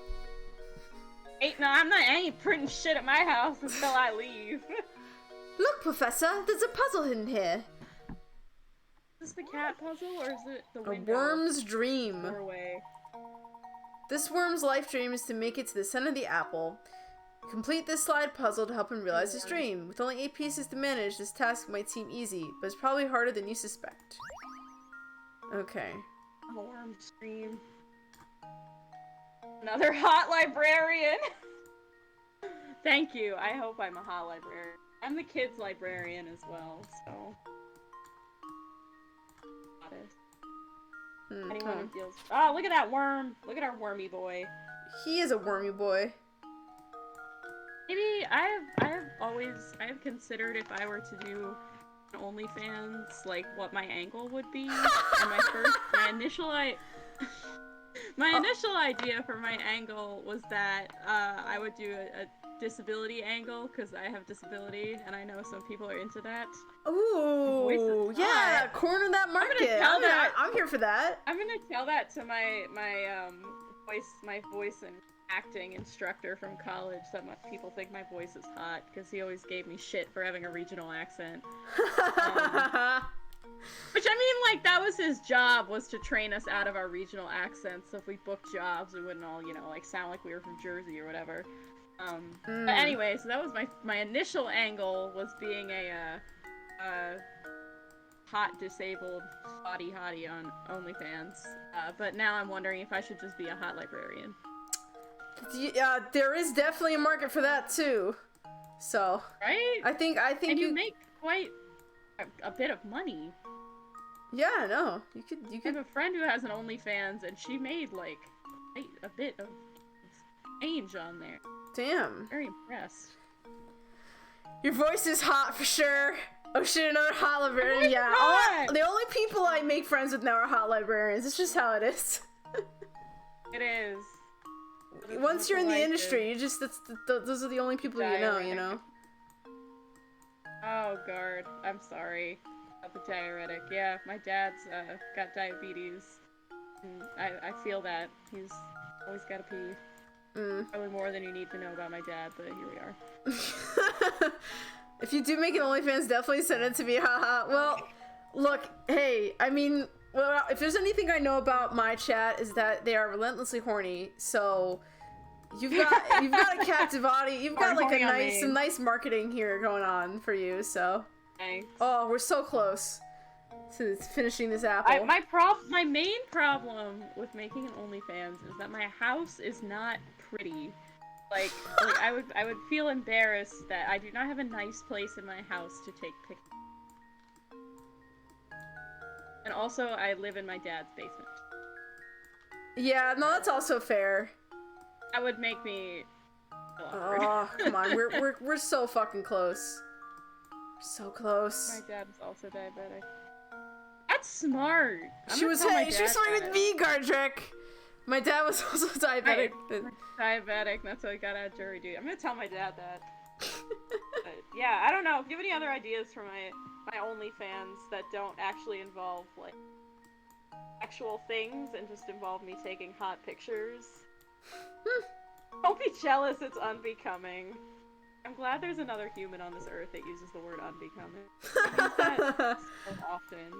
I ain't printing shit at my house until I leave. Look, Professor, there's a puzzle hidden here. Is this the cat puzzle, or is it the A window? worm's dream. Doorway. This worm's life dream is to make it to the center of the apple. Complete this slide puzzle to help him realize his dream. With only 8 pieces to manage, this task might seem easy, but it's probably harder than you suspect. Okay. A worm stream. Another hot librarian! Thank you, I hope I'm a hot librarian. I'm the kids librarian as well, so... Anyone who feels... Oh, look at that worm! Look at our wormy boy. He is a wormy boy. Maybe I have considered if I were to do an OnlyFans, like what my angle would be. And my initial idea for my angle was that I would do a disability angle because I have disability and I know some people are into that. Ooh, yeah, corner that market. I'm here for that. I'm gonna tell that to my voice and acting instructor from college that people think my voice is hot because he always gave me shit for having a regional accent. Which I mean, like, that was his job, was to train us out of our regional accents, so if we booked jobs we wouldn't all, you know, like sound like we were from Jersey or whatever. But anyway, so that was my initial angle, was being a hot disabled hottie on OnlyFans. But now I'm wondering if I should just be a hot librarian. There is definitely a market for that too. So right? I think and you make quite a bit of money. Yeah, no, you could. I have a friend who has an OnlyFans, and she made like a bit of change on there. Damn. Very impressed. Your voice is hot for sure. Oh shit, another hot librarian. Yeah, the only people I make friends with now are hot librarians. It's just how it is. It is. Once you're in the industry, you just those are the only people you know. You know. Oh god, I'm sorry. About the diuretic. Yeah, my dad's got diabetes. And I feel that. He's always gotta pee. Probably more than you need to know about my dad, but here we are. If you do make an OnlyFans, definitely send it to me, haha. Well, look, hey, I mean, well, if there's anything I know about my chat is that they are relentlessly horny, so you've got a captive audience, you've got like some nice marketing here going on for you, so. Thanks. Oh, we're so close to finishing this apple. My main problem with making an OnlyFans is that my house is not pretty. Like I would feel embarrassed that I do not have a nice place in my house to take pictures. And also, I live in my dad's basement. Yeah, no, that's also fair. That would make me awkward. Oh, come on, we're so fucking close. We're so close. My dad's also diabetic. That's smart. She was smart with me, Gardrick. My dad was also diabetic. Right. Diabetic, that's what I got out of jury duty. I'm gonna tell my dad that. But yeah, I don't know. If you have any other ideas for my OnlyFans that don't actually involve like actual things and just involve me taking hot pictures, don't be jealous. It's unbecoming. I'm glad there's another human on this earth that uses the word unbecoming. I use that so often.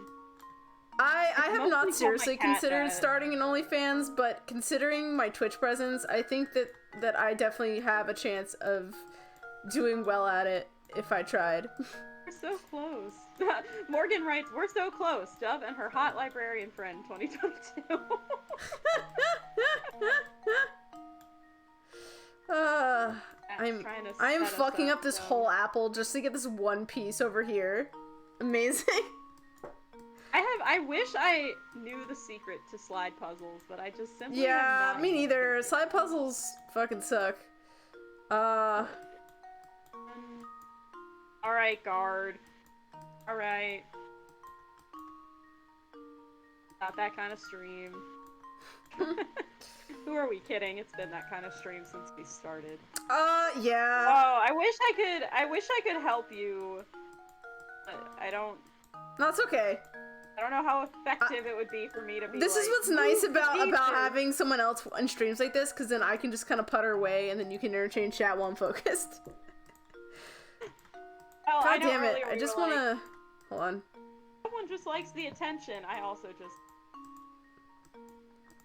I have not seriously considered starting an OnlyFans, but considering my Twitch presence, I think that I definitely have a chance of doing well at it if I tried. We're so close. Morgan writes, "We're so close. Dove and her hot librarian friend, 2022." I am fucking up this whole apple just to get this one piece over here. Amazing. I wish I knew the secret to slide puzzles, but I just simply have Yeah, not. me neither. Slide puzzles fucking suck. Alright, guard. Alright. Not that kind of stream. Who are we kidding? It's been that kind of stream since we started. Yeah. Oh, I wish I could help you. But I don't That's okay. I don't know how effective it would be for me to be This is like, what's nice "Move the about pieces." having someone else on streams like this, because then I can just kind of putter away and then you can interchange chat while I'm focused. Oh, I God know damn it. earlier I you just were want like, to... Hold on. someone just likes the attention. I also just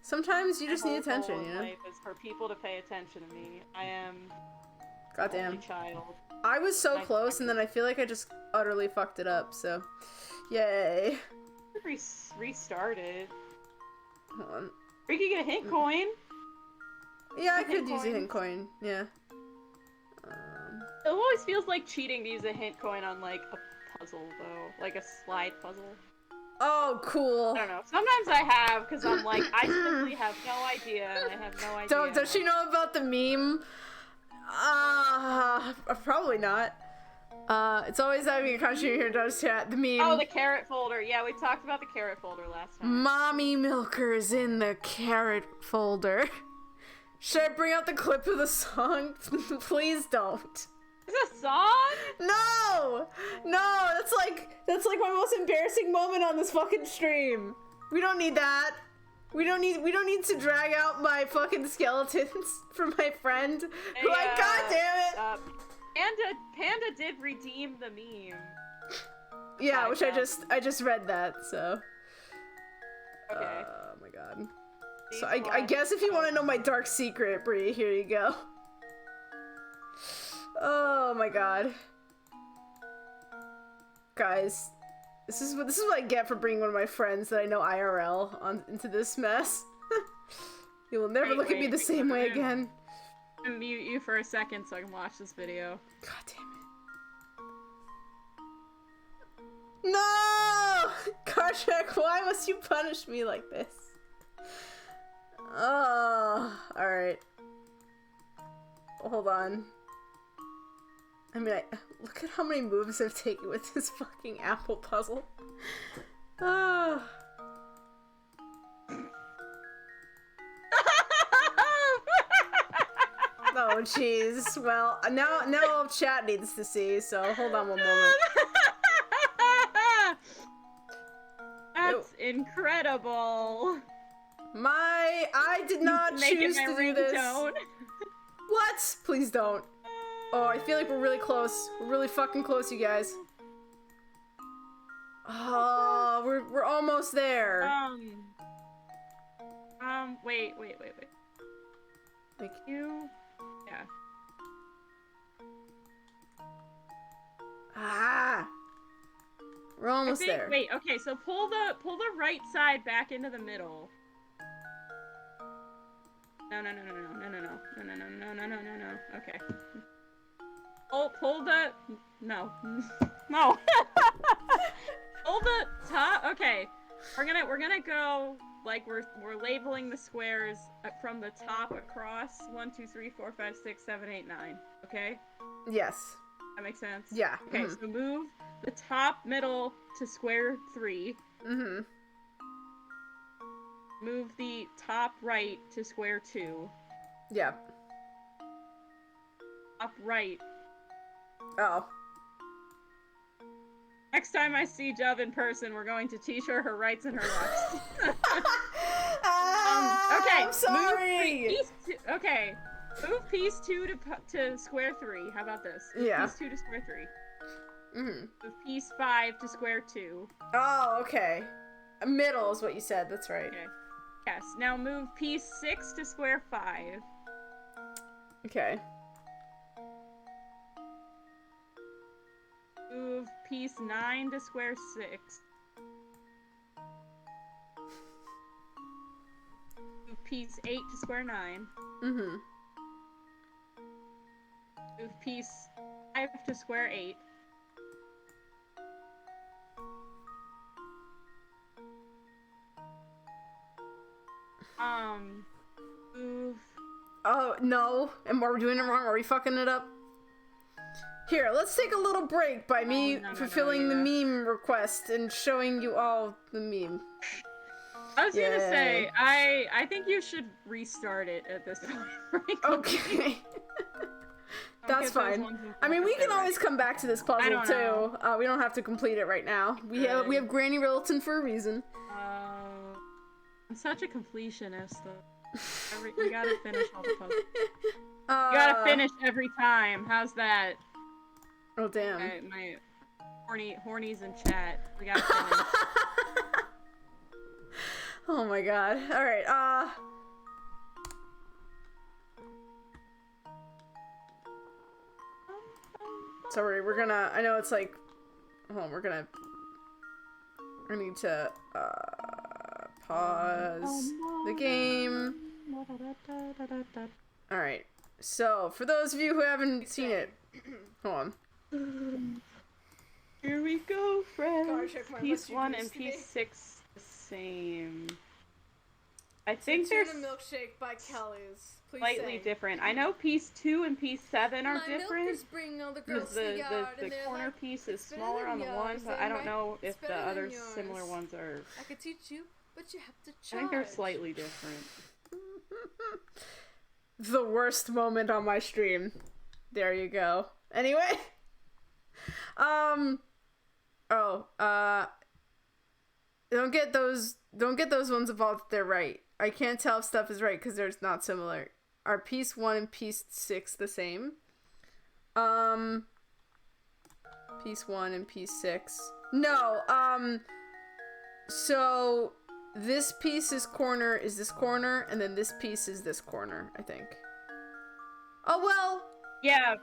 Sometimes you just my need whole goal attention, in you know? life is for people to pay attention to me. I am God the only damn. child. I was so I- close and then I feel like I just utterly fucked it up, so... Yay. Restarted. Hold on. We could get a hint coin. Yeah, I Hint could use a hint coins. coin. Yeah. It always feels like cheating to use a hint coin on like a puzzle though, like a slide puzzle. Oh, cool. I don't know. Sometimes I have because I'm like I simply have no idea and I have no idea. Does she know about the meme? Probably not. It's always having a country here does chat. The meme. Oh, the carrot folder. Yeah, we talked about the carrot folder last time. Mommy Milker's in the carrot folder. Should I bring out the clip of the song? Please don't. Is it a song? No! No, that's like my most embarrassing moment on this fucking stream. We don't need that. We don't need to drag out my fucking skeletons for my friend. Who God damn it! Panda did redeem the meme. Yeah, which I just read that, so. Okay. Oh my god. So I guess if you want to know my dark secret, Bree, here you go. Oh my god. Guys, this is what I get for bringing one of my friends that I know IRL into this mess. You will never look at me the same way again. I'm gonna mute you for a second so I can watch this video. God damn it. No! Karchak, why must you punish me like this? Oh, alright. Hold on. I mean, look at how many moves I've taken with this fucking apple puzzle. Oh. Oh, jeez. Well, now chat needs to see, so hold on one moment. That's incredible. I did not choose to do this. Ringtone. What? Please don't. Oh, I feel like we're really close. We're really fucking close, you guys. Oh, we're almost there. Wait. Like, You? Yeah. we're almost there. Wait, okay, so pull the right side back into the middle. No. Okay. Pull the no. No. Pull the top. Okay. We're gonna go like we're labeling the squares from the top across 1, 2, 3, 4, 5, 6, 7, 8, 9. Okay? Yes. That makes sense? Yeah. Okay, so move the top middle to square 3. Mm-hmm. Move the top right to square 2. Yeah. Top right. Oh. Next time I see Jub in person, we're going to teach her rights and her lefts. Okay. I'm sorry. Move piece 2 to square 3. How about this? Move Yeah. Piece 2 to square 3. Mm-hmm. Move piece 5 to square 2. Oh, okay. Middle is what you said. That's right. Okay. Yes. Now move piece 6 to square 5. Okay. Move piece 9 to square 6. Move piece 8 to square 9. Mm-hmm. Move piece 5 to square 8. Move. Oh, no. And are we doing it wrong? Are we fucking it up? Here, let's take a little break by me no, fulfilling the meme request and showing you all the meme. I was gonna say, I think you should restart it at this point. Okay. That's fine. I mean, we can always come back to this puzzle too. We don't have to complete it right now. We have Granny Layton for a reason. I'm such a completionist, though. You gotta finish all the puzzles. You gotta finish every time. How's that? Oh damn. My hornies in chat. We gotta finish. Oh my god. Alright, sorry, we're gonna, I know it's like, hold on, I need to, pause the game. Alright, so, for those of you who haven't seen it, hold on. Here we go, friends. Piece 1 and piece 6 the same. I think they're milkshake by Kelly's. Please slightly different. I know piece 2 and piece 7 are different. Because the corner piece is smaller on the one, but I don't know if the other similar ones are. I could teach you, but you have to charge. I think they're slightly different. The worst moment on my stream. There you go. Anyway. Don't get those ones involved if they're right. I can't tell if stuff is right because they're not similar. Are piece 1 and piece 6 the same? Piece 1 and piece 6. No, so this piece is this corner, and then this piece is this corner, I think. Oh well. Yeah.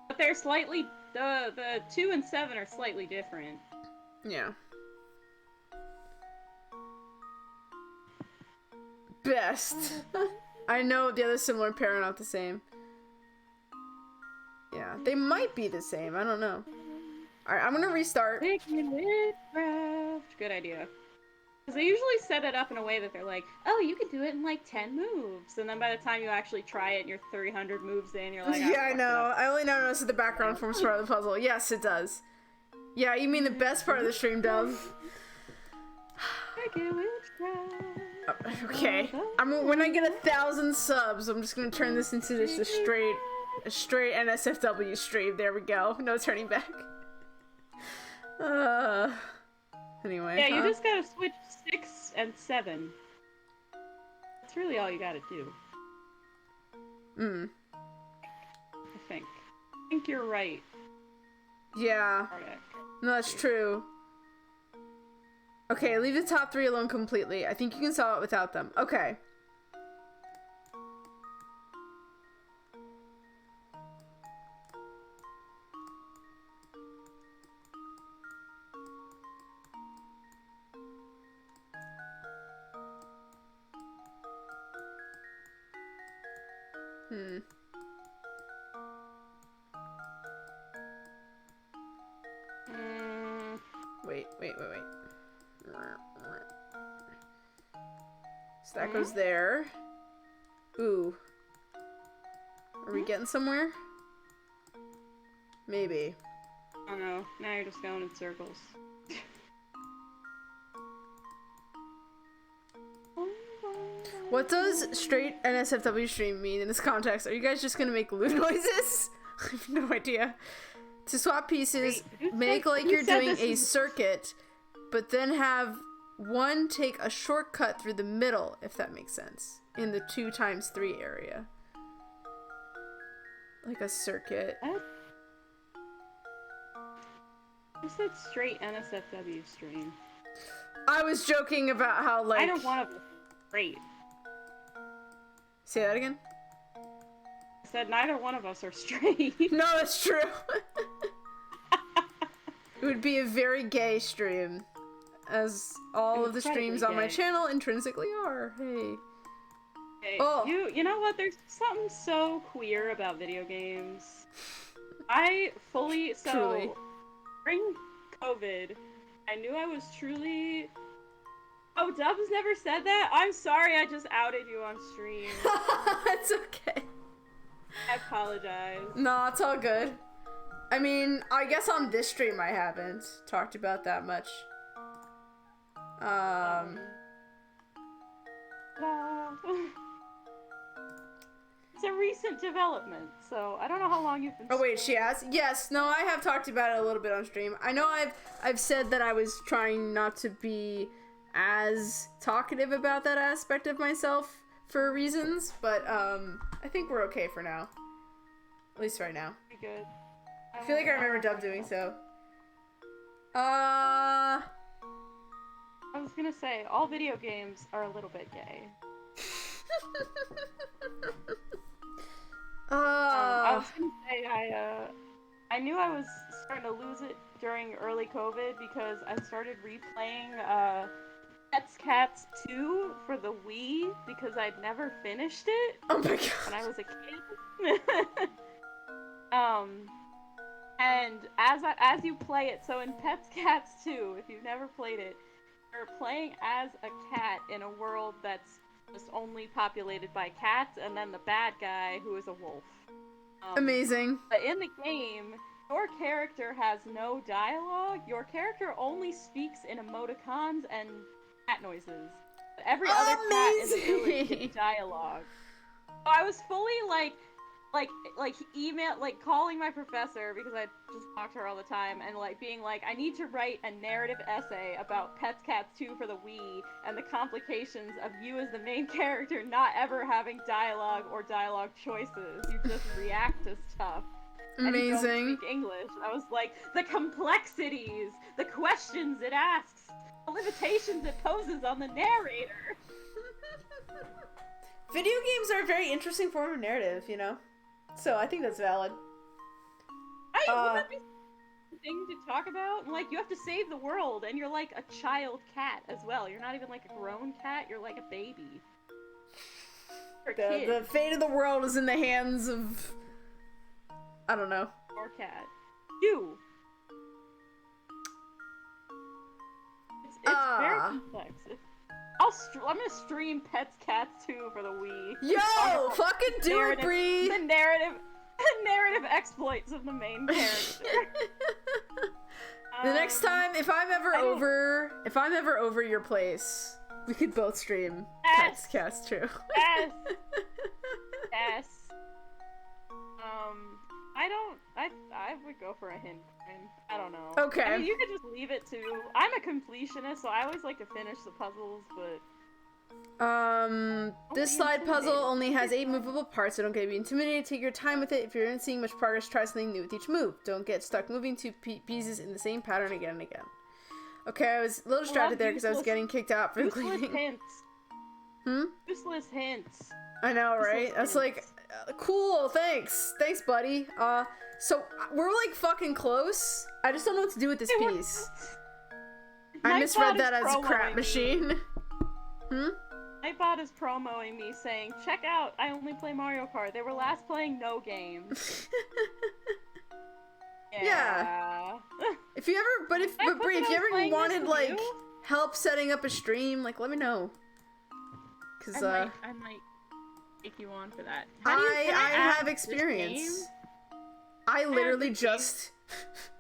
But they're slightly, the 2 and 7 are slightly different. Yeah. Best. I know the other similar pair are not the same. Yeah, they might be the same. I don't know. Alright, I'm gonna restart. Good idea. Because they usually set it up in a way that they're like, oh, you can do it in like 10 moves. And then by the time you actually try it and you're 300 moves in, you're like, yeah, I know. I only now noticed that the background forms part of the puzzle. Yes, it does. Yeah, you mean the best part of the stream, Dove. Okay. When I get 1,000 subs, I'm just gonna turn this into just a straight NSFW stream. There we go. No turning back. Anyway. Yeah, you just gotta switch 6 and 7. That's really all you gotta do. I think you're right. Yeah. No, that's true. Okay, leave the top 3 alone completely. I think you can solve it without them. Okay. Wait. So that goes there. Ooh. Are we getting somewhere? Maybe. Oh no, now you're just going in circles. What does straight NSFW stream mean in this context? Are you guys just gonna make loot noises? I have no idea. To swap pieces, make like you're doing a circuit, but then have one take a shortcut through the middle, if that makes sense, in the 2x3 area. Like a circuit. Who said straight NSFW stream? I was joking about how, like... I don't want to be straight. Say that again? I said neither one of us are straight. No, that's true. It would be a very gay stream. As all of the streams on my channel intrinsically are. Hey. Okay, Oh. you know what? There's something so queer about video games. I fully Truly. during COVID, I knew I was truly. Oh, Dubs never said that. I'm sorry, I just outed you on stream. It's okay. I apologize. No, it's all good. I mean, I guess on this stream I haven't talked about that much. It's a recent development, so I don't know how long you've been. Oh wait, she asked. Yes, no, I have talked about it a little bit on stream. I know I've said that I was trying not to be as talkative about that aspect of myself for reasons, but I think we're okay for now. At least right now. Pretty good. I feel like I remember Dub doing so. Uh. I was gonna say, all video games are a little bit gay. I was gonna say, I knew I was starting to lose it during early COVID because I started replaying, Pets Cats 2 for the Wii because I'd never finished it Oh my god. when I was a kid. And as you play it, so in Pets Cats 2, if you've never played it, you're playing as a cat in a world that's just only populated by cats, and then the bad guy who is a wolf. Amazing. But in the game, your character has no dialogue. Your character only speaks in emoticons and cat noises. Every other cat in the village gets dialogue. So I was fully like calling my professor because I just talk to her all the time and like being like, I need to write a narrative essay about Pets Cats 2 for the Wii and the complications of you as the main character not ever having dialogue or dialogue choices. You just react to stuff. And you don't Amazing. speak English. I was like, the complexities, the questions it asks, the limitations it poses on the narrator. Video games are a very interesting form of narrative, you know? So I think that's valid. Wouldn't that be a thing to talk about? And, like, you have to save the world, and you're like a child cat as well. You're not even like a grown cat, you're like a baby. You're a kid. The fate of the world is in the hands of... I don't know. Or cat. You. It's very complex. I'm gonna stream Pets Cats 2 for the Wii. Yo! Fucking do it, Bree! The narrative exploits of the main character. The next time, if I'm ever over your place, we could both stream Pets Cast 2. Yes. Yes. I would go for a hint. I don't know. Okay. I mean, you could just leave it to. I'm a completionist, so I always like to finish the puzzles, but. This slide puzzle only has 8 movable parts, so don't get intimidated. Take your time with it. If you're not seeing much progress, try something new with each move. Don't get stuck moving 2 pieces in the same pattern again and again. Okay, I was a little distracted there because I was getting kicked out for cleaning. Hints. Useless hints. I know, right? I was like, cool, thanks, buddy. So we're like fucking close. I just don't know what to do with this piece. I misread that as a crap machine. Nightbot is promoing me saying, check out, I only play Mario Kart. They were last playing no games. Yeah. If you ever, but Brie, if you ever wanted like help setting up a stream, like let me know. Cause I might take you on for that. I have experience. I literally just,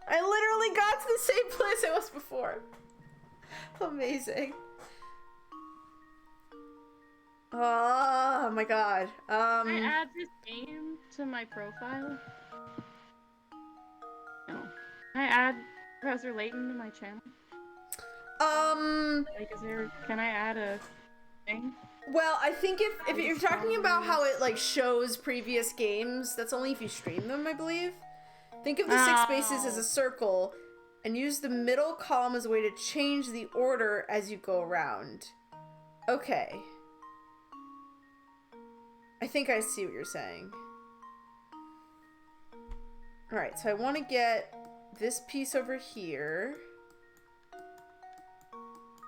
I literally got to the same place I was before. Amazing. Oh my god. Can I add this game to my profile? No. Can I add Professor Layton to my channel? Like, can I add a thing? Well, I think if you're talking about how it like shows previous games, that's only if you stream them, I believe. Think of the 6 spaces as a circle, and use the middle column as a way to change the order as you go around. Okay. I think I see what you're saying. Alright, so I want to get this piece over here.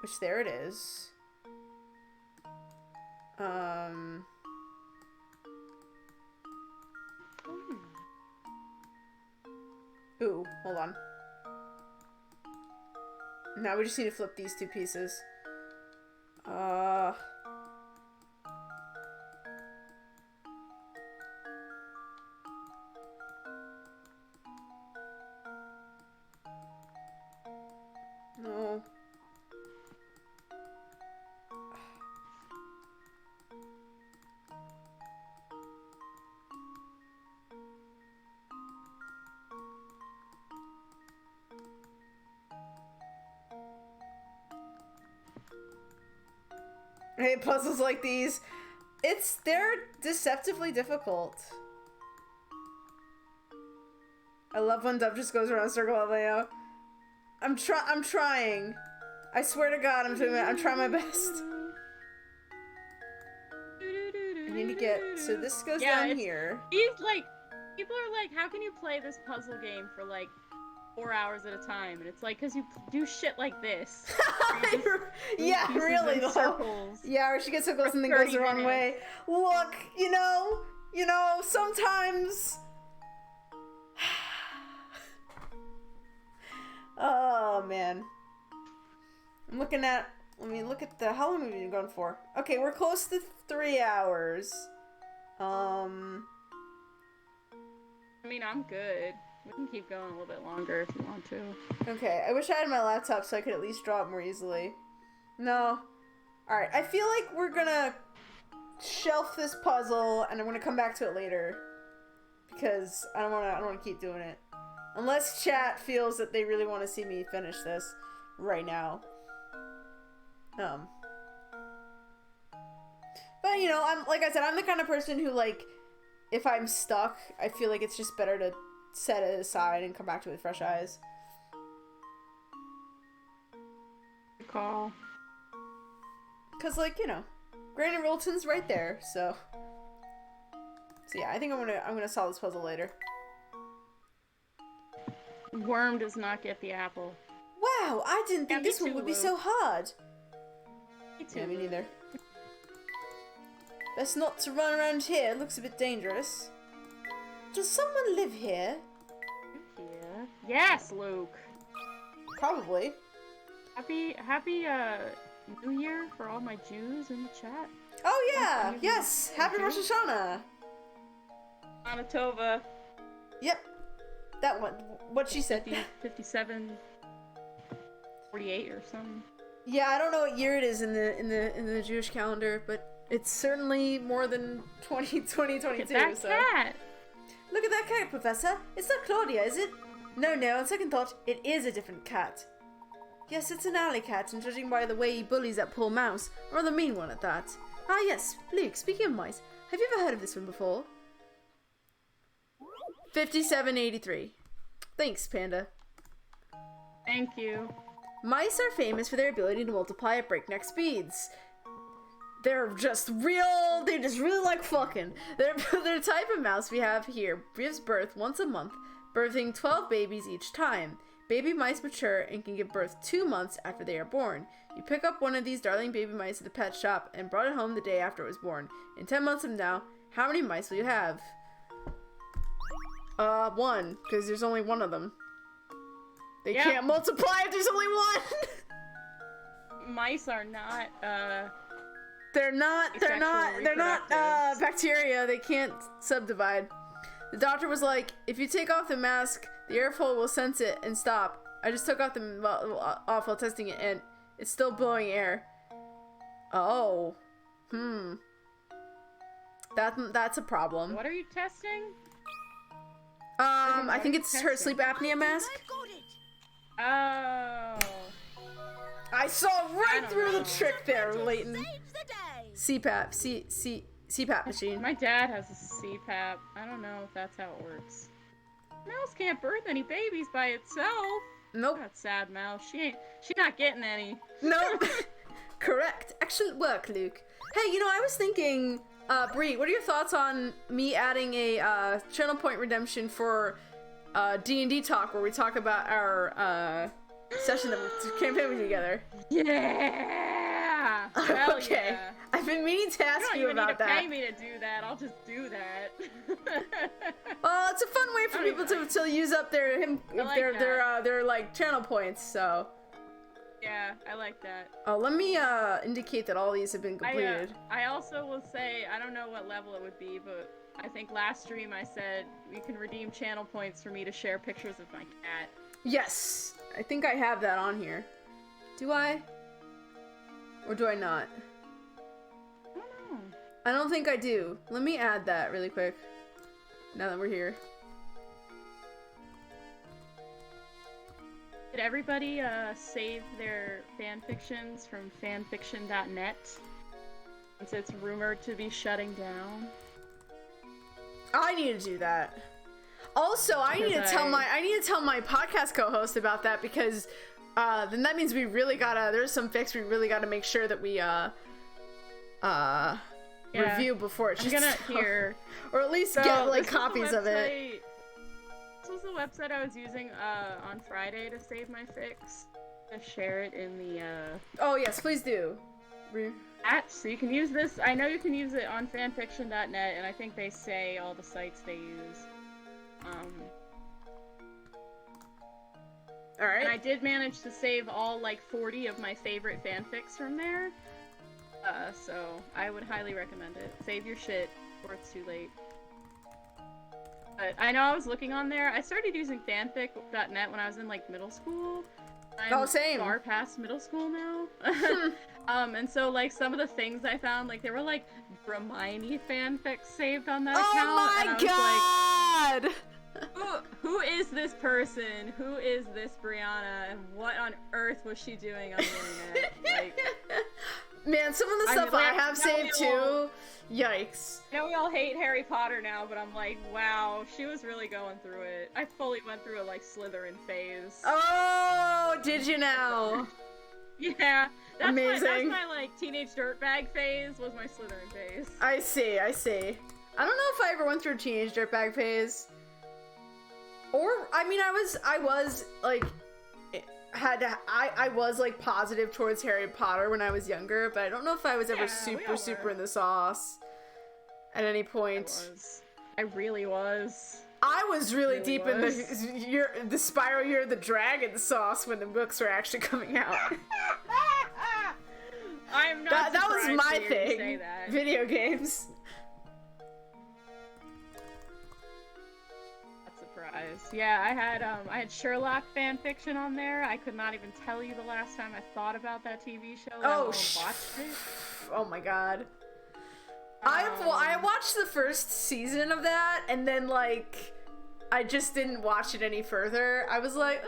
Which, there it is. hold on. Now we just need to flip these two pieces. No. I hate puzzles like these. They're deceptively difficult. I love when Dub just goes around in a circle all day. I'm trying. I swear to God, I'm trying my best. I need to get, so this goes down here. People are like, how can you play this puzzle game for like 4 hours at a time? And it's like, because you do shit like this. Yeah, really though. Circles yeah, or she gets so close and then goes the wrong way. Look, you know, sometimes. Oh man. Let me look at how long have we been going for? Okay, we're close to 3 hours. I mean, I'm good. We can keep going a little bit longer if you want to. Okay, I wish I had my laptop so I could at least draw it more easily. No. Alright, I feel like we're gonna shelf this puzzle and I'm gonna come back to it later. Because I don't wanna keep doing it. Unless chat feels that they really want to see me finish this right now. But you know, I'm the kind of person who, like, if I'm stuck, I feel like it's just better to set it aside and come back to it with fresh eyes. Good call. Cause, like, you know, Granny Rolton's right there, so yeah, I think I'm gonna solve this puzzle later. Worm does not get the apple. Wow, I didn't think this one would be so hard. Me too. Yeah, me neither. Best not to run around here. It looks a bit dangerous. Does someone live here? Yeah. Yes, Luke. Probably. Happy New Year for all my Jews in the chat. Oh yeah, yes. Happy Rosh Hashanah. Manitoba. Yep. That one. What she said. 57, 48 or something. Yeah, I don't know what year it is in the Jewish calendar, but it's certainly more than 2022. Look at that cat. Look at that cat, Professor. It's not Claudia, is it? No, on second thought, it is a different cat. Yes, it's an alley cat, and judging by the way he bullies that poor mouse, a rather mean one at that. Ah yes, Luke, speaking of mice, have you ever heard of this one before? 5783. Thanks, Panda. Thank you. Mice are famous for their ability to multiply at breakneck speeds. They just really like fucking. They're the type of mouse we have here gives birth once a month, birthing 12 babies each time. Baby mice mature and can give birth 2 months after they are born. You pick up one of these darling baby mice at the pet shop and brought it home the day after it was born. In 10 months from now, how many mice will you have? 1, because there's only one of them. They can't multiply if there's only one. Mice are not, They're not bacteria. They can't subdivide. The doctor was like, if you take off the mask, the airflow will sense it and stop. I just took off off while testing it, and it's still blowing air. Oh. That's a problem. What are you testing? I think it's her sleep apnea mask. Oh. I saw right through the trick there, Layton. CPAP, CPAP machine. My dad has a CPAP. I don't know if that's how it works. Mouse can't birth any babies by itself. Nope. That's sad, Mouse. She's not getting any. Nope. Correct. Excellent work, Luke. Hey, you know, I was thinking, Bree, what are your thoughts on me adding a channel point redemption for D&D talk, where we talk about our session that we're campaigning together? Yeah. Hell Okay. yeah. I've been meaning to ask You you don't even need about to that. pay me to do that. I'll just do that. Well, it's a fun way for I people don't to use up their like their like channel points. So. Yeah, I like that. Oh, let me indicate that all these have been completed. I also will say, I don't know what level it would be, but I think last stream I said you can redeem channel points for me to share pictures of my cat. Yes, I think I have that on here. Do I? Or do I not? I don't know. I don't think I do. Let me add that really quick. Now that we're here. Did everybody save their fanfictions from fanfiction.net? Since it's rumored to be shutting down. I need to do that. Also, I need to tell my podcast co-host about that because then that means we really gotta. There's some fics we really gotta make sure that we review before it's I'm just gonna hear, or at least get like copies of it. This was the website I was using on Friday to save my fics. To share it in the Oh yes, please do. So you can use this. I know you can use it on fanfiction.net, and I think they say all the sites they use. Alright. And I did manage to save all like 40 of my favorite fanfics from there. So I would highly recommend it. Save your shit before it's too late. But I know I was looking on there. I started using fanfic.net when I was in like middle school. I'm same. far past middle school now. And so like some of the things I found, like there were like Hermione fanfics saved on that account. Oh my god! Who is this person? Who is this Brianna? And what on earth was she doing on the internet? Like, man, some of the stuff I have saved too. Yikes. I know we all hate Harry Potter now, but I'm like, wow, she was really going through it. I fully went through a like Slytherin phase. Oh, did you now? Yeah, that's amazing. My like teenage dirtbag phase was my Slytherin phase. I see. I don't know if I ever went through a teenage dirtbag phase. Or, I mean, I was like, I was like positive towards Harry Potter when I was younger, but I don't know if I was ever super in the sauce at any point. I really was. I was really deep in the spiral year of the dragon sauce when the books were actually coming out. I'm not. That was my thing. Say that. Video games. Yeah, I had Sherlock fanfiction on there. I could not even tell you the last time I thought about that TV show. I watched it. Oh my god. I watched the first season of that, and then like I just didn't watch it any further. I was like,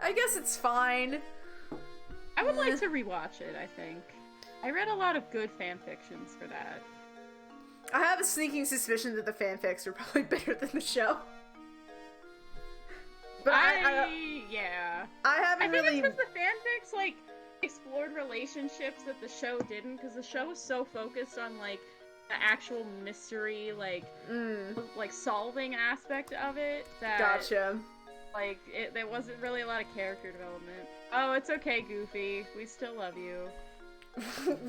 I guess it's fine. I would like to rewatch it. I think I read a lot of good fanfictions for that. I have a sneaking suspicion that the fanfics are probably better than the show. But I haven't really. I think it's because the fanfics like explored relationships that the show didn't, because the show was so focused on like the actual mystery, like solving aspect of it. That, gotcha. Like there wasn't really a lot of character development. Oh, it's okay, Goofy. We still love you.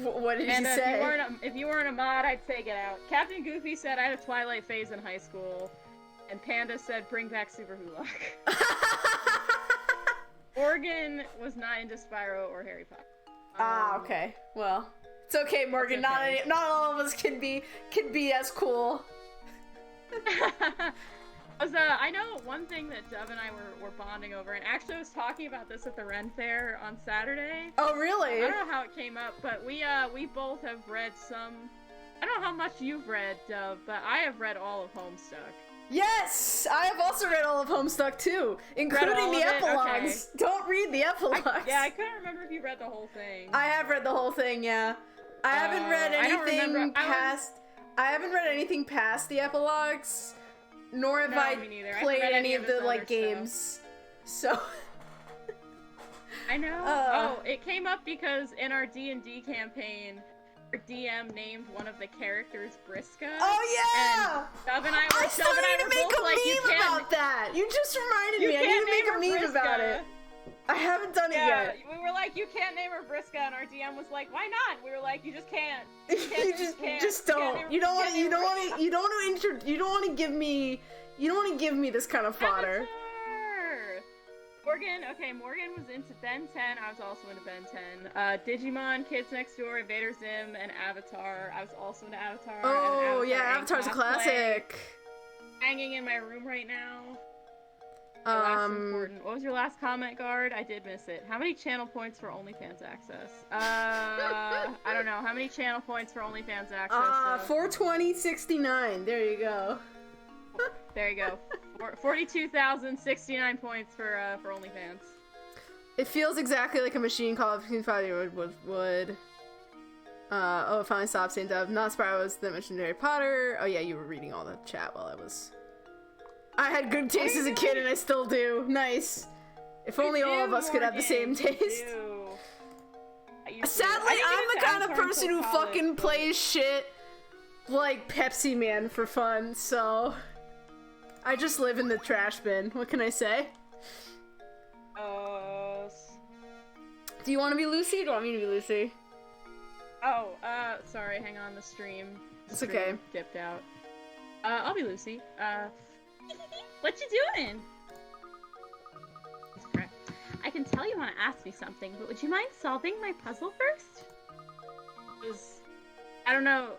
What did you say? If you weren't a mod, I'd say get out. Captain Goofy said I had a Twilight phase in high school. And Panda said, bring back Super Hulock. Morgan was not into Spyro or Harry Potter. Okay. Well, it's okay, Morgan. Okay. Not all of us can be as cool. I know one thing that Dove and I were bonding over, and actually I was talking about this at the Ren Fair on Saturday. Oh, really? I don't know how it came up, but we both have read some. I don't know how much you've read, Dove, but I have read all of Homestuck. Yes! I have also read all of Homestuck too, including the epilogues. Okay. Don't read the epilogues. I couldn't remember if you read the whole thing. I have read the whole thing, yeah. I haven't read anything past. I haven't read anything past the epilogues, nor have I played any of the like games. So. I know. It came up because in our D&D campaign, our DM named one of the characters Briska. Oh yeah! And Dove and I I still need to make a meme about that. You just reminded me. I need to make a meme about it. I haven't done it Yeah, yet. we were like, you can't name her Vriska, and our DM was like, why not? We were like, you just can't. You can't. just You can't don't. name- You don't want can't to. You name don't her want to. You don't want to. You don't want to give me. You don't want to give me this kind of fodder. Avatar! Morgan was into Ben 10. I was also into Ben 10. Digimon, Kids Next Door, Invader Zim, and Avatar. I was also into Avatar. Oh and yeah, and Avatar's a cosplay. classic. Hanging in my room right now. That's important. What was your last comment, Guard? I did miss it. How many channel points for OnlyFans access? I don't know. How many channel points for OnlyFans access? 420.69. There you go. There you go. 42,069 points for OnlyFans. It feels exactly like a machine Call of Duty would. Oh, it finally stopped saying dub. Not surprised I was that mentioned Harry Potter. Oh yeah, you were reading all the chat while I was. I had good taste as a kid, and I still do. Nice. If only all of us could have the same taste. Sadly, I'm the kind of person who fucking plays shit like Pepsi Man for fun, so I just live in the trash bin. What can I say? Do you want to be Lucy? Or do you want me to be Lucy? Oh, sorry, hang on, the stream. It's okay. Dipped out. I'll be Lucy. What you doing? I can tell you want to ask me something, but would you mind solving my puzzle first? I don't know,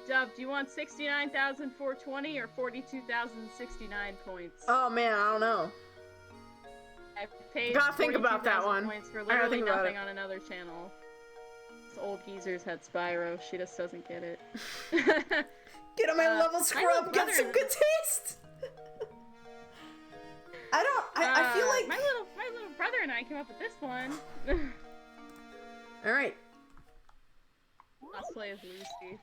Dub, do you want 69,420 or 42,069 points? Oh man, I don't know. I paid Gotta think about that one. points for literally nothing on another channel. This old geezer's had Spyro. She just doesn't get it. Get on my level, scrub. Get some good taste. I feel like my little brother and I came up with this one. All right. Let's play as Lucy.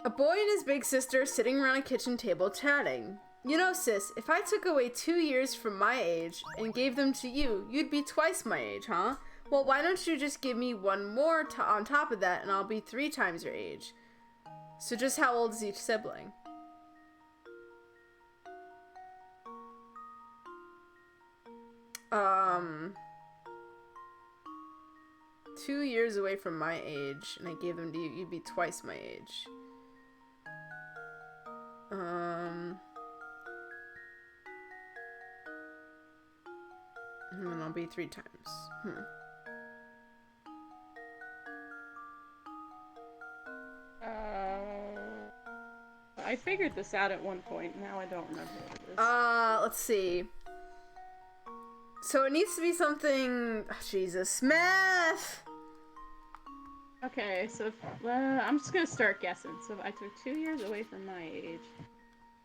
A boy and his big sister sitting around a kitchen table chatting. You know, sis, if I took away 2 years from my age and gave them to you, you'd be twice my age, huh? Well, why don't you just give me one more on top of that and I'll be 3 times your age? So just how old is each sibling? Um... 2 years away from my age, and I gave them to you, you'd be twice my age. And then I'll be 3 times. I figured this out at one point, now I don't remember what it is. Let's see. So it needs to be something... Oh, Jesus. Math! Okay, so if, I'm just gonna start guessing. So if I took 2 years away from my age,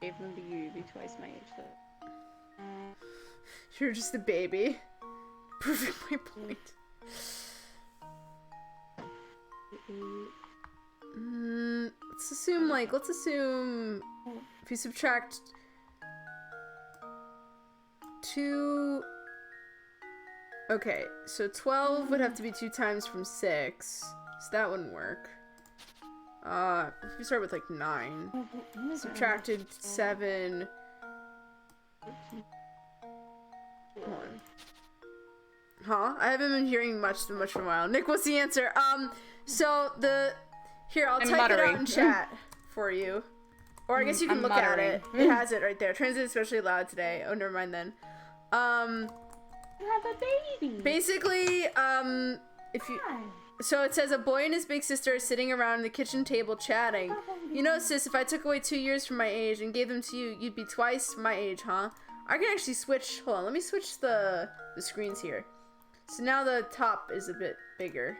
gave them to you, you'd be twice my age. So, You're just a baby. Proving my point. Let's assume if you subtract 2... Okay, so 12 would have to be 2 times from 6, so that wouldn't work. If you start with like 9, subtracted 7... Hold on. Huh? I haven't been hearing much for a while. Nick, what's the answer? So here, I'll type it out in chat for you. Or I guess you can look at it. It has it right there. Transit especially loud today. Oh, never mind then. You have a baby! Basically, so it says a boy and his big sister are sitting around the kitchen table chatting. You know, sis, if I took away 2 years from my age and gave them to you, you'd be twice my age, huh? I can actually switch, hold on, let me switch the screens here. So now the top is a bit bigger.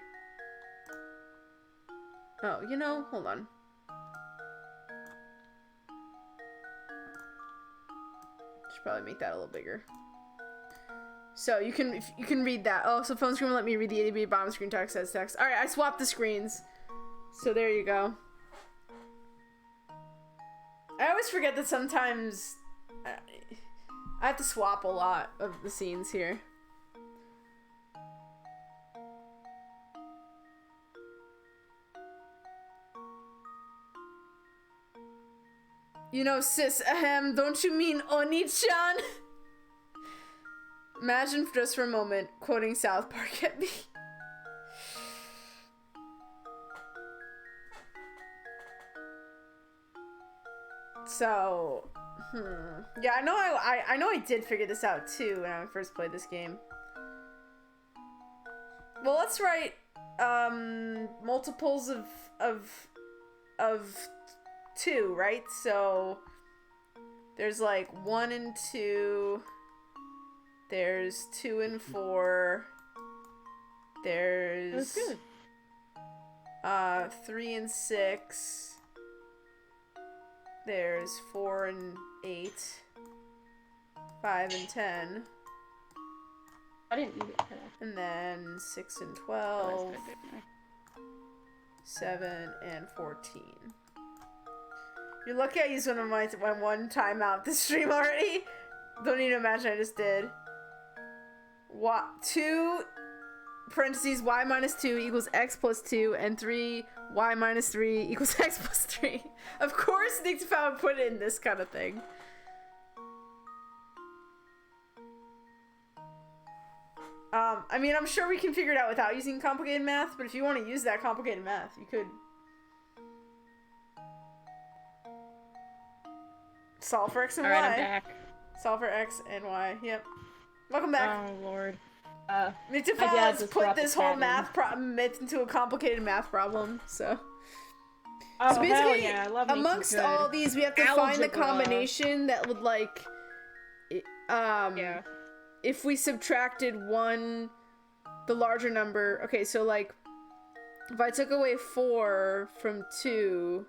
Oh, you know, hold on. Should probably make that a little bigger. So you can read that. Oh, so phone screen will let me read the ADB bottom screen text as text. All right, I swapped the screens. So there you go. I always forget that sometimes I have to swap a lot of the scenes here. You know, sis, don't you mean Oni-chan? Imagine just for a moment quoting South Park at me. So, yeah, I know I did figure this out too when I first played this game. Well, let's write multiples of 2, right? So there's like 1 and 2. There's 2 and 4. There's That's good. 3 and 6. There's 4 and 8. 5 and 10. I didn't eat it today. And then 6 and Oh, 12. that's good, didn't 7 and 14. You're lucky I used one of my one timeout this stream already. Don't even imagine I just did. What 2 parentheses y minus 2 equals x plus 2 and 3 y minus 3 equals x plus 3. Of course, Nick found put in this kind of thing. I mean, I'm sure we can figure it out without using complicated math, but if you want to use that complicated math, you could. Solve for x and Alright, y. I'm back. Solve for x and y. Yep. Welcome back. Oh, Lord. Mittifaz my dad just put brought this the whole cat math problem into a complicated math problem, so. Oh, So hell basically, yeah, I love me some amongst good all these, we have to find the algebra. combination that would, like, Yeah. if we subtracted the larger number. Okay, so, like, if I took away 4 from 2,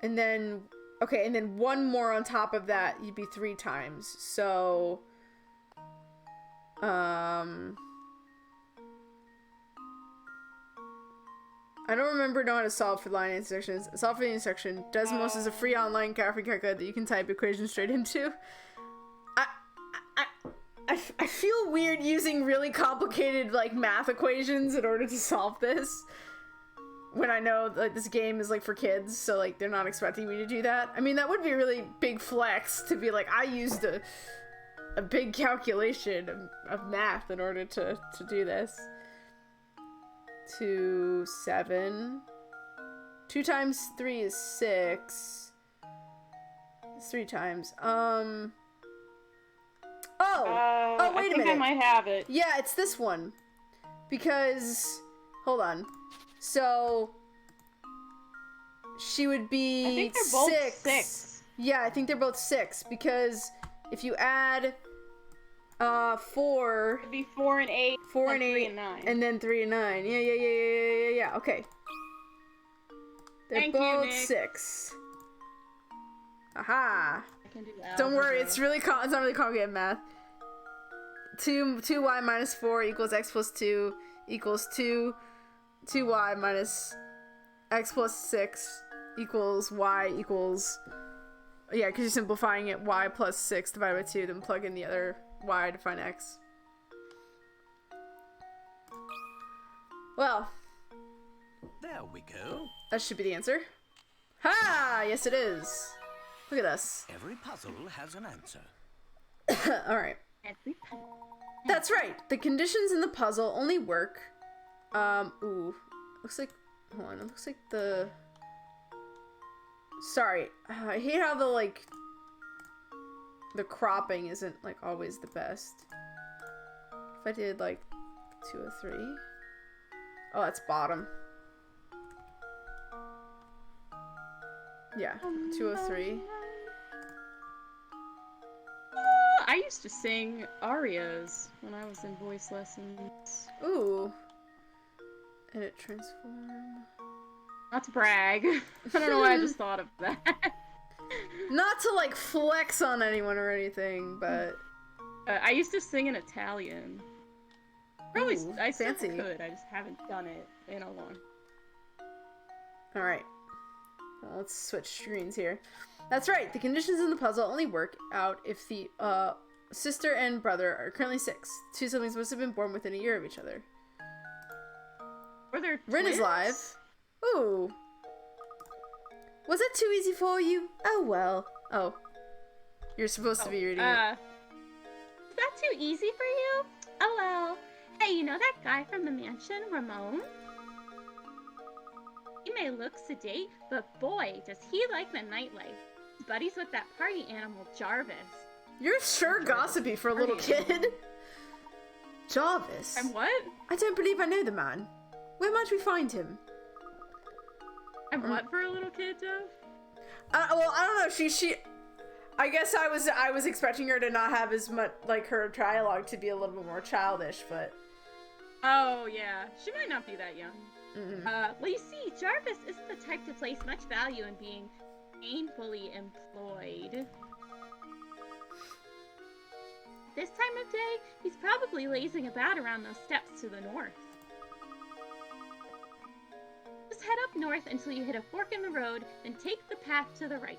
and then, okay, and then 1 more on top of that, you'd be 3 times. So, I don't remember know how to solve for line intersections. Solve for the intersection. Desmos is a free online graphic calculator that you can type equations straight into. I feel weird using really complicated, like, math equations in order to solve this. When I know, like, this game is, like, for kids, so, like, they're not expecting me to do that. I mean, that would be a really big flex to be like, I used a big calculation of math in order to do this. 2, 7. 2 times 3 is 6. It's 3 times. Oh, wait a minute. I might have it. Yeah, it's this one. Because, hold on. So, she would be I think they're both 6. 6. Yeah, I think they're both 6. Because if you add 4... It'd be 4 and 8. 4 and 8. 3 and 9. And then 3 and 9. Yeah. Okay. They're Thank you, both Nick. 6. Aha. I can do that. Don't worry, it's not really complicated math. 2y minus 4 equals x plus 2 equals 2y minus x plus 6 equals y equals... Yeah, because you're simplifying it, y plus 6 divided by 2, then plug in the other y to find x. Well, There we go. that should be the answer. Ha! Yes, it is. Look at us. Every puzzle has an answer. Alright. That's right. The conditions in the puzzle only work. Ooh. Looks like... Hold on. It looks like the... Sorry. I hate how the cropping isn't, like, always the best. If I did, like, 203. Oh, that's bottom. Yeah, 203. I used to sing arias when I was in voice lessons. Ooh. And it transform. Not to brag. I don't know why I just thought of that. Not to, like, flex on anyone or anything, but... I used to sing in Italian. Probably, Ooh, I still fancy. could. I just haven't done it in a long. Alright. Well, let's switch screens here. That's right. The conditions in the puzzle only work out if the sister and brother are currently 6. 2 siblings must have been born within a year of each other. Were there Rin is twins? live. Ooh. Was it too easy for you? Oh well. Oh. You're supposed to be reading it. Is that too easy for you? Oh well. Hey, you know that guy from the mansion, Ramon? He may look sedate, but boy, does he like the nightlife. He's buddies with that party animal, Jarvis. You're sure gossipy for a little kid. Jarvis? And what? I don't believe I know the man. Where might we find him? And what for a little kid, Dove? Well, I don't know. She. I guess I was expecting her to not have as much, like, her dialogue to be a little bit more childish, but. Oh yeah, she might not be that young. Well, you see, Jarvis isn't the type to place much value in being gainfully employed. This time of day, he's probably lazing about around those steps to the north. Just head up north until you hit a fork in the road, then take the path to the right.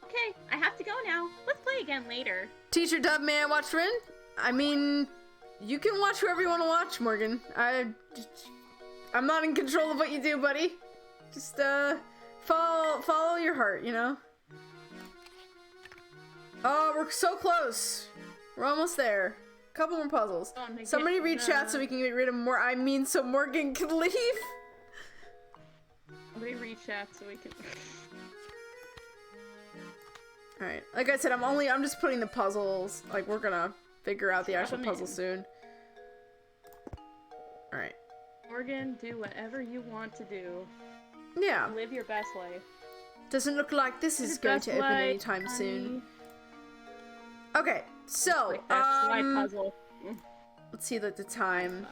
Okay, I have to go now. Let's play again later. Teacher Dub, may I watch Rin? I mean, you can watch whoever you want to watch, Morgan. I'm not in control of what you do, buddy. Just, follow your heart, you know? Oh, we're so close. We're almost there. Couple more puzzles. Somebody read chat so we can get rid of more. I mean, so Morgan can leave. Somebody read chat so we can. All right. Like I said, I'm just putting the puzzles. Like, we're gonna figure out the actual puzzle soon. All right. Morgan, do whatever you want to do. Yeah. Live your best life. Doesn't look like this is going to open anytime soon. Okay, so, like, that's my puzzle. Let's see, like, the time.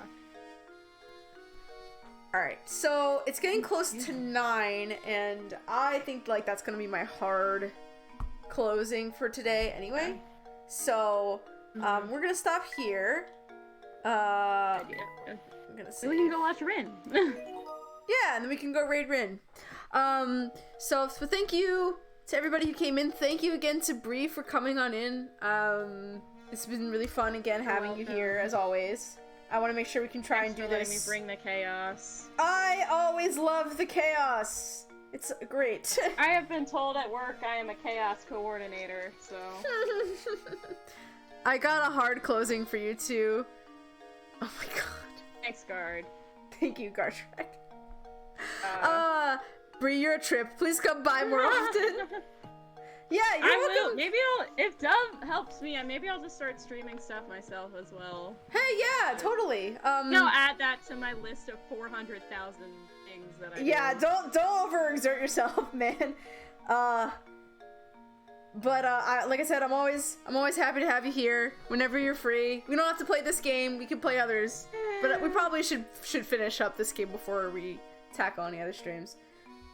Alright, so it's getting close to 9, and I think, like, that's gonna be my hard closing for today anyway. So, we're gonna stop here. I'm gonna say... We can go watch Rin. Yeah, and then we can go raid Rin. So thank you to everybody who came in. Thank you again to Bree for coming on in. It's been really fun again having you here as always. I want to make sure we can try and do this. Letting me bring the chaos. I always love the chaos. It's great. I have been told at work I am a chaos coordinator, so. I got a hard closing for you too. Oh my god. Thanks, Guard. Thank you, Gartrek. Bree, you're a trip. Please come by more often. Yeah, you're welcome. Will. Maybe if Dove helps me, maybe I'll just start streaming stuff myself as well. Hey, yeah, totally. No, add that to my list of 400,000 things that I do. Yeah, don't overexert yourself, man. But like I said, I'm always happy to have you here whenever you're free. We don't have to play this game. We can play others. But we probably should finish up this game before we tackle any other streams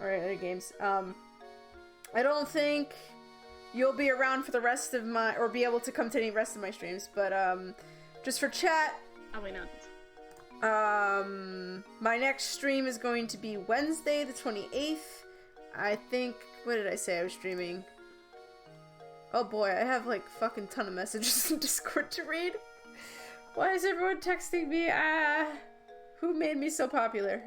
or other games. I don't think you'll be around for the rest of my, or be able to come to any rest of my streams, but just for chat. Probably not. My next stream is going to be Wednesday the 28th. I think, what did I say I was streaming? Oh boy, I have like fucking ton of messages in Discord to read. Why is everyone texting me? Who made me so popular?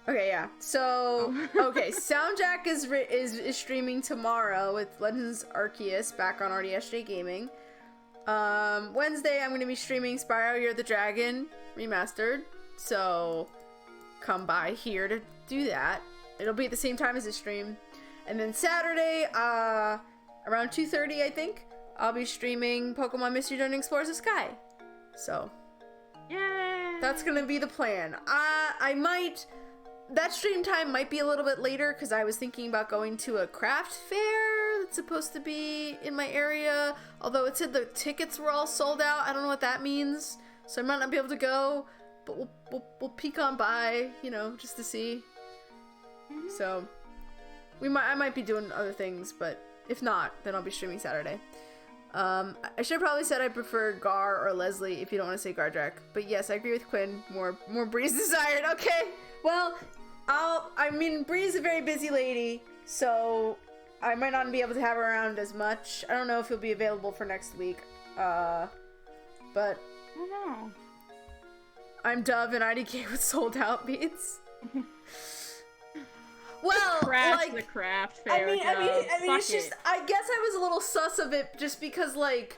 Okay, yeah. So, okay, Soundjack is streaming tomorrow with Legends Arceus back on RDSJ Gaming. Wednesday I'm going to be streaming Spyro You're the Dragon Remastered. So, come by here to do that. It'll be at the same time as the stream. And then Saturday, around 2:30 I think, I'll be streaming Pokemon Mystery Dungeon Explorers of Sky. So, yay! That's gonna be the plan. That stream time might be a little bit later because I was thinking about going to a craft fair that's supposed to be in my area. Although it said the tickets were all sold out. I don't know what that means. So I might not be able to go, but we'll peek on by, you know, just to see. Mm-hmm. So I might be doing other things, but if not, then I'll be streaming Saturday. I should have probably said I prefer Gar or Leslie if you don't want to say Gardrak. But yes, I agree with Quinn. More Bree's desired. Okay. Well, Bree's a very busy lady, so I might not be able to have her around as much. I don't know if he'll be available for next week. But I don't know. I'm Dove and IDK with sold out beats. Scratch like the craft I fair. mean, Fuck it's just it. I guess I was a little sus of it just because like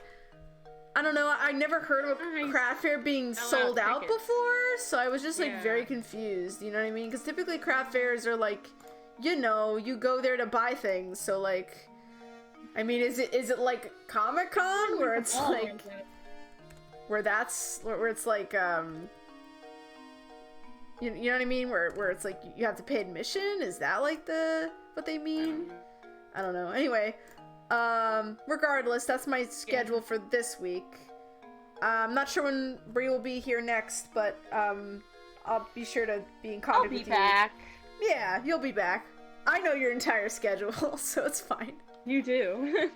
I don't know, I never heard of a Nice. craft fair being Sell out sold out tickets. before, so I was just like Yeah. very confused, you know what I mean? Because typically craft fairs are like, you know, you go there to buy things, so like, I mean, is it like Comic-Con where it's Oh, like, where it's like, you know what I mean? Where it's like you have to pay admission? Is that like what they mean? I don't know. Anyway, regardless, that's my schedule for this week. I'm not sure when Bree will be here next, but I'll be sure to be in contact I'll be with back. you. Yeah, you'll be back. I know your entire schedule, so it's fine. You do.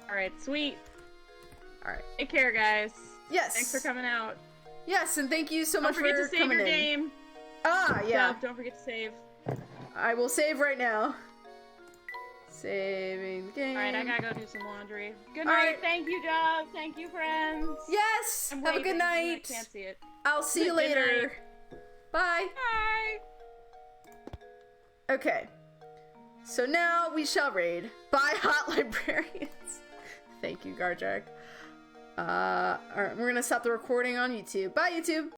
Alright, sweet. Alright. Take care, guys. Yes. Thanks for coming out. Yes, and thank you so Don't much forget for to save coming your in. game. Ah, yeah. Don't forget to save. I will save right now. Saving the game. Alright, I gotta go do some laundry. Good All night. right. Thank you, Dog. Thank you, friends. Yes. I'm Have a waving. good night. I can't see it. I'll see you Good later. Bye. Bye. Okay. So now we shall raid. Buy hot librarians. Thank you, Garjak. Alright, we're gonna stop the recording on YouTube. Bye, YouTube.